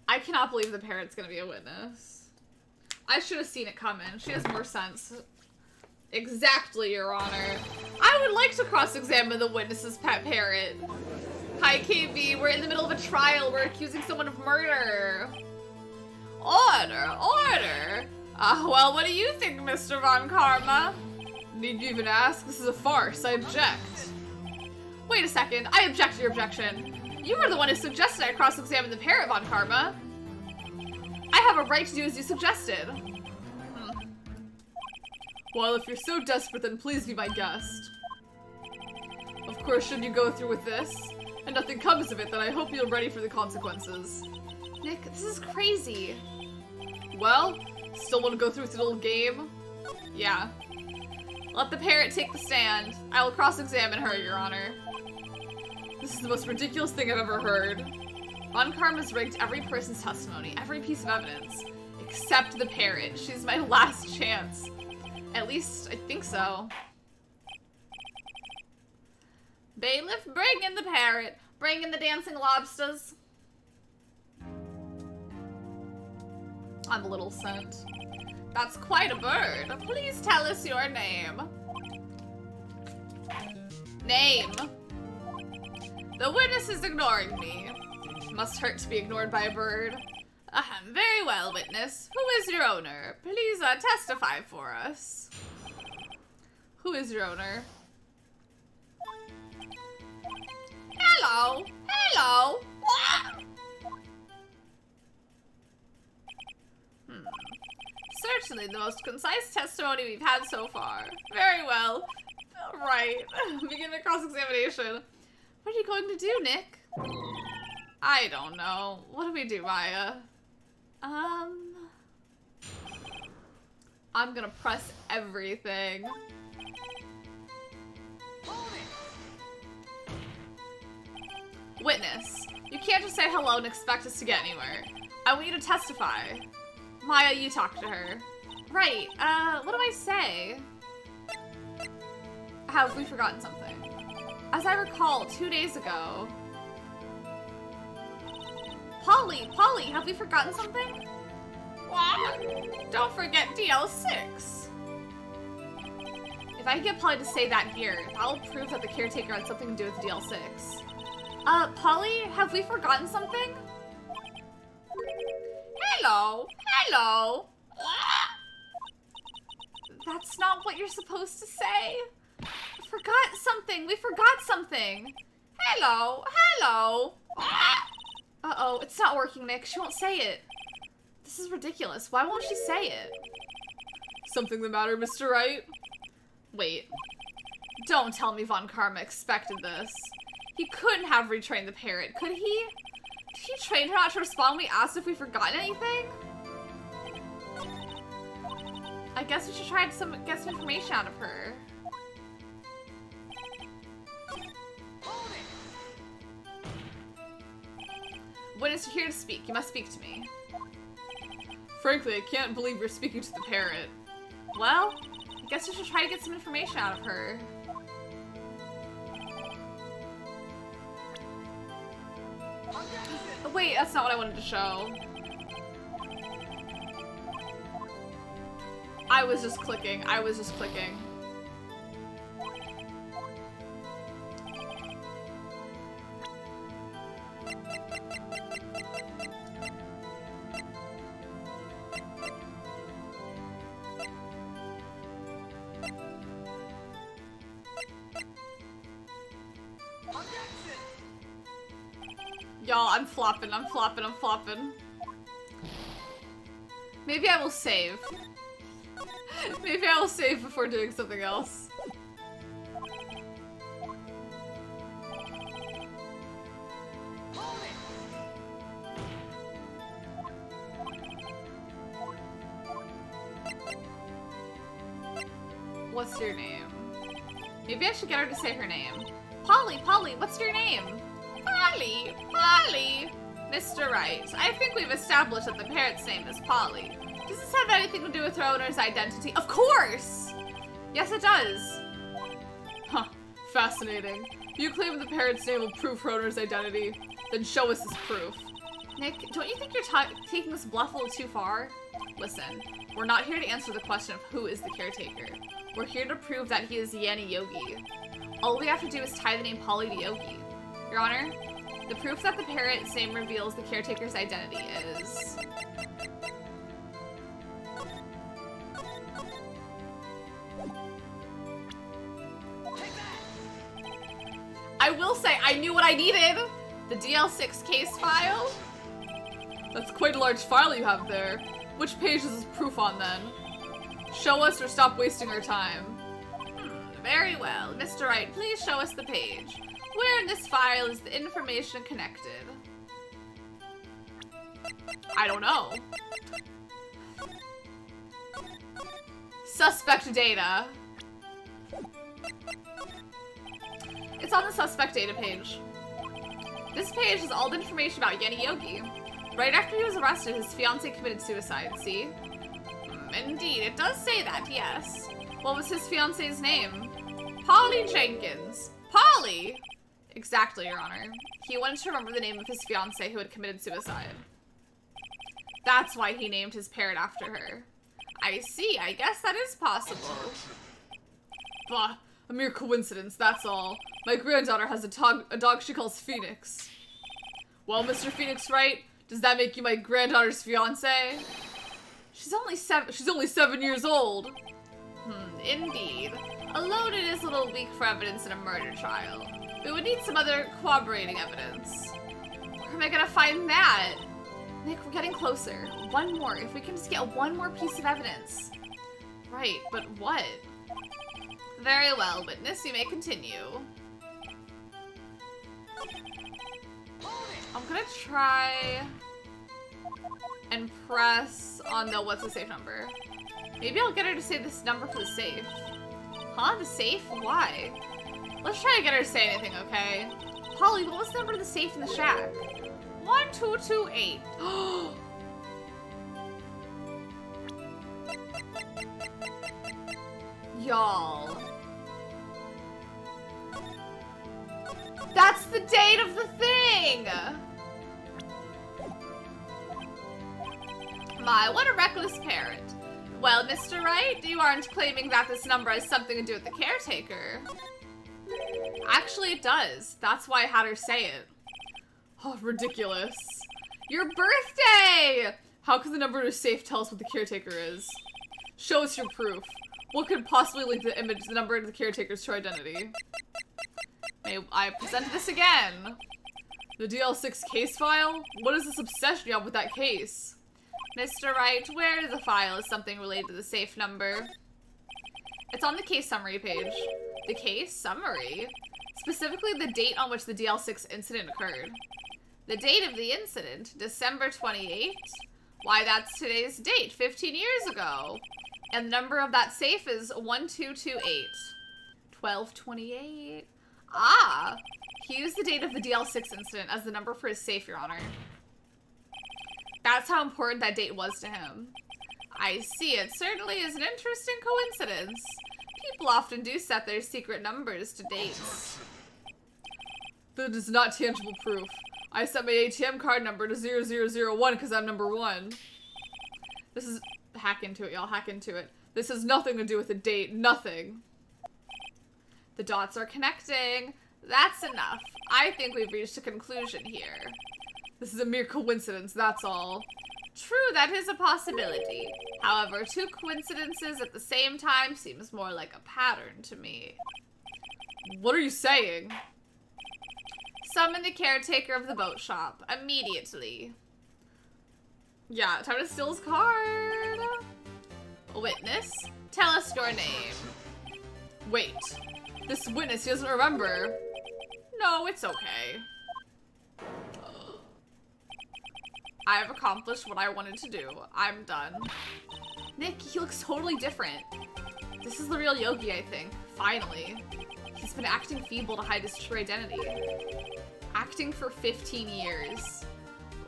I cannot believe the parrot's gonna be a witness. I should have seen it coming. She has more sense. Exactly, Your Honor. I would like to cross-examine the witness's pet parrot. Hi, KB. We're in the middle of a trial. We're accusing someone of murder. Order, order. Well, what do you think, Mr. Von Karma? Need you even ask? This is a farce. I object. Wait a second. I object to your objection. You were the one who suggested I cross-examine the parrot, Von Karma. I have a right to do as you suggested. Well, if you're so desperate, then please be my guest. Of course, should you go through with this, and nothing comes of it, then I hope you're ready for the consequences. Nick, this is crazy. Well, still want to go through with the little game? Yeah. Let the parrot take the stand. I will cross-examine her, Your Honor. This is the most ridiculous thing I've ever heard. Von Karma's rigged every person's testimony, every piece of evidence, except the parrot. She's my last chance. At least, I think so. Bailiff, bring in the parrot. Bring in the dancing lobsters. I'm a little sent. That's quite a bird. Please tell us your name. Name. The witness is ignoring me. Must hurt to be ignored by a bird. Very well, witness. Who is your owner? Please testify for us. Who is your owner? Hello. Hello. Certainly the most concise testimony we've had so far. Very well. Right. Begin the cross-examination. What are you going to do, Nick? I don't know. What do we do, Maya? I'm gonna press everything. Witness. You can't just say hello and expect us to get anywhere. I want you to testify. Maya, you talk to her. Right, what do I say? Have we forgotten something? As I recall, 2 days ago... Polly, have we forgotten something? What? Don't forget DL6. If I can get Polly to say that here, that'll prove that the caretaker had something to do with DL6. Polly, have we forgotten something? Hello. That's not what you're supposed to say. We forgot something. Hello. Uh-oh, it's not working, Nick. She won't say it. This is ridiculous. Why won't she say it? Something the matter, Mr. Wright? Wait. Don't tell me Von Karma expected this. He couldn't have retrained the parrot, could he? Did he train her not to respond when we asked if we forgot anything? I guess we should try to get some information out of her. Witness, you're here to speak. You must speak to me. Frankly, I can't believe you're speaking to the parrot. Well, I guess we should try to get some information out of her. Oh, wait, that's not what I wanted to show. I was just clicking. Y'all, I'm flopping. Maybe I will save. Maybe I will save before doing something else. What's your name? Maybe I should get her to say her name. Polly, what's your name? Polly! Mr. Wright, I think we've established that the parrot's name is Polly. Does this have anything to do with her owner's identity? Of course! Yes, it does. Huh. Fascinating. You claim the parrot's name will prove her owner's identity. Then show us this proof. Nick, don't you think you're taking this bluff a little too far? Listen, we're not here to answer the question of who is the caretaker. We're here to prove that he is Yanni Yogi. All we have to do is tie the name Polly to Yogi. Your Honor, the proof that the parrot's name reveals the caretaker's identity is... I will say, I knew what I needed! The DL6 case file? That's quite a large file you have there. Which page is this proof on, then? Show us or stop wasting our time. Very well. Mr. Wright, please show us the page. Where in this file is the information connected? I don't know. Suspect data. It's on the suspect data page. This page has all the information about Yanni Yogi. Right after he was arrested, his fiancée committed suicide, see? Indeed, it does say that, yes. What was his fiancée's name? Polly Jenkins. Polly! Exactly, Your Honor. He wanted to remember the name of his fiancée who had committed suicide. That's why he named his parrot after her. I see, I guess that is possible. Bah, a mere coincidence, that's all. My granddaughter has a dog she calls Phoenix. Well, Mr. Phoenix Wright, does that make you my granddaughter's fiancé? She's only 7 years old. Indeed. Alone it is a little weak for evidence in a murder trial. We would need some other corroborating evidence. Where am I gonna find that? Nick, we're getting closer. One more. If we can just get one more piece of evidence. Right, but what? Very well, witness, you may continue. I'm gonna try and press on the what's the safe number. Maybe I'll get her to say this number for the safe. Huh? The safe? Why? Let's try to get her to say anything, okay? Polly, what was the number of the safe in the shack? 1228. Y'all. That's the date of the thing! My, what a reckless parent. Well, Mr. Wright, you aren't claiming that this number has something to do with the caretaker. Actually, it does. That's why I had her say it. Oh, ridiculous. Your birthday! How could the number to safe tell us what the caretaker is? Show us your proof. What could possibly link the image, the number to the caretaker's true identity? May I present this again? The DL6 case file? What is this obsession you have with that case? Mr. Wright, where is the file? Is something related to the safe number? It's on the case summary page. The case summary? Specifically the date on which the DL6 incident occurred. The date of the incident? December 28th? Why, that's today's date, 15 years ago. And the number of that safe is 1228. 1228. Ah! He used the date of the DL6 incident as the number for his safe, Your Honor. That's how important that date was to him. I see, it certainly is an interesting coincidence. People often do set their secret numbers to dates. That is not tangible proof. I set my ATM card number to 0001 because I'm number 1. This is... Hack into it, y'all. Hack into it. This has nothing to do with the date. Nothing. The dots are connecting. That's enough. I think we've reached a conclusion here. This is a mere coincidence, that's all. True, that is a possibility. However, two coincidences at the same time seems more like a pattern to me. What are you saying? Summon the caretaker of the boat shop immediately. Yeah, time to steal his card. Witness, tell us your name. Wait, this witness, he doesn't remember. No, it's okay. I have accomplished what I wanted to do. I'm done. Nick, he looks totally different. This is the real Yogi, I think. Finally. He's been acting feeble to hide his true identity. Acting for 15 years.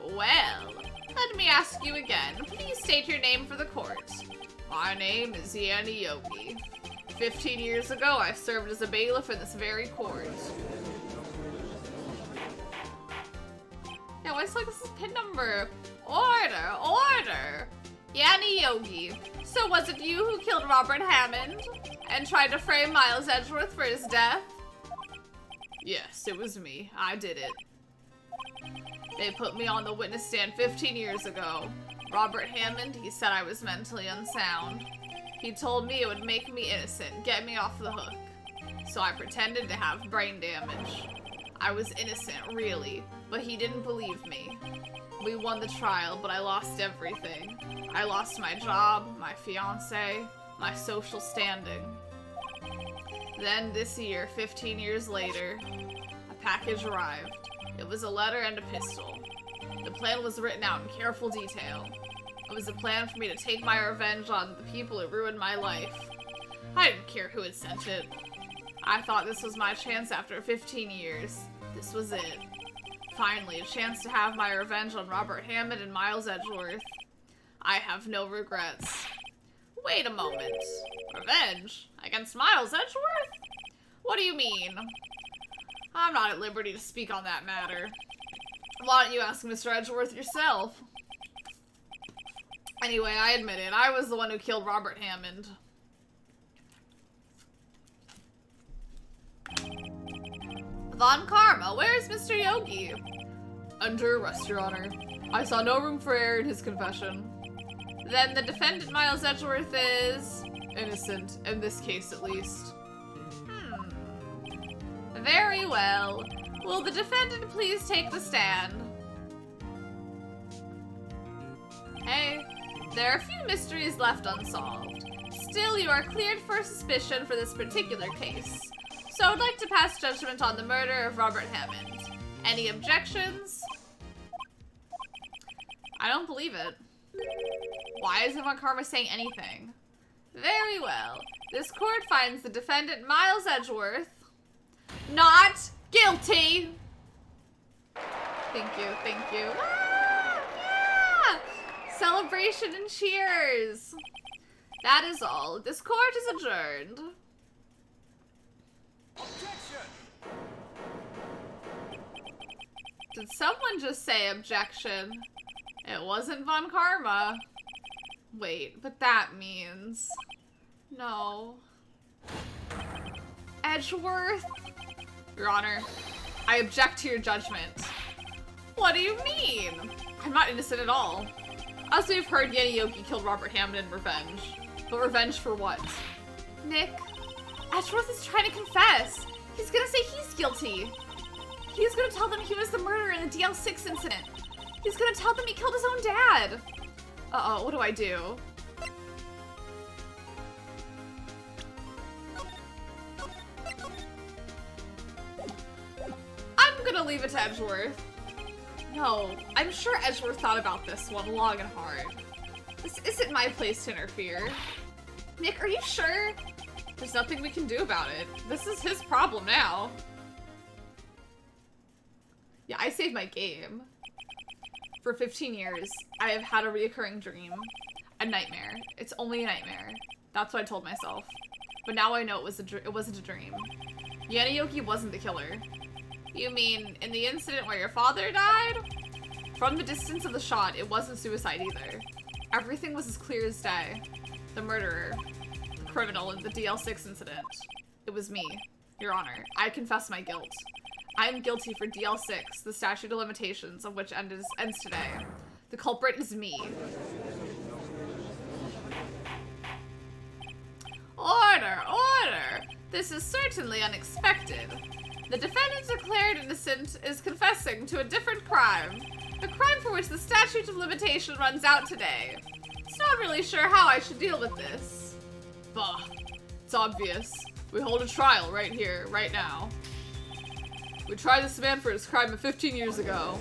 Well, let me ask you again. Please state your name for the court. My name is Yanni Yogi. 15 years ago, I served as a bailiff in this very court. Yeah, why is like this is pin number? Order, order. Yanni Yogi. So was it you who killed Robert Hammond and tried to frame Miles Edgeworth for his death? Yes, it was me. I did it. They put me on the witness stand 15 years ago. Robert Hammond, he said I was mentally unsound. He told me it would make me innocent, get me off the hook. So I pretended to have brain damage. I was innocent, really, but he didn't believe me. We won the trial, but I lost everything. I lost my job, my fiance, my social standing. Then this year, 15 years later, a package arrived. It was a letter and a pistol. The plan was written out in careful detail. It was a plan for me to take my revenge on the people who ruined my life. I didn't care who had sent it. I thought this was my chance after 15 years. This was it. Finally, a chance to have my revenge on Robert Hammond and Miles Edgeworth. I have no regrets. Wait a moment. Revenge? Against Miles Edgeworth? What do you mean? I'm not at liberty to speak on that matter. Why don't you ask Mr. Edgeworth yourself? Anyway, I admit it. I was the one who killed Robert Hammond. Von Karma, where is Mr. Yogi? Under arrest, Your Honor. I saw no room for error in his confession. Then the defendant, Miles Edgeworth, is... innocent, in this case at least. Very well. Will the defendant please take the stand? Hey, there are a few mysteries left unsolved. Still, you are cleared for suspicion for this particular case. So I'd like to pass judgment on the murder of Robert Hammond. Any objections? I don't believe it. Why isn't Von Karma saying anything? Very well. This court finds the defendant Miles Edgeworth not guilty. Thank you, thank you. Ah, yeah! Celebration and cheers. That is all. This court is adjourned. Objection! Did someone just say objection? It wasn't Von Karma. Wait, but that means... No. Edgeworth? Your Honor, I object to your judgment. What do you mean? I'm not innocent at all. As we've heard, Yogi killed Robert Hammond in revenge. But revenge for what? Nick, Edgeworth is trying to confess. He's gonna say he's guilty. He's gonna tell them he was the murderer in the DL6 incident. He's gonna tell them he killed his own dad. Uh-oh, what do I do? I'm gonna leave it to Edgeworth. No, I'm sure Edgeworth thought about this one long and hard. This isn't my place to interfere. Nick, are you sure? There's nothing we can do about it. This is his problem now. Yeah, I saved my game. For 15 years, I have had a reoccurring dream. A nightmare. It's only a nightmare. That's what I told myself. But now I know it wasn't a dream. Yogi wasn't the killer. You mean, in the incident where your father died? From the distance of the shot, it wasn't suicide either. Everything was as clear as day. The murderer. The criminal in the DL6 incident. It was me. Your Honor, I confess my guilt. I am guilty for DL6, the statute of limitations of which ends today. The culprit is me. Order! Order! This is certainly unexpected. The defendant declared innocent is confessing to a different crime. A crime for which the statute of limitation runs out today. It's not really sure how I should deal with this. Bah. It's obvious. We hold a trial right here, right now. We tried this man for his crime of 15 years ago.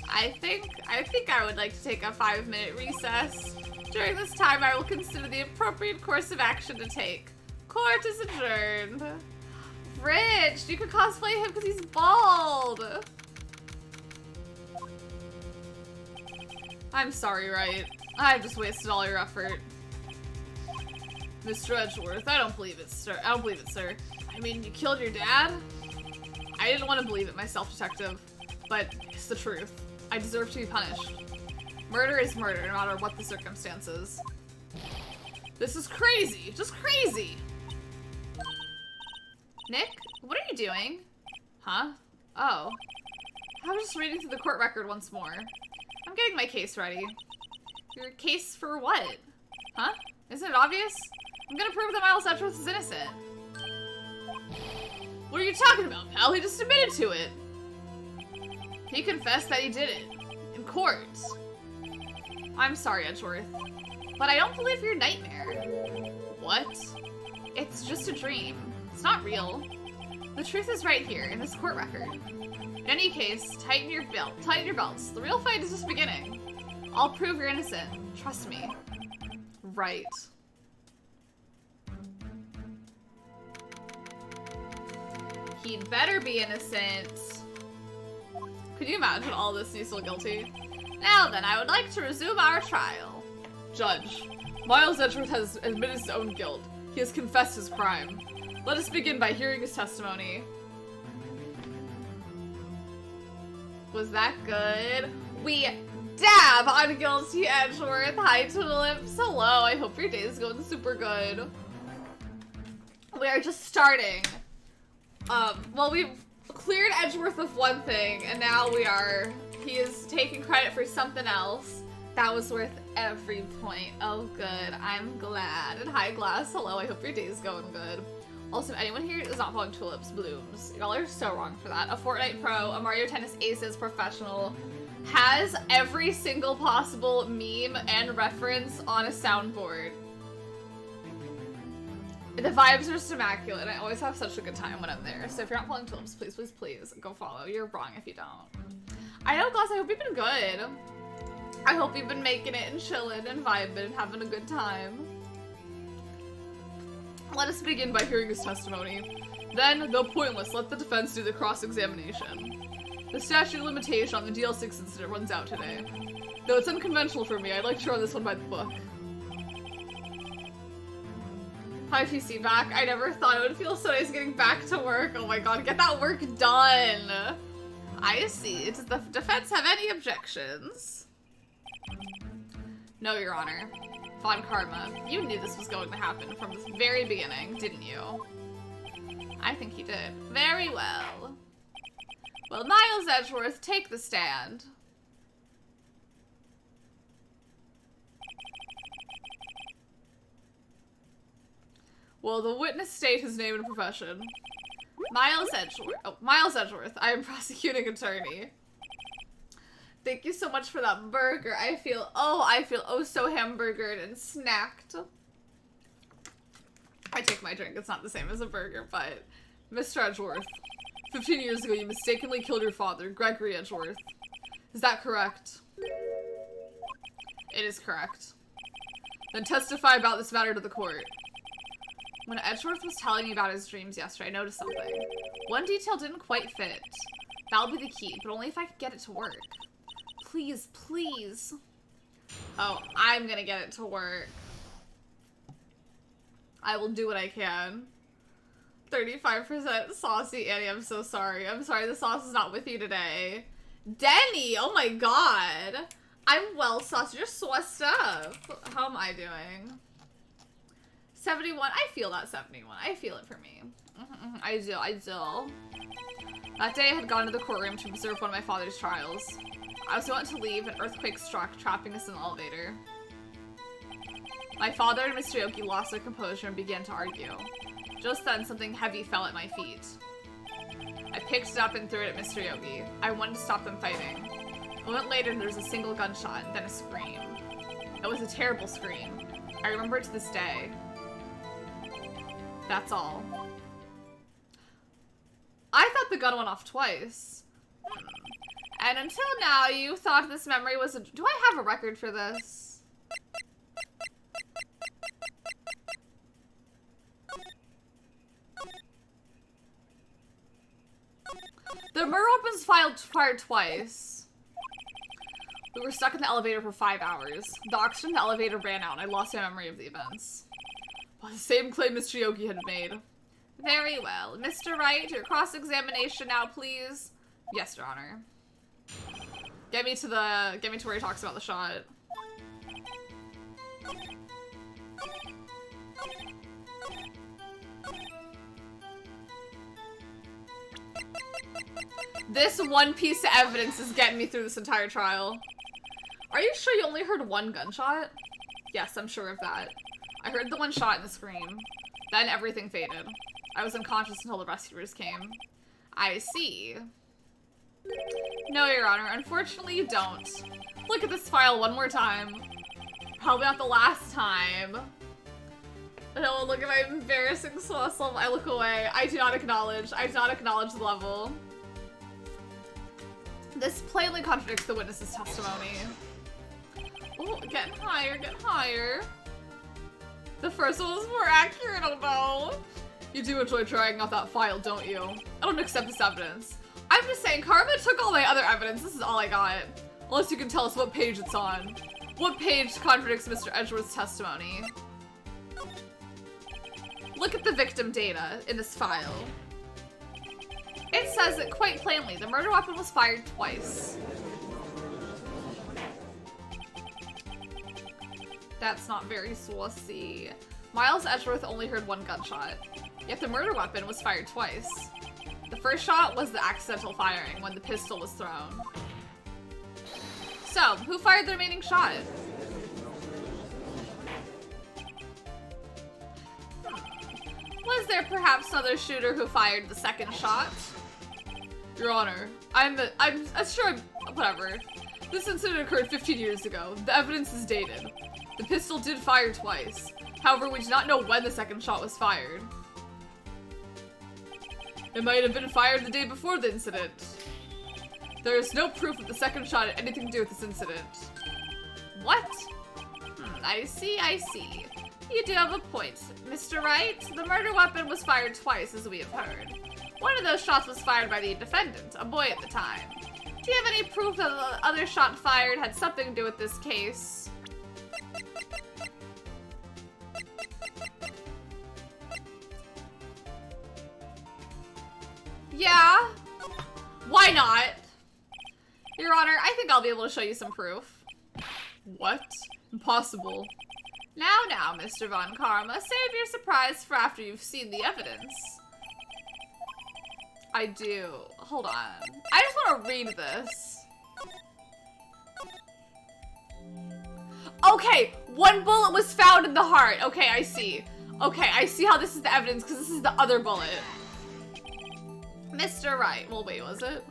I think I would like to take a 5-minute recess. During this time, I will consider the appropriate course of action to take. Court is adjourned. Rich, you could cosplay him because he's bald. I'm sorry, Wright. I just wasted all your effort. Mr. Edgeworth, I don't believe it, sir. I don't believe it, sir. I mean, you killed your dad? I didn't want to believe it myself, detective. But it's the truth. I deserve to be punished. Murder is murder, no matter what the circumstances. This is crazy! Just crazy! Nick, what are you doing? Huh? Oh. I was just reading through the court record once more. I'm getting my case ready. Your case for what? Huh? Isn't it obvious? I'm gonna prove that Miles Edgeworth is innocent. What are you talking about, pal? He just admitted to it. He confessed that he did it. In court. I'm sorry, Edgeworth. But I don't believe your nightmare. What? It's just a dream. It's not real. The truth is right here, in this court record. In any case, tighten your belts. The real fight is just beginning. I'll prove you're innocent. Trust me. Right. He'd better be innocent. Could you imagine all this and he's still guilty? Now then, I would like to resume our trial. Judge, Miles Edgeworth has admitted his own guilt. He has confessed his crime. Let us begin by hearing his testimony. Was that good? We dab on guilty Edgeworth. Hi, Tulips. Hello, I hope your day is going super good. We are just starting. Well, we've cleared Edgeworth of one thing, and now he is taking credit for something else. That was worth every point. Oh, good. I'm glad. And hi, Glass. Hello, I hope your day is going good. Also, if anyone here is not following Tulips Blooms, y'all are so wrong for that. A Fortnite pro, a Mario Tennis Aces professional, has every single possible meme and reference on a soundboard. The vibes are just immaculate, and I always have such a good time when I'm there. So if you're not following Tulips, please, please, please go follow. You're wrong if you don't. I know, Glass, I hope you've been good. I hope you've been making it and chilling and vibing and having a good time. Let us begin by hearing his testimony. Then, though pointless, let the defense do the cross-examination. The statute of limitation on the DL6 incident runs out today. Though it's unconventional for me, I'd like to run this one by the book. Hi, PC back. I never thought it would feel so nice getting back to work. Oh my god, get that work done! I see. Does the defense have any objections? No, Your Honor. Von Karma, you knew this was going to happen from the very beginning, didn't you? I think you did. Very well. Well, Miles Edgeworth, take the stand. Will the witness state his name and profession? Miles Edgeworth. Oh, Miles Edgeworth. I am prosecuting attorney. Thank you so much for that burger. I feel oh so hamburgered and snacked. I take my drink. It's not the same as a burger, but Mr. Edgeworth, 15 years ago you mistakenly killed your father, Gregory Edgeworth. Is that correct? It is correct. Then testify about this matter to the court. When Edgeworth was telling me about his dreams yesterday, I noticed something. One detail didn't quite fit. That'll be the key, but only if I could get it to work. Please, please. Oh, I'm gonna get it to work. I will do what I can. 35% saucy Annie, I'm so sorry. I'm sorry the sauce is not with you today. Denny, oh my god. I'm well sauced, you're sauced up. How am I doing? 71, I feel that 71. I feel it for me. I do. That day I had gone to the courtroom to observe one of my father's trials. I was about to leave, an earthquake struck, trapping us in the elevator. My father and Mr. Yogi lost their composure and began to argue. Just then, something heavy fell at my feet. I picked it up and threw it at Mr. Yogi. I wanted to stop them fighting. A moment later, there was a single gunshot, then a scream. It was a terrible scream. I remember it to this day. That's all. I thought the gun went off twice. And until now, you thought this memory was a... Do I have a record for this? The murder weapons fired twice. We were stuck in the elevator for 5 hours. The oxygen in the elevator ran out, and I lost my memory of the events. Well, the same claim Mr. Yogi had made. Very well. Mr. Wright, your cross-examination now, please. Yes, Your Honor. Get me to where he talks about the shot. This one piece of evidence is getting me through this entire trial. Are you sure you only heard one gunshot? Yes, I'm sure of that. I heard the one shot and the scream. Then everything faded. I was unconscious until the rescuers came. I see. No, Your Honor. Unfortunately, you don't. Look at this file one more time. Probably not the last time. Oh, look at my embarrassing sauce level. I look away. I do not acknowledge. I do not acknowledge the level. This plainly contradicts the witness's testimony. Oh, getting higher, getting higher. The first one was more accurate, oh no. You do enjoy trying out that file, don't you? I don't accept this evidence. I'm just saying, Karma took all my other evidence. This is all I got. Unless you can tell us what page it's on. What page contradicts Mr. Edgeworth's testimony? Look at the victim data in this file. It says it quite plainly. The murder weapon was fired twice. That's not very saucy. Miles Edgeworth only heard one gunshot, yet the murder weapon was fired twice. The first shot was the accidental firing when the pistol was thrown. So, who fired the remaining shot? Was there perhaps another shooter who fired the second shot? Your Honor, whatever. This incident occurred 15 years ago. The evidence is dated. The pistol did fire twice. However, we do not know when the second shot was fired. It might have been fired the day before the incident. There is no proof that the second shot had anything to do with this incident. What? I see, I see. You do have a point, Mr. Wright. The murder weapon was fired twice, as we have heard. One of those shots was fired by the defendant, a boy at the time. Do you have any proof that the other shot fired had something to do with this case? Yeah. Why not? Your Honor, I think I'll be able to show you some proof. What? Impossible. Now, Mr. Von Karma, save your surprise for after you've seen the evidence. I do. Hold on. I just want to read this. Okay, one bullet was found in the heart. Okay, I see. Okay, I see how this is the evidence because this is the other bullet. Mr. Wright. Well, wait, was it?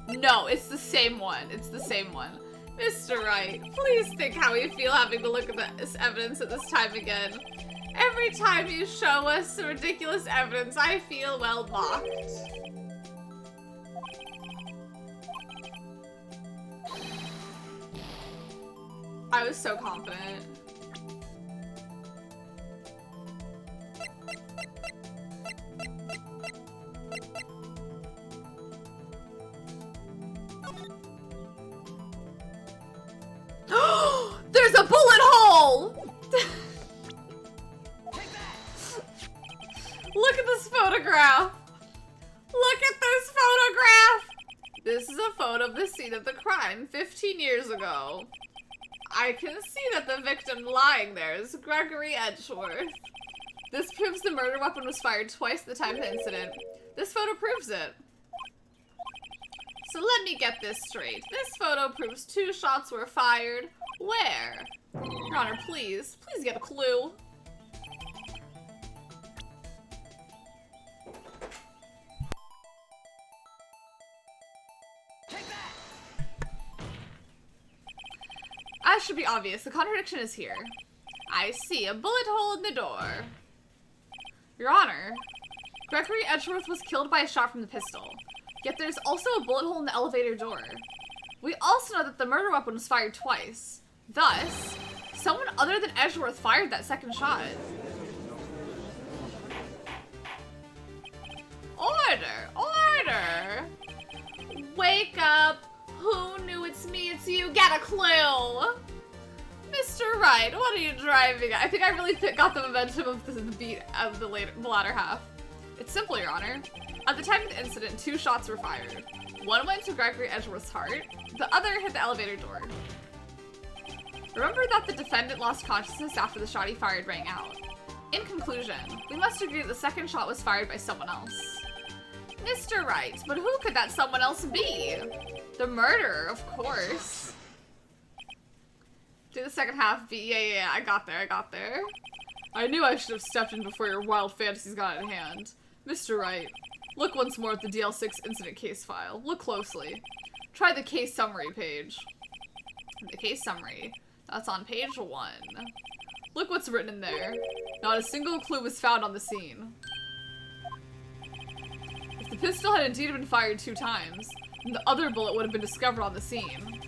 No, it's the same one. It's the same one. Mr. Wright, please think how we feel having to look at this evidence at this time again. Every time you show us ridiculous evidence, I feel well mocked. I was so confident. There's a bullet hole! Look at this photograph. Look at this photograph. This is a photo of the scene of the crime 15 years ago. I can see that the victim lying there is Gregory Edgeworth. This proves the murder weapon was fired twice at the time of the incident. This photo proves it. So let me get this straight. This photo proves 2 shots were fired. Where? Your Honor, please get a clue. As should be obvious, the contradiction is here. I see a bullet hole in the door. Your Honor, Gregory Edgeworth was killed by a shot from the pistol. Yet there's also a bullet hole in the elevator door. We also know that the murder weapon was fired twice. Thus, someone other than Edgeworth fired that second shot. Order! Order! Wake up! Who knew it's me? It's you! Get a clue! Mr. Wright, what are you driving at? I think I really got the momentum of the beat of the latter half. It's simple, Your Honor. At the time of the incident, 2 shots were fired. One went to Gregory Edgeworth's heart, the other hit the elevator door. Remember that the defendant lost consciousness after the shot he fired rang out. In conclusion, we must agree that the second shot was fired by someone else. Mr. Wright, but who could that someone else be? The murderer, of course. Do the second half be? Yeah, I got there. I knew I should have stepped in before your wild fantasies got out of hand. Mr. Wright, look once more at the DL6 incident case file. Look closely. Try the case summary page. The case summary. That's on page 1. Look what's written in there. Not a single clue was found on the scene. If the pistol had indeed been fired 2 times, then the other bullet would have been discovered on the scene.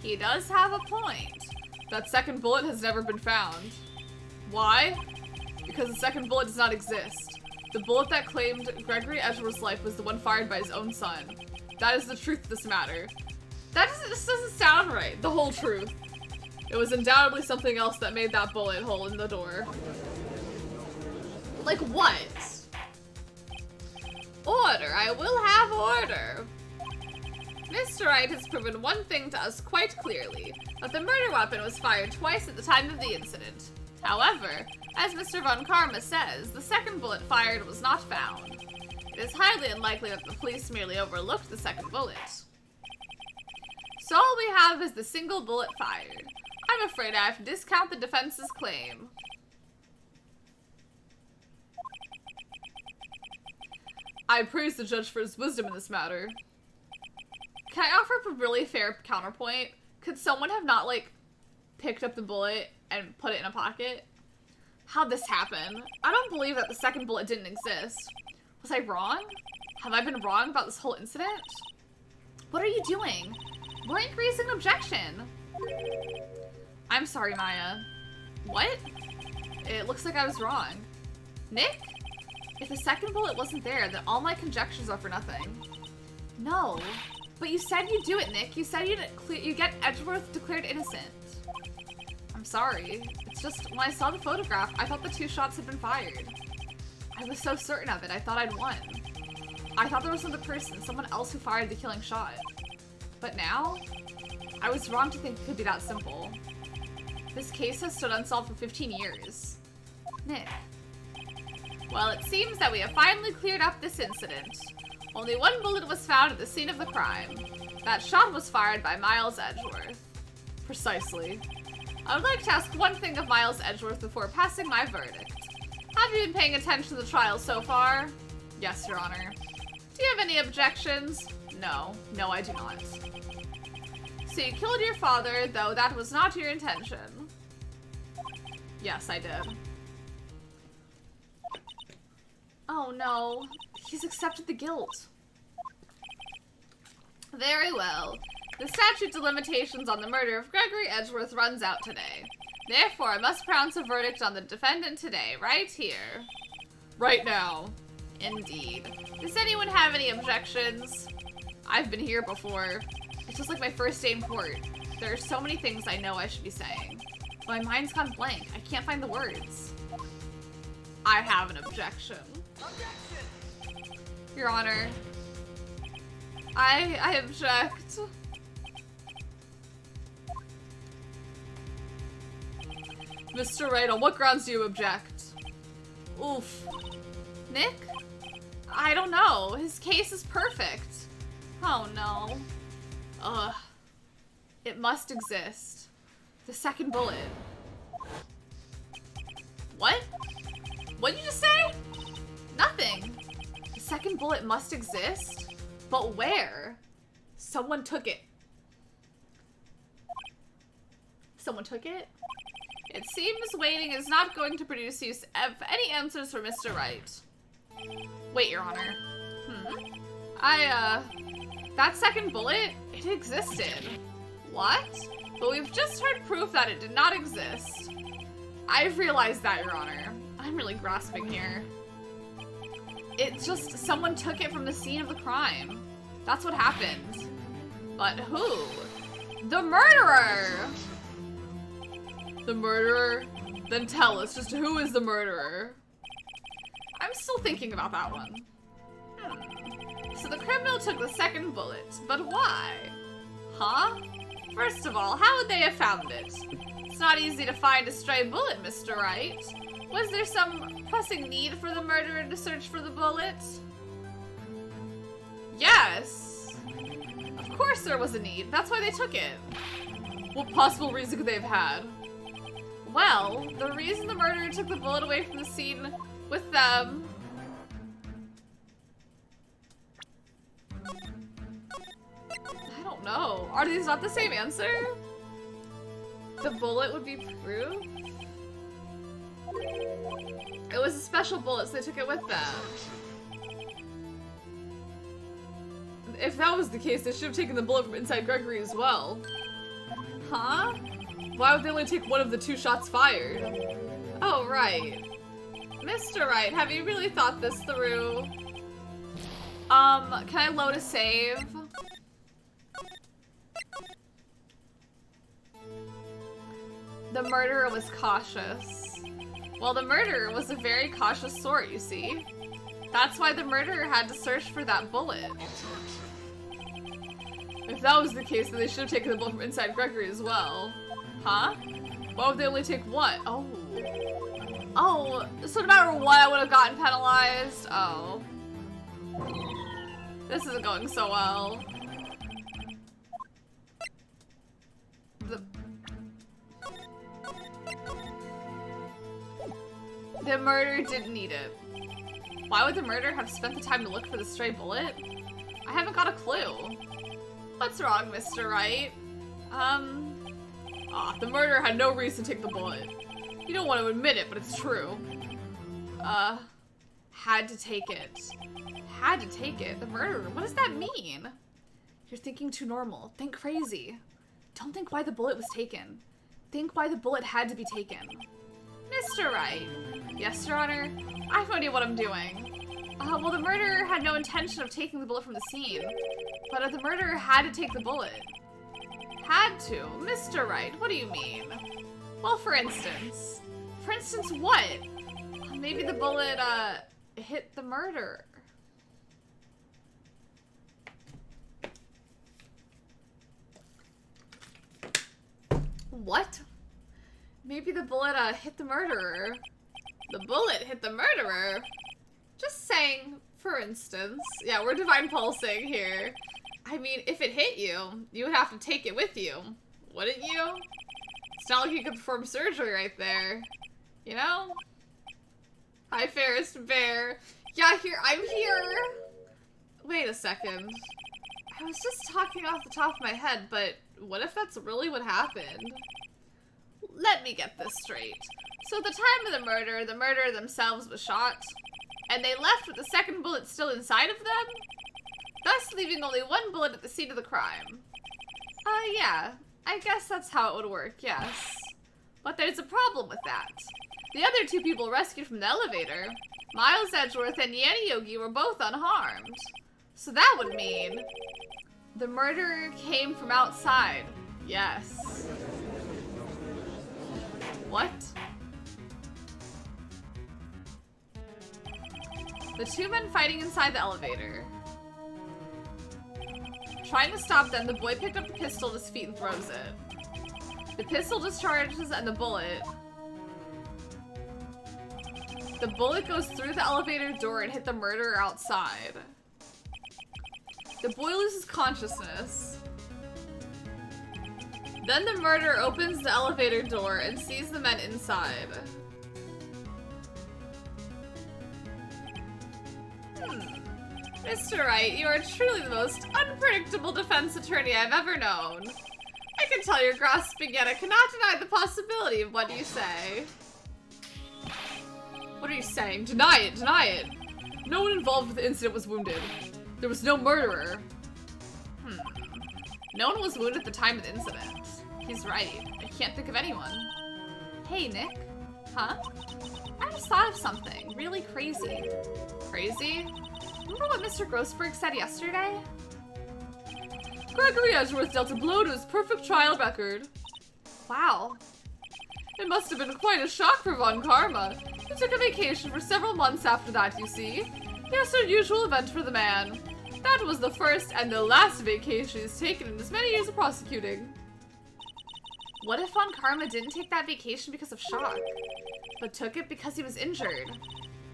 He does have a point. That second bullet has never been found. Why? Because the second bullet does not exist. The bullet that claimed Gregory Edgeworth's life was the one fired by his own son. That is the truth of this matter. This doesn't sound right. The whole truth. It was undoubtedly something else that made that bullet hole in the door. Like what? Order. I will have order. Mr. Wright has proven one thing to us quite clearly, that the murder weapon was fired twice at the time of the incident. However, as Mr. Von Karma says, the second bullet fired was not found. It is highly unlikely that the police merely overlooked the second bullet. So all we have is the single bullet fired. I'm afraid I have to discount the defense's claim. I praise the judge for his wisdom in this matter. Can I offer up a really fair counterpoint? Could someone have not, like, picked up the bullet and put it in a pocket? How'd this happen? I don't believe that the second bullet didn't exist. Was I wrong? Have I been wrong about this whole incident? What are you doing? Why aren't you raising an objection? I'm sorry, Maya. What? It looks like I was wrong. Nick? If the second bullet wasn't there, then all my conjectures are for nothing. No. But you said you'd do it, Nick. You said you'd get Edgeworth declared innocent. I'm sorry. It's just, when I saw the photograph, I thought the 2 shots had been fired. I was so certain of it, I thought I'd won. I thought there was another person, someone else who fired the killing shot. But now, I was wrong to think it could be that simple. This case has stood unsolved for 15 years. Nick. Well, it seems that we have finally cleared up this incident. Only 1 bullet was found at the scene of the crime. That shot was fired by Miles Edgeworth. Precisely. I would like to ask one thing of Miles Edgeworth before passing my verdict. Have you been paying attention to the trial so far? Yes, Your Honor. Do you have any objections? No. No, I do not. So you killed your father, though that was not your intention. Yes, I did. Oh no. He's accepted the guilt. Very well. The statute of limitations on the murder of Gregory Edgeworth runs out today. Therefore, I must pronounce a verdict on the defendant today, right here. Right now. Indeed. Does anyone have any objections? I've been here before. It's just like my first day in court. There are so many things I know I should be saying. My mind's gone blank. I can't find the words. I have an objection. Objection! Your Honor, I object. Mr. Wright, on what grounds do you object? Oof. Nick? I don't know. His case is perfect. Oh no. Ugh. It must exist. The second bullet. What? What'd you just say? Nothing. The second bullet must exist? But where? Someone took it. Someone took it? It seems waiting is not going to produce use of any answers for Mr. Wright. Wait, Your Honor. That second bullet, it existed. What? But we've just heard proof that it did not exist. I've realized that, Your Honor. I'm really grasping here. It's just someone took it from the scene of the crime. That's what happened. But who? The murderer! The murderer? Then tell us, just who is the murderer? I'm still thinking about that one. So the criminal took the second bullet, but why? Huh? First of all, how would they have found it? It's not easy to find a stray bullet, Mr. Wright. Was there some pressing need for the murderer to search for the bullet? Yes. Of course there was a need. That's why they took it. What possible reason could they have had? Well, the reason the murderer took the bullet away from the scene with them... I don't know. Are these not the same answer? The bullet would be proof? It was a special bullet, so they took it with them. If that was the case, they should have taken the bullet from inside Gregory as well. Huh? Why would they only take one of the 2 shots fired? Oh, right. Mr. Wright, have you really thought this through? Can I load a save? The murderer was cautious. Well, the murderer was a very cautious sort, you see. That's why the murderer had to search for that bullet. If that was the case, then they should have taken the bullet from inside Gregory as well. Huh? Why would they only take one? Oh. Oh, so no matter what, I would have gotten penalized? Oh. This isn't going so well. The murderer didn't need it. Why would the murderer have spent the time to look for the stray bullet? I haven't got a clue. What's wrong, Mr. Wright? The murderer had no reason to take the bullet. You don't want to admit it, but it's true. Had to take it. Had to take it. The murderer. What does that mean? You're thinking too normal. Think crazy. Don't think why the bullet was taken. Think why the bullet had to be taken. Mr. Wright. Yes, Your Honor. I have no idea what I'm doing. Well, the murderer had no intention of taking the bullet from the scene. But the murderer had to take the bullet. Had to? Mr. Wright, what do you mean? Well, for instance. For instance, what? Maybe the bullet, hit the murderer. What? Maybe the bullet, hit the murderer. The bullet hit the murderer? Just saying, for instance. Yeah, we're divine pulsing here. I mean, if it hit you, you would have to take it with you. Wouldn't you? It's not like you could perform surgery right there. You know? Hi, fairest bear. Yeah, I'm here. Wait a second. I was just talking off the top of my head, but what if that's really what happened? Let me get this straight. So at the time of the murderer themselves was shot, and they left with the second bullet still inside of them, thus leaving only one bullet at the scene of the crime. Yeah. I guess that's how it would work, yes. But there's a problem with that. The other two people rescued from the elevator, Miles Edgeworth and Yanni Yogi, were both unharmed. So that would mean the murderer came from outside. Yes. What? The two men fighting inside the elevator. Trying to stop them, the boy picked up the pistol at his feet and throws it. The pistol discharges and the bullet goes through the elevator door and hit the murderer outside. The boy loses consciousness. Then the murderer opens the elevator door and sees the men inside. Mr. Wright, you are truly the most unpredictable defense attorney I've ever known. I can tell you're grasping yet I cannot deny the possibility of what you say. What are you saying? Deny it, deny it. No one involved with the incident was wounded. There was no murderer. No one was wounded at the time of the incident. He's right. I can't think of anyone. Hey, Nick. Huh? I just thought of something really crazy. Crazy? Remember what Mr. Grossberg said yesterday? Gregory Edgeworth dealt a blow to his perfect trial record. Wow. It must have been quite a shock for Von Karma. He took a vacation for several months after that, you see. Yes, an unusual event for the man. That was the first and the last vacation he's taken in his many years of prosecuting. What if Von Karma didn't take that vacation because of shock, but took it because he was injured?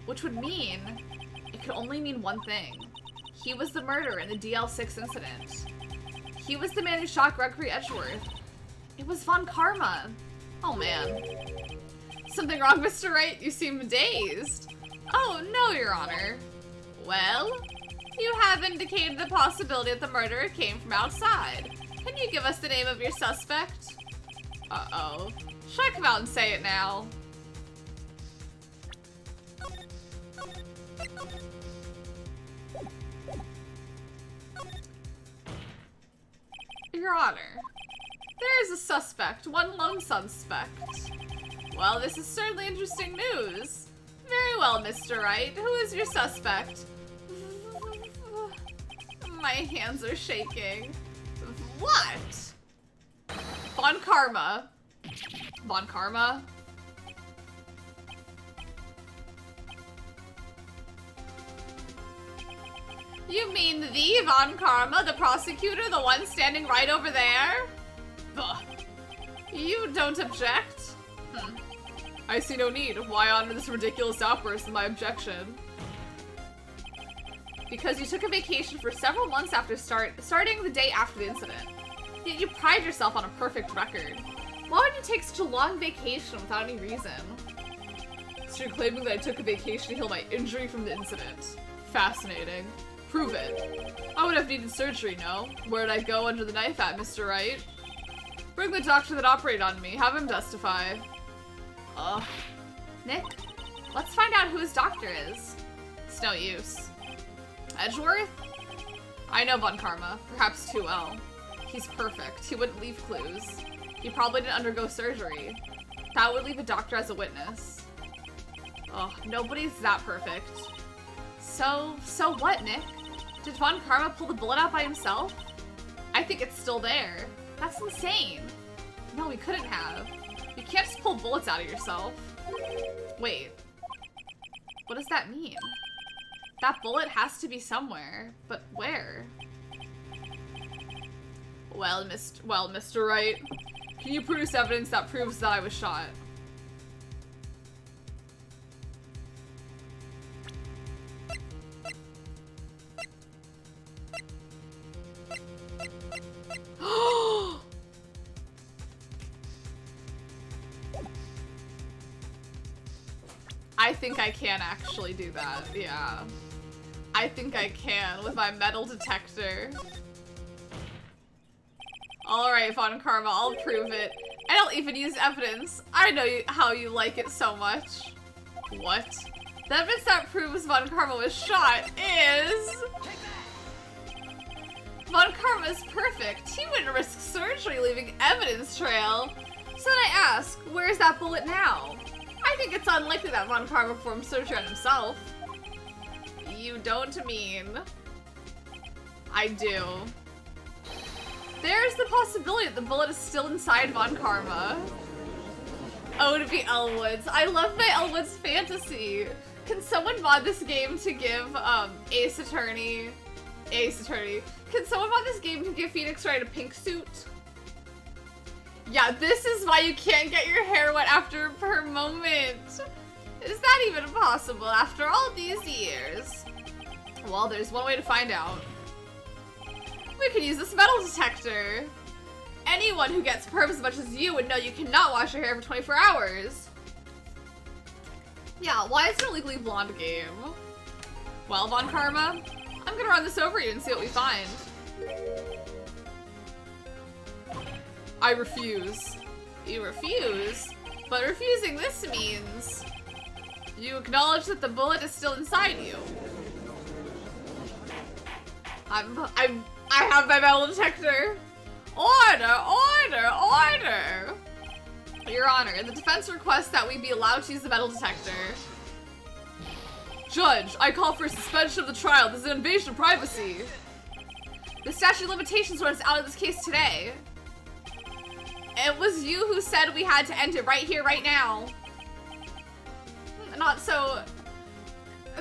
Which would mean it could only mean one thing. He was the murderer in the DL6 incident. He was the man who shot Gregory Edgeworth. It was Von Karma. Oh man. Something wrong, Mr. Wright? You seem dazed. Oh no, Your Honor. Well, you have indicated the possibility that the murderer came from outside. Can you give us the name of your suspect? Uh-oh. Should I come out and say it now? Your Honor, there is a suspect, one lone suspect. Well, this is certainly interesting news. Very well, Mr. Wright. Who is your suspect? My hands are shaking. What? Von Karma. Von Karma? You mean the Von Karma, the prosecutor, the one standing right over there? Ugh. You don't object? I see no need. Why honor this ridiculous outburst in my objection? Because you took a vacation for several months after starting the day after the incident. Yet you pride yourself on a perfect record. Why would you take such a long vacation without any reason? So you're claiming that I took a vacation to heal my injury from the incident. Fascinating. Prove it. I would have needed surgery, no? Where'd I go under the knife at, Mr. Wright? Bring the doctor that operated on me. Have him testify. Ugh. Nick, let's find out who his doctor is. It's no use. Edgeworth? I know Von Karma, perhaps too well. He's perfect. He wouldn't leave clues. He probably didn't undergo surgery. That would leave a doctor as a witness. Ugh, nobody's that perfect. So what, Nick? Did Von Karma pull the bullet out by himself? I think it's still there. That's insane. No, he couldn't have. You can't just pull bullets out of yourself. Wait. What does that mean? That bullet has to be somewhere, but where? Well, Mr. Wright, can you produce evidence that proves that I was shot? I think I can actually do that, yeah. I think I can with my metal detector. Alright, Von Karma, I'll prove it. And I'll even use evidence. I know how you like it so much. What? The evidence that proves Von Karma was shot is... Von Karma is perfect. He wouldn't risk surgery leaving evidence trail. So then I ask, where's that bullet now? I think it's unlikely that Von Karma performed surgery on himself. You don't mean... I do. There's the possibility that the bullet is still inside Von Karma. Oh, to be Elwood's. I love my Elwood's fantasy. Can someone mod this game to give Ace Attorney? Can someone mod this game to give Phoenix Wright a pink suit? Yeah, this is why you can't get your hair wet after per moment. Is that even possible after all these years? Well, there's one way to find out. We can use this metal detector. Anyone who gets perms as much as you would know you cannot wash your hair for 24 hours. Yeah, why is it a legally blonde game? Well, Von Karma, I'm gonna run this over you and see what we find. I refuse. You refuse? But refusing this means... You acknowledge that the bullet is still inside you. I have my metal detector. Order, order, order! Your Honor, the defense requests that we be allowed to use the metal detector. Judge, I call for suspension of the trial. This is an invasion of privacy. The statute of limitations runs out of this case today. It was you who said we had to end it right here, right now. Not so...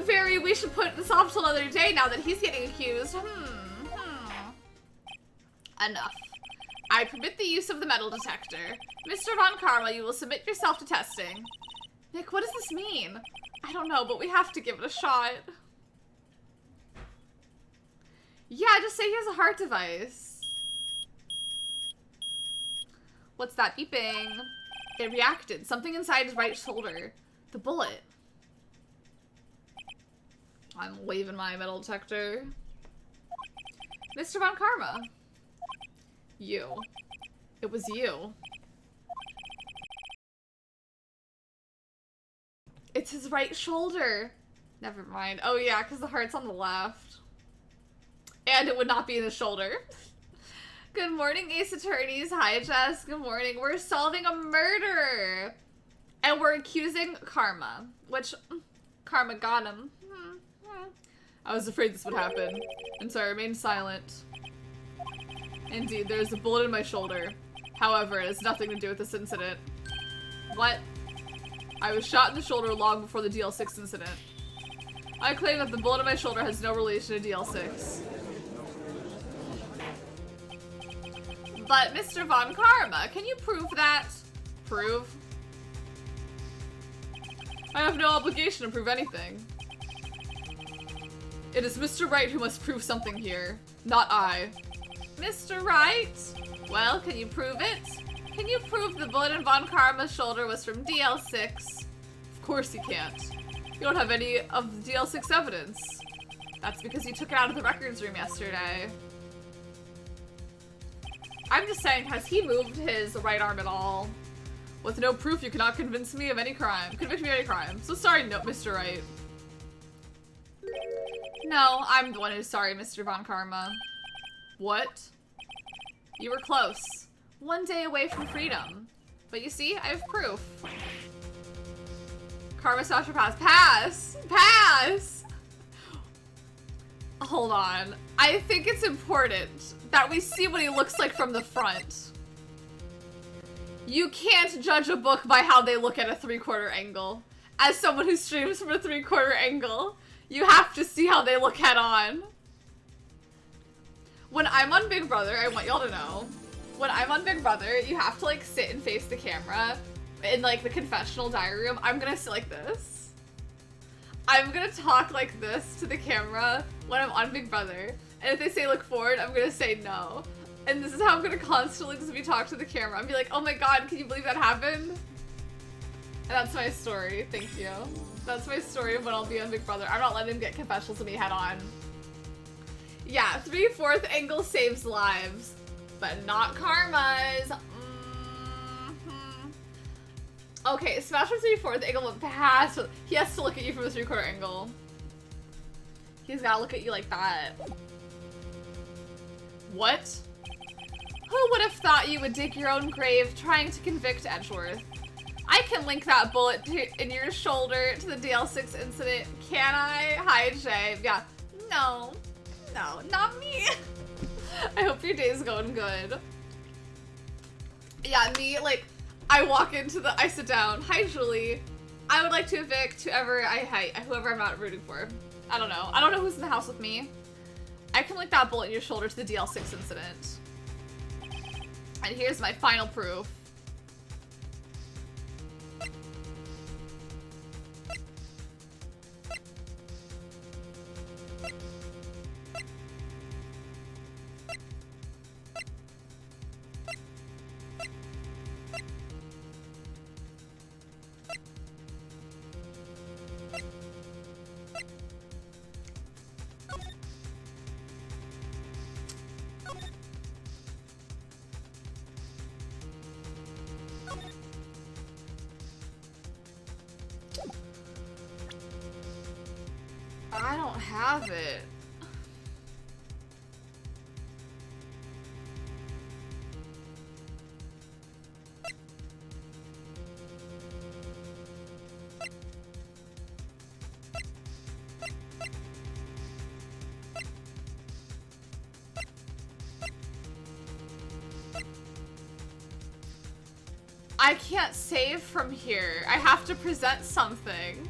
we should put this off till another day now that he's getting accused. Enough. I permit the use of the metal detector. Mr. Von Karma, you will submit yourself to testing. Nick, what does this mean? I don't know, but we have to give it a shot. Yeah, just say he has a heart device. What's that beeping? It reacted. Something inside his right shoulder. The bullet. I'm waving my metal detector. Mr. Von Karma. You. It was you. It's his right shoulder. Never mind. Oh yeah, because the heart's on the left. And it would not be in the shoulder. Good morning, Ace Attorneys. Hi, Jess. Good morning. We're solving a murder. And we're accusing Karma. Which, Karma got him. I was afraid this would happen, and so I remained silent. Indeed, there is a bullet in my shoulder. However, it has nothing to do with this incident. What? I was shot in the shoulder long before the DL6 incident. I claim that the bullet in my shoulder has no relation to DL6. But Mr. Von Karma, can you prove that? Prove? I have no obligation to prove anything. It is Mr. Wright who must prove something here, not I. Mr. Wright? Well, can you prove it? Can you prove the bullet in Von Karma's shoulder was from DL6? Of course you can't. You don't have any of the DL6 evidence. That's because you took it out of the records room yesterday. I'm just saying, has he moved his right arm at all? With no proof, you cannot convince me of any crime. Convict me of any crime. So sorry, no, Mr. Wright. No, I'm the one who's sorry, Mr. Von Karma. What? You were close. One day away from freedom. But you see, I have proof. Karma slash or pass. Pass! Pass! Hold on. I think it's important that we see what he looks like from the front. You can't judge a book by how they look at a 3/4 angle. As someone who streams from a 3/4 angle, you have to see how they look head on. When I'm on Big Brother, I want y'all to know, when I'm on Big Brother, you have to like sit and face the camera in like the confessional diary room. I'm gonna sit like this. I'm gonna talk like this to the camera when I'm on Big Brother. And if they say look forward, I'm gonna say no. And this is how I'm gonna constantly just be talking to the camera. I'm be like, oh my god, can you believe that happened? And that's my story, thank you. That's my story of when I'll be on Big Brother. I'm not letting him get confessionals of me head on. Yeah, 3/4 angle saves lives, but not Karma's. Okay, smash from 3/4 angle, but pass. He has to look at you from a 3/4 angle. He's gotta look at you like that. What? Who would have thought you would dig your own grave trying to convict Edgeworth? I can link that bullet in your shoulder to the DL6 incident. Can I? Hi, Jay. Yeah. No. No, not me. I hope your day's going good. Yeah, me, like, I walk into I sit down. Hi, Julie. I would like to evict whoever I'm not rooting for. I don't know. I don't know who's in the house with me. I can link that bullet in your shoulder to the DL6 incident. And here's my final proof. I don't have it. I can't save from here. I have to present something.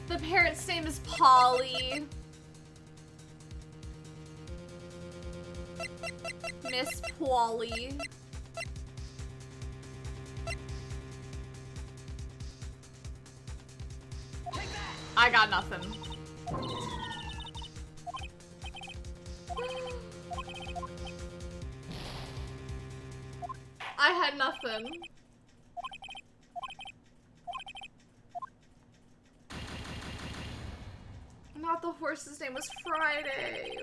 The parent's name is Polly. Miss Polly. I got nothing. I had nothing. Not the horse's name was Friday.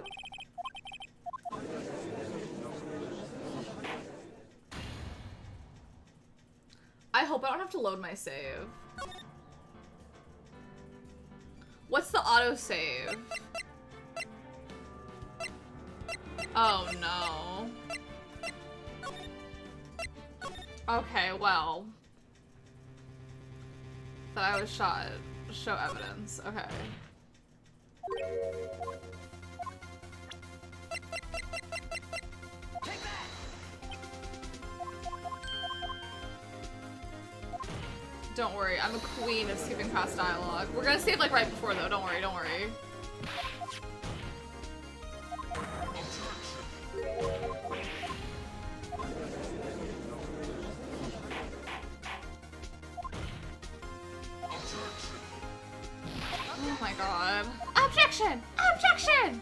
I hope I don't have to load my save. What's the autosave? Oh no. Okay, well. That I was shot. Show evidence. Okay. Don't worry, I'm a queen of skipping past dialogue. We're gonna save like right before though, don't worry, don't worry. Oh my god. Objection! Objection!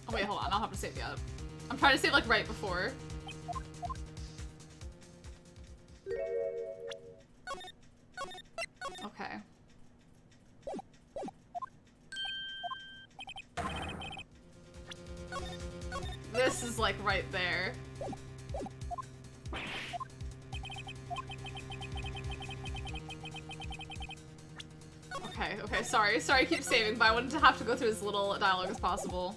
Oh wait, hold on, I'll have to save yet. I'm trying to save like right before. Okay. This is like right there. Okay, sorry I keep saving, but I wanted to have to go through as little dialogue as possible.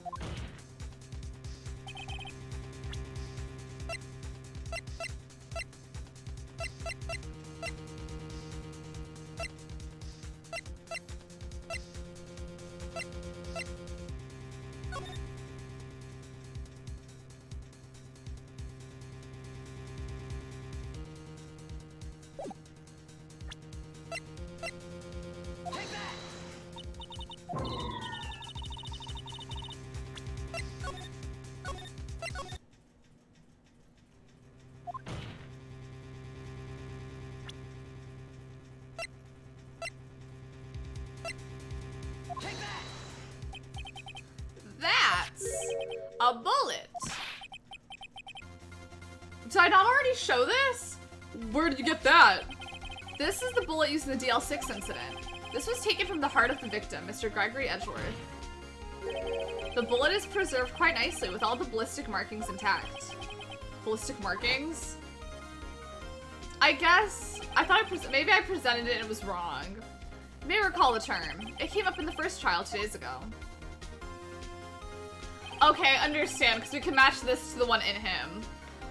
A bullet. Did I not already show this? Where did you get that? This is the bullet used in the DL6 incident. This was taken from the heart of the victim, Mr. Gregory Edgeworth. The bullet is preserved quite nicely with all the ballistic markings intact. Ballistic markings? I guess, I thought maybe I presented it and it was wrong. You may recall the term. It came up in the first trial 2 days ago. Okay, understand, because we can match this to the one in him.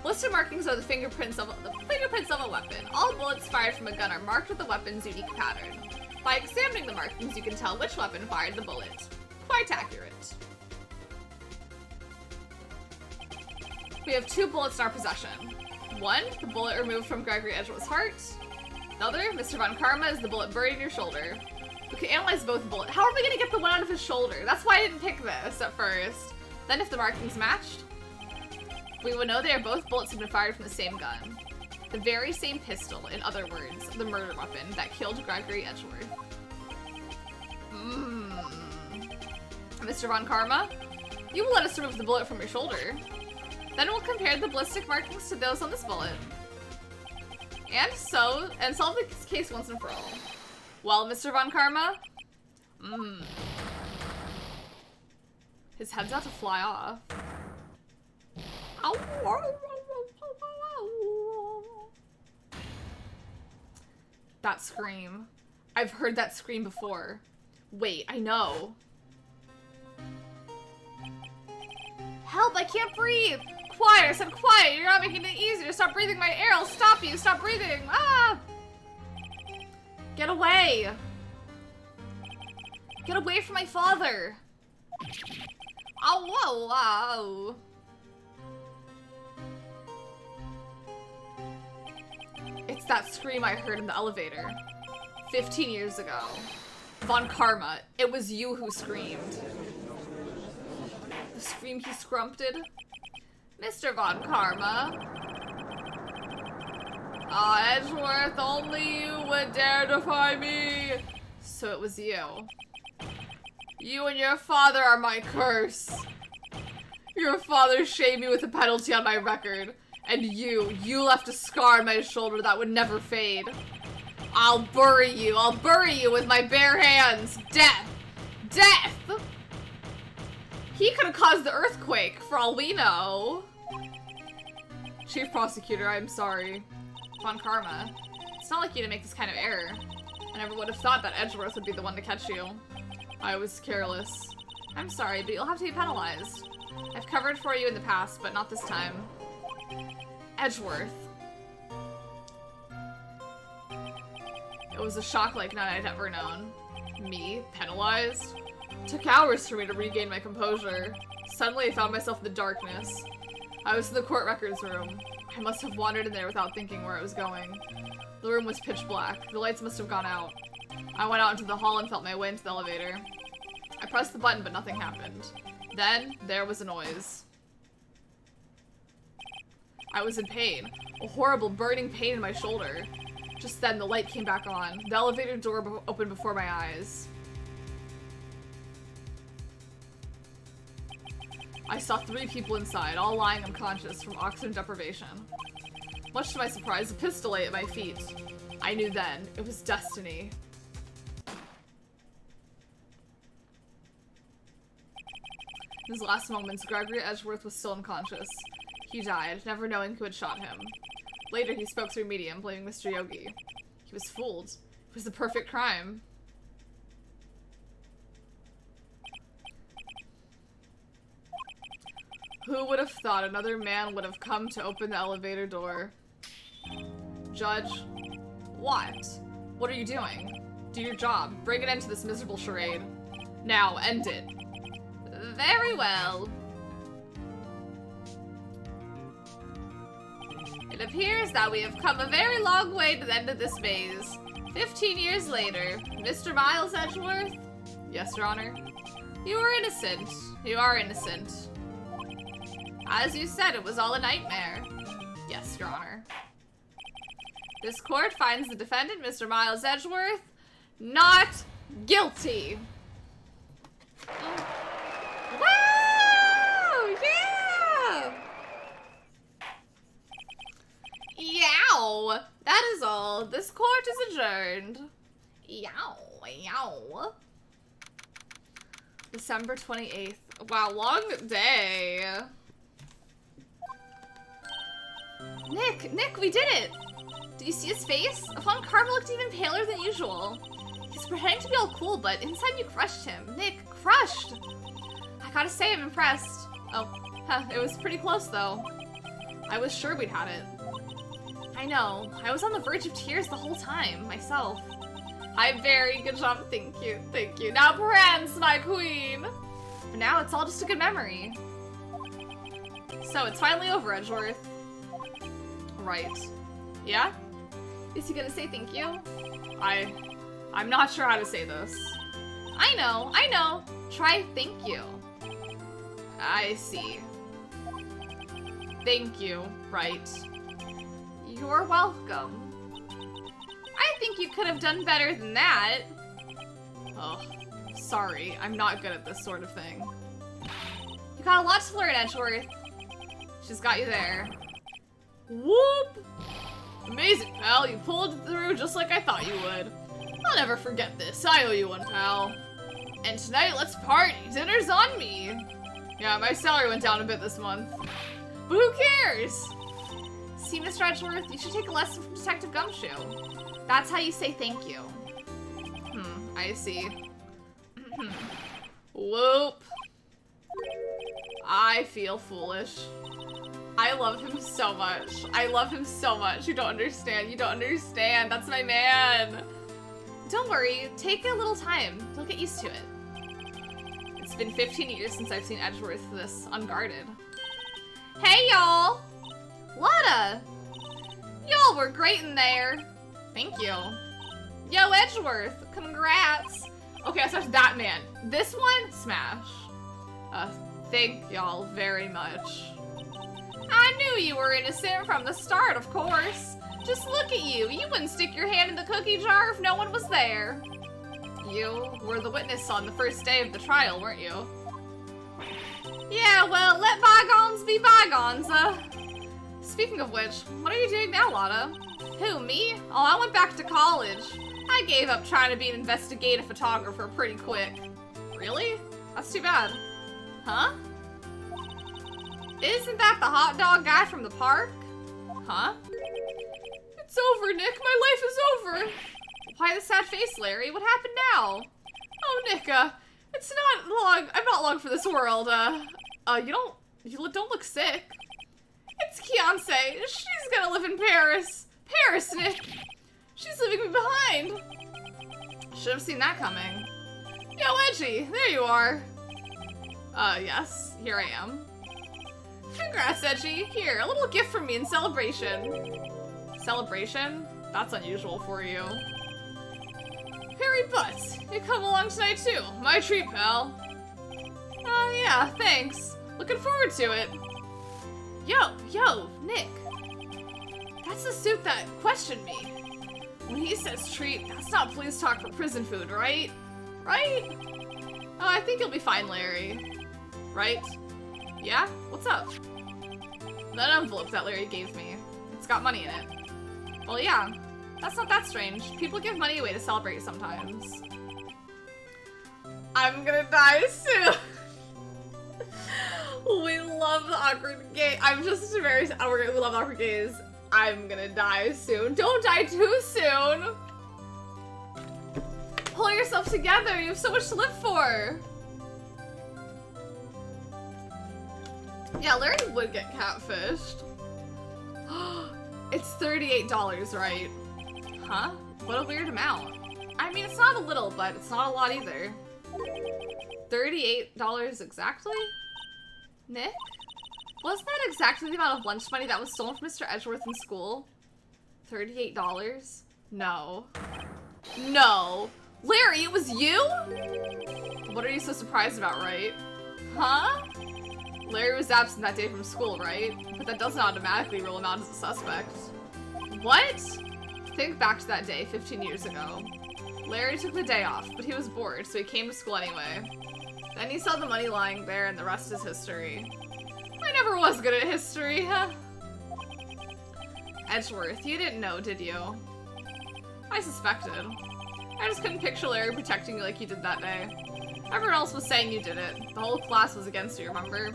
Ballistic markings are the fingerprints of a weapon. All bullets fired from a gun are marked with the weapon's unique pattern. By examining the markings, you can tell which weapon fired the bullet. Quite accurate. We have 2 bullets in our possession. One, the bullet removed from Gregory Edgeworth's heart. The other, Mr. Von Karma, is the bullet buried in your shoulder. We can analyze both bullets. How are we gonna get the one out of his shoulder? That's why I didn't pick this at first. Then if the markings matched, we would know they are both bullets have been fired from the same gun. The very same pistol, in other words, the murder weapon that killed Gregory Edgeworth. Mr. Von Karma, you will let us remove the bullet from your shoulder. Then we'll compare the ballistic markings to those on this bullet. And solve this case once and for all. Well, Mr. Von Karma, his head's about to fly off. That scream. I've heard that scream before. Wait, I know. Help, I can't breathe! Quiet, I said quiet! You're not making it easier! Stop breathing my air! I'll stop you! Stop breathing! Ah! Get away! Get away from my father! Oh, whoa, wow. It's that scream I heard in the elevator 15 years ago. Von Karma, it was you who screamed. The scream he scrumpted? Mr. Von Karma. Ah, Edgeworth, only you would dare defy me. So it was you. You and your father are my curse. Your father shamed me with a penalty on my record. And you left a scar on my shoulder that would never fade. I'll bury you with my bare hands. Death! Death! He could have caused the earthquake, for all we know. Chief Prosecutor, I'm sorry. Von Karma. It's not like you to make this kind of error. I never would have thought that Edgeworth would be the one to catch you. I was careless. I'm sorry, but you'll have to be penalized. I've covered for you in the past, but not this time. Edgeworth. It was a shock like none I'd ever known. Me? Penalized? It took hours for me to regain my composure. Suddenly I found myself in the darkness. I was in the court records room. I must have wandered in there without thinking where I was going. The room was pitch black. The lights must have gone out. I went out into the hall and felt my way into the elevator. I pressed the button, but nothing happened. Then, there was a noise. I was in pain. A horrible burning pain in my shoulder. Just then, the light came back on. The elevator door opened before my eyes. I saw 3 people inside, all lying unconscious from oxygen deprivation. Much to my surprise, a pistol lay at my feet. I knew then, it was destiny. In his last moments, Gregory Edgeworth was still unconscious. He died, never knowing who had shot him. Later, he spoke through medium, blaming Mr. Yogi. He was fooled. It was the perfect crime. Who would have thought another man would have come to open the elevator door? Judge? What? What are you doing? Do your job. Bring an end to this miserable charade. Now, end it. Very well. It appears that we have come a very long way to the end of this maze. 15 years later, Mr. Miles Edgeworth? Yes, Your Honor. You are innocent. You are innocent. As you said, it was all a nightmare. Yes, Your Honor. This court finds the defendant, Mr. Miles Edgeworth, not guilty. Wow! Yeah! Yow! That is all. This court is adjourned. Yow. Yow. December 28th. Wow, long day. Nick, we did it! Do you see his face? Von Karma looked even paler than usual. He's pretending to be all cool, but inside you crushed him. Nick, crushed! I gotta say, I'm impressed. Oh, it was pretty close, though. I was sure we'd had it. I know. I was on the verge of tears the whole time, myself. Hi, very good job. Thank you, thank you. Now prance, my queen! For now, it's all just a good memory. So, it's finally over, Edgeworth. Right. Yeah? Is he gonna say thank you? I'm not sure how to say this. I know. Try thank you. I see. Thank you, Wright. You're welcome. I think you could have done better than that. Oh, sorry. I'm not good at this sort of thing. You got a lot to learn, Edgeworth. She's got you there. Whoop! Amazing, pal. You pulled it through just like I thought you would. I'll never forget this. I owe you one, pal. And tonight, let's party. Dinner's on me. Yeah, my salary went down a bit this month. But who cares? See, Mr. Edgeworth, you should take a lesson from Detective Gumshoe. That's how you say thank you. I see. Whoop. I feel foolish. I love him so much. I love him so much. You don't understand. You don't understand. That's my man. Don't worry. Take a little time. You'll get used to it. It's been 15 years since I've seen Edgeworth this unguarded. Hey, y'all. Lotta. Y'all were great in there. Thank you. Yo, Edgeworth. Congrats. Okay, I started that man. This one, smash. Thank y'all very much. I knew you were innocent from the start, of course. Just look at you. You wouldn't stick your hand in the cookie jar if no one was there. You were the witness on the first day of the trial, weren't you? Yeah, well, let bygones be bygones, Speaking of which, what are you doing now, Lotta? Who, me? Oh, I went back to college. I gave up trying to be an investigative photographer pretty quick. Really? That's too bad. Huh? Isn't that the hot dog guy from the park? Huh? It's over, Nick. My life is over. Why the sad face, Larry? What happened now? Oh, Nick, it's not long. I'm not long for this world. You don't look sick. It's Kianse. She's gonna live in Paris. Paris, Nick. She's leaving me behind. Should have seen that coming. Yo, Edgy, there you are. Yes, here I am. Congrats, Edgy. Here, a little gift from me in celebration. Celebration? That's unusual for you. Harry Butts, you come along tonight too. My treat, pal. Yeah, thanks. Looking forward to it. Yo, Nick. That's the suit that questioned me. When he says treat, that's not police talk for prison food, right? Right? Oh, I think you'll be fine, Larry. Right? Yeah? What's up? That envelope that Larry gave me. It's got money in it. Well, yeah. That's not that strange. People give money away to celebrate sometimes. I'm gonna die soon. We love the awkward gaze. We love the awkward gaze. I'm gonna die soon. Don't die too soon. Pull yourself together. You have so much to live for. Yeah, Larry would get catfished. It's $38, right? Huh? What a weird amount. I mean, it's not a little, but it's not a lot either. $38 exactly? Nick? Wasn't that exactly the amount of lunch money that was stolen from Mr. Edgeworth in school? $38? No. No. Larry, it was you? What are you so surprised about, right? Huh? Larry was absent that day from school, right? But that doesn't automatically rule him out as a suspect. What? Think back to that day 15 years ago. Larry took the day off, but he was bored, so he came to school anyway. Then he saw the money lying there, and the rest is history. I never was good at history, huh? Edgeworth, you didn't know, did you? I suspected. I just couldn't picture Larry protecting you like you did that day. Everyone else was saying you did it. The whole class was against you, remember?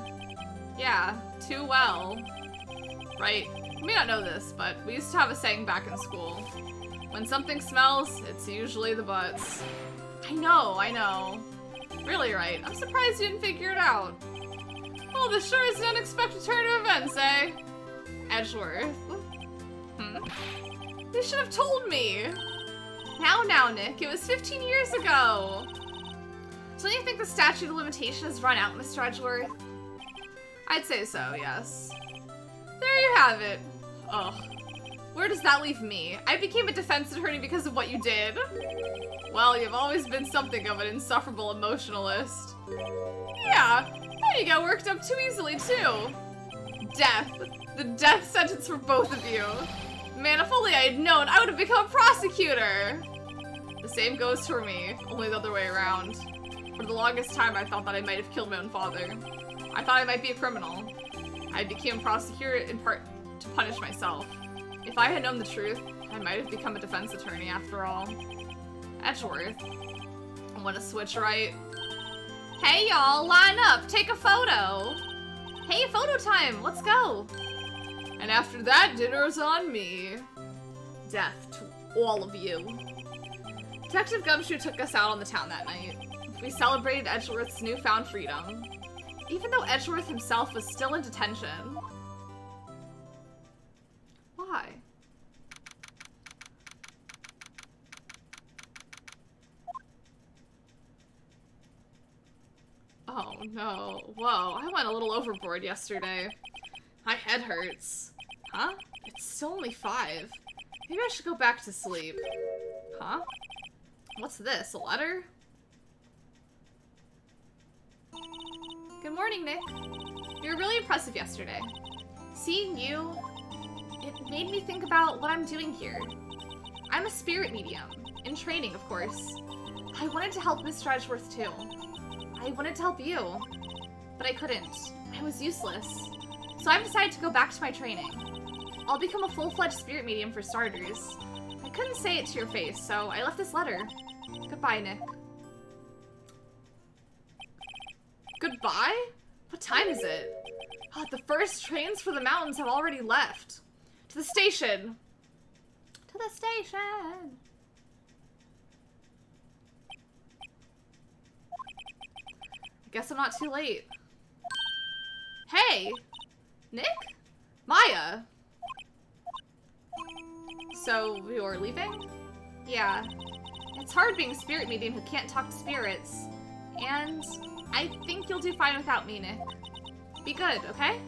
Yeah, too well. Right. You may not know this, but we used to have a saying back in school. When something smells, it's usually the butts. I know. Really, Wright. I'm surprised you didn't figure it out. Well, this sure is an unexpected turn of events, eh? Edgeworth. You should have told me. Now, Nick. It was 15 years ago. Don't you think the statute of limitation has run out, Mr. Edgeworth? I'd say so, yes. There you have it. Ugh. Where does that leave me? I became a defense attorney because of what you did. Well, you've always been something of an insufferable emotionalist. Yeah, there you go, worked up too easily, too. Death. The death sentence for both of you. Man, if only I had known, I would have become a prosecutor. The same goes for me, only the other way around. For the longest time, I thought that I might have killed my own father. I thought I might be a criminal. I became a prosecutor in part to punish myself. If I had known the truth, I might have become a defense attorney after all. Edgeworth. I want to switch, right? Hey, y'all, line up, take a photo. Hey, photo time, let's go. And after that, dinner's on me. Death to all of you. Detective Gumshoe took us out on the town that night. We celebrated Edgeworth's newfound freedom, even though Edgeworth himself was still in detention. Why? Oh no. Whoa, I went a little overboard yesterday. My head hurts. Huh? It's still only 5. Maybe I should go back to sleep. Huh? What's this? A letter? Good morning, Nick. You were really impressive yesterday. Seeing you, it made me think about what I'm doing here. I'm a spirit medium, in training, of course. I wanted to help Mr. Edgeworth too. I wanted to help you, but I couldn't. I was useless. So I've decided to go back to my training. I'll become a full-fledged spirit medium for starters. I couldn't say it to your face, so I left this letter. Goodbye, Nick. Goodbye? What time is it? Oh, the first trains for the mountains have already left. To the station. To the station. I guess I'm not too late. Hey! Nick? Maya! So, you're leaving? Yeah. It's hard being a spirit medium who can't talk to spirits. And I think you'll do fine without me, Nick. Be good, okay?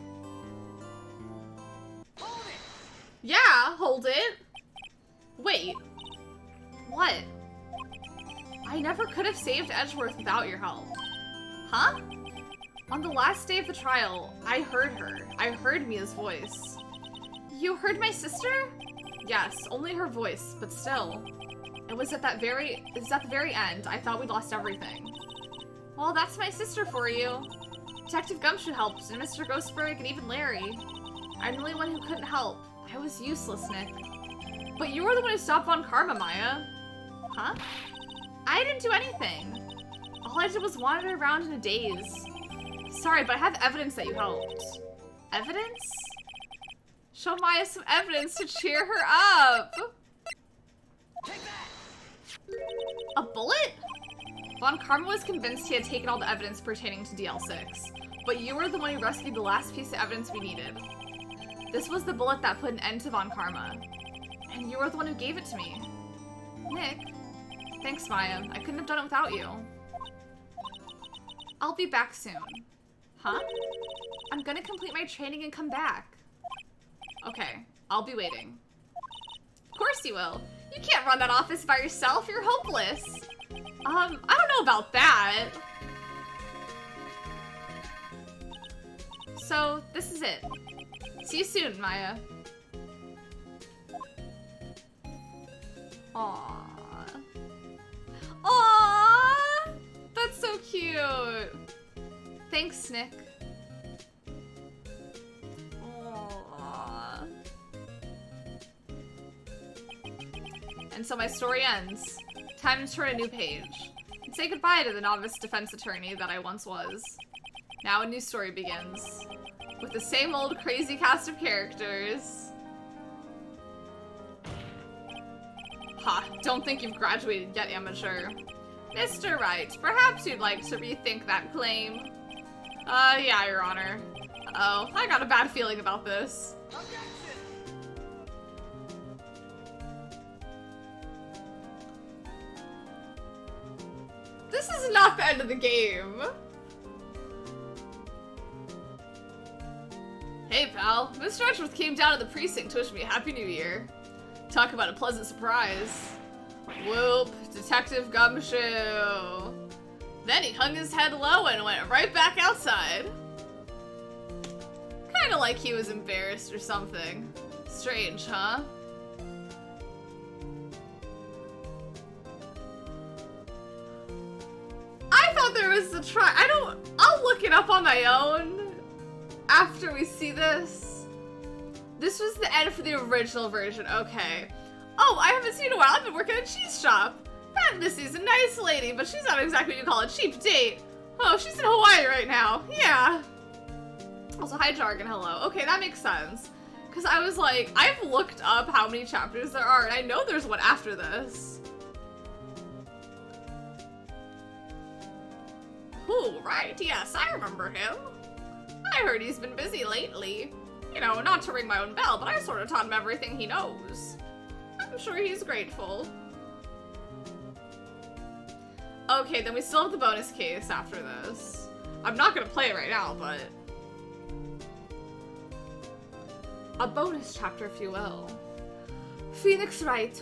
Hold it! Yeah, hold it. Wait. What? I never could have saved Edgeworth without your help. Huh? On the last day of the trial, I heard her. I heard Mia's voice. You heard my sister? Yes, only her voice, but still. It was at the very end. I thought we'd lost everything. Well, that's my sister for you. Detective Gumshoe helped, and Mr. Ghostberg, and even Larry. I'm the only one who couldn't help. I was useless, Nick. But you were the one who stopped Von Karma, Maya. Huh? I didn't do anything. All I did was wander around in a daze. Sorry, but I have evidence that you helped. Evidence? Show Maya some evidence to cheer her up! Take that! A bullet? Von Karma was convinced he had taken all the evidence pertaining to DL6, but you were the one who rescued the last piece of evidence we needed. This was the bullet that put an end to Von Karma, and you were the one who gave it to me. Nick, thanks, Maya. I couldn't have done it without you. I'll be back soon. Huh? I'm gonna complete my training and come back. Okay, I'll be waiting. Of course you will. You can't run that office by yourself. You're hopeless. I don't know about that. So, this is it. See you soon, Maya. Aww. Aww! That's so cute. Thanks, Nick. Aww. And so my story ends. Time to turn a new page. And say goodbye to the novice defense attorney that I once was. Now a new story begins. With the same old crazy cast of characters. Ha, don't think you've graduated yet, amateur. Mr. Wright, perhaps you'd like to rethink that claim. Yeah, Your Honor. Oh, I got a bad feeling about this. Objection! This is not the end of the game. Hey, pal. Mr. Edgeworth came down to the precinct to wish me a Happy New Year. Talk about a pleasant surprise. Whoop, Detective Gumshoe. Then he hung his head low and went right back outside. Kinda like he was embarrassed or something. Strange, huh? I thought there was a I'll look it up on my own after we see this. This was the end for the original version, okay. Oh, I haven't seen in a while. I've been working at a cheese shop. That Missy's a nice lady, but she's not exactly what you call a cheap date. Oh, she's in Hawaii right now. Yeah. Also, hi, Jargon, hello. Okay, that makes sense. Because I was like, I've looked up how many chapters there are, and I know there's one after this. Ooh, right, yes, I remember him. I heard he's been busy lately. You know, not to ring my own bell, but I sort of taught him everything he knows. I'm sure he's grateful. Okay, then we still have the bonus case after this. I'm not gonna play it right now, but... a bonus chapter, if you will. Phoenix Wright,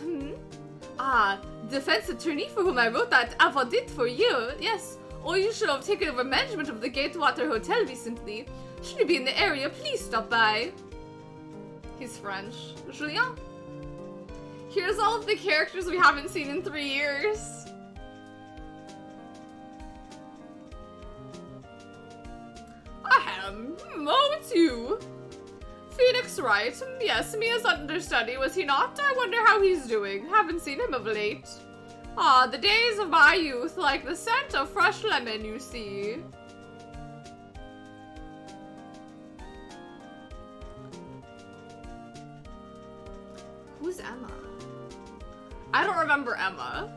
Ah, defense attorney for whom I wrote that affidavit for you, yes. Or you should have taken over management of the Gatewater Hotel recently. Should you be in the area, please stop by. He's French. Julien? Here's all of the characters we haven't seen in 3 years. Ahem. Oh, it's you. Phoenix Wright. Yes, Mia's understudy, was he not? I wonder how he's doing. Haven't seen him of late. Ah, the days of my youth, like the scent of fresh lemon, you see. Who's Emma? I don't remember Emma.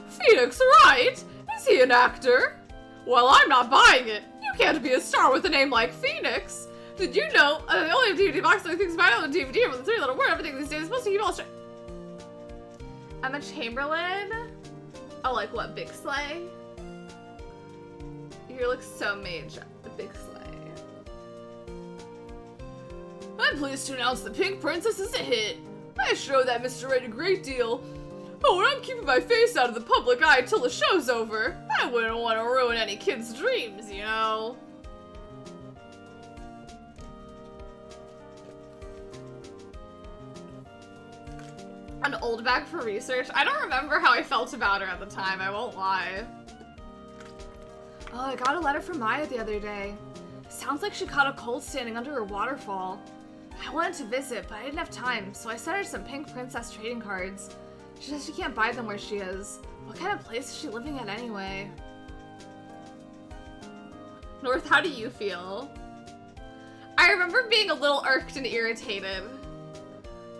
Phoenix Wright? Is he an actor? Well, I'm not buying it. You can't be a star with a name like Phoenix. Did you know the only DVD box that thinks about it on DVD with a three-letter word, everything these days is supposed to keep all straight? Emma Chamberlain? Oh, like what, Big Slay? You look so mage, the Big Slay. I'm pleased to announce The Pink Princess is a hit. I show that Mr. Wright a great deal. Oh, and I'm keeping my face out of the public eye till the show's over. I wouldn't want to ruin any kid's dreams, you know. An old bag for research? I don't remember how I felt about her at the time, I won't lie. Oh, I got a letter from Maya the other day. Sounds like she caught a cold standing under a waterfall. I wanted to visit, but I didn't have time, so I sent her some Pink Princess trading cards. She says she can't buy them where she is. What kind of place is she living at anyway? North, how do you feel? I remember being a little irked and irritated,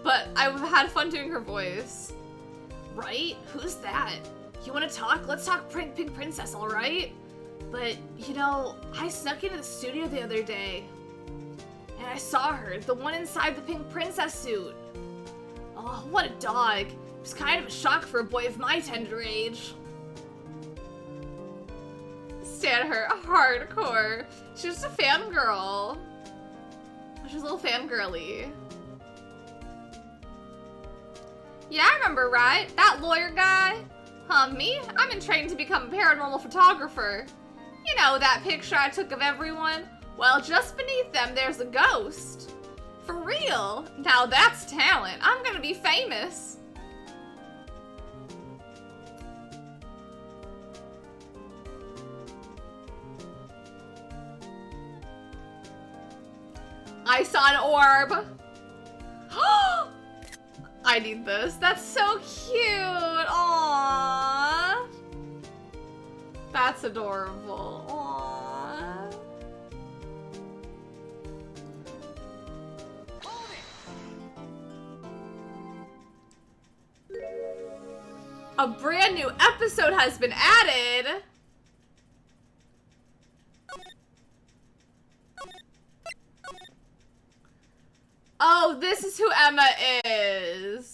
but I've had fun doing her voice. Right? Who's that? You want to talk? Let's talk Pink Princess, alright? But, you know, I snuck into the studio the other day, and I saw her, the one inside the Pink Princess suit. Oh, what a dog. It was kind of a shock for a boy of my tender age. Stan her hardcore. She's just a fangirl. She's a little fangirly. Yeah, I remember, right? That lawyer guy? Me? I'm in training to become a paranormal photographer. You know, that picture I took of everyone? Well, just beneath them, there's a ghost. For real? Now that's talent. I'm gonna be famous. I saw an orb. I need this. That's so cute. Aww. That's adorable. Aww. A brand new episode has been added. Oh, this is who Emma is.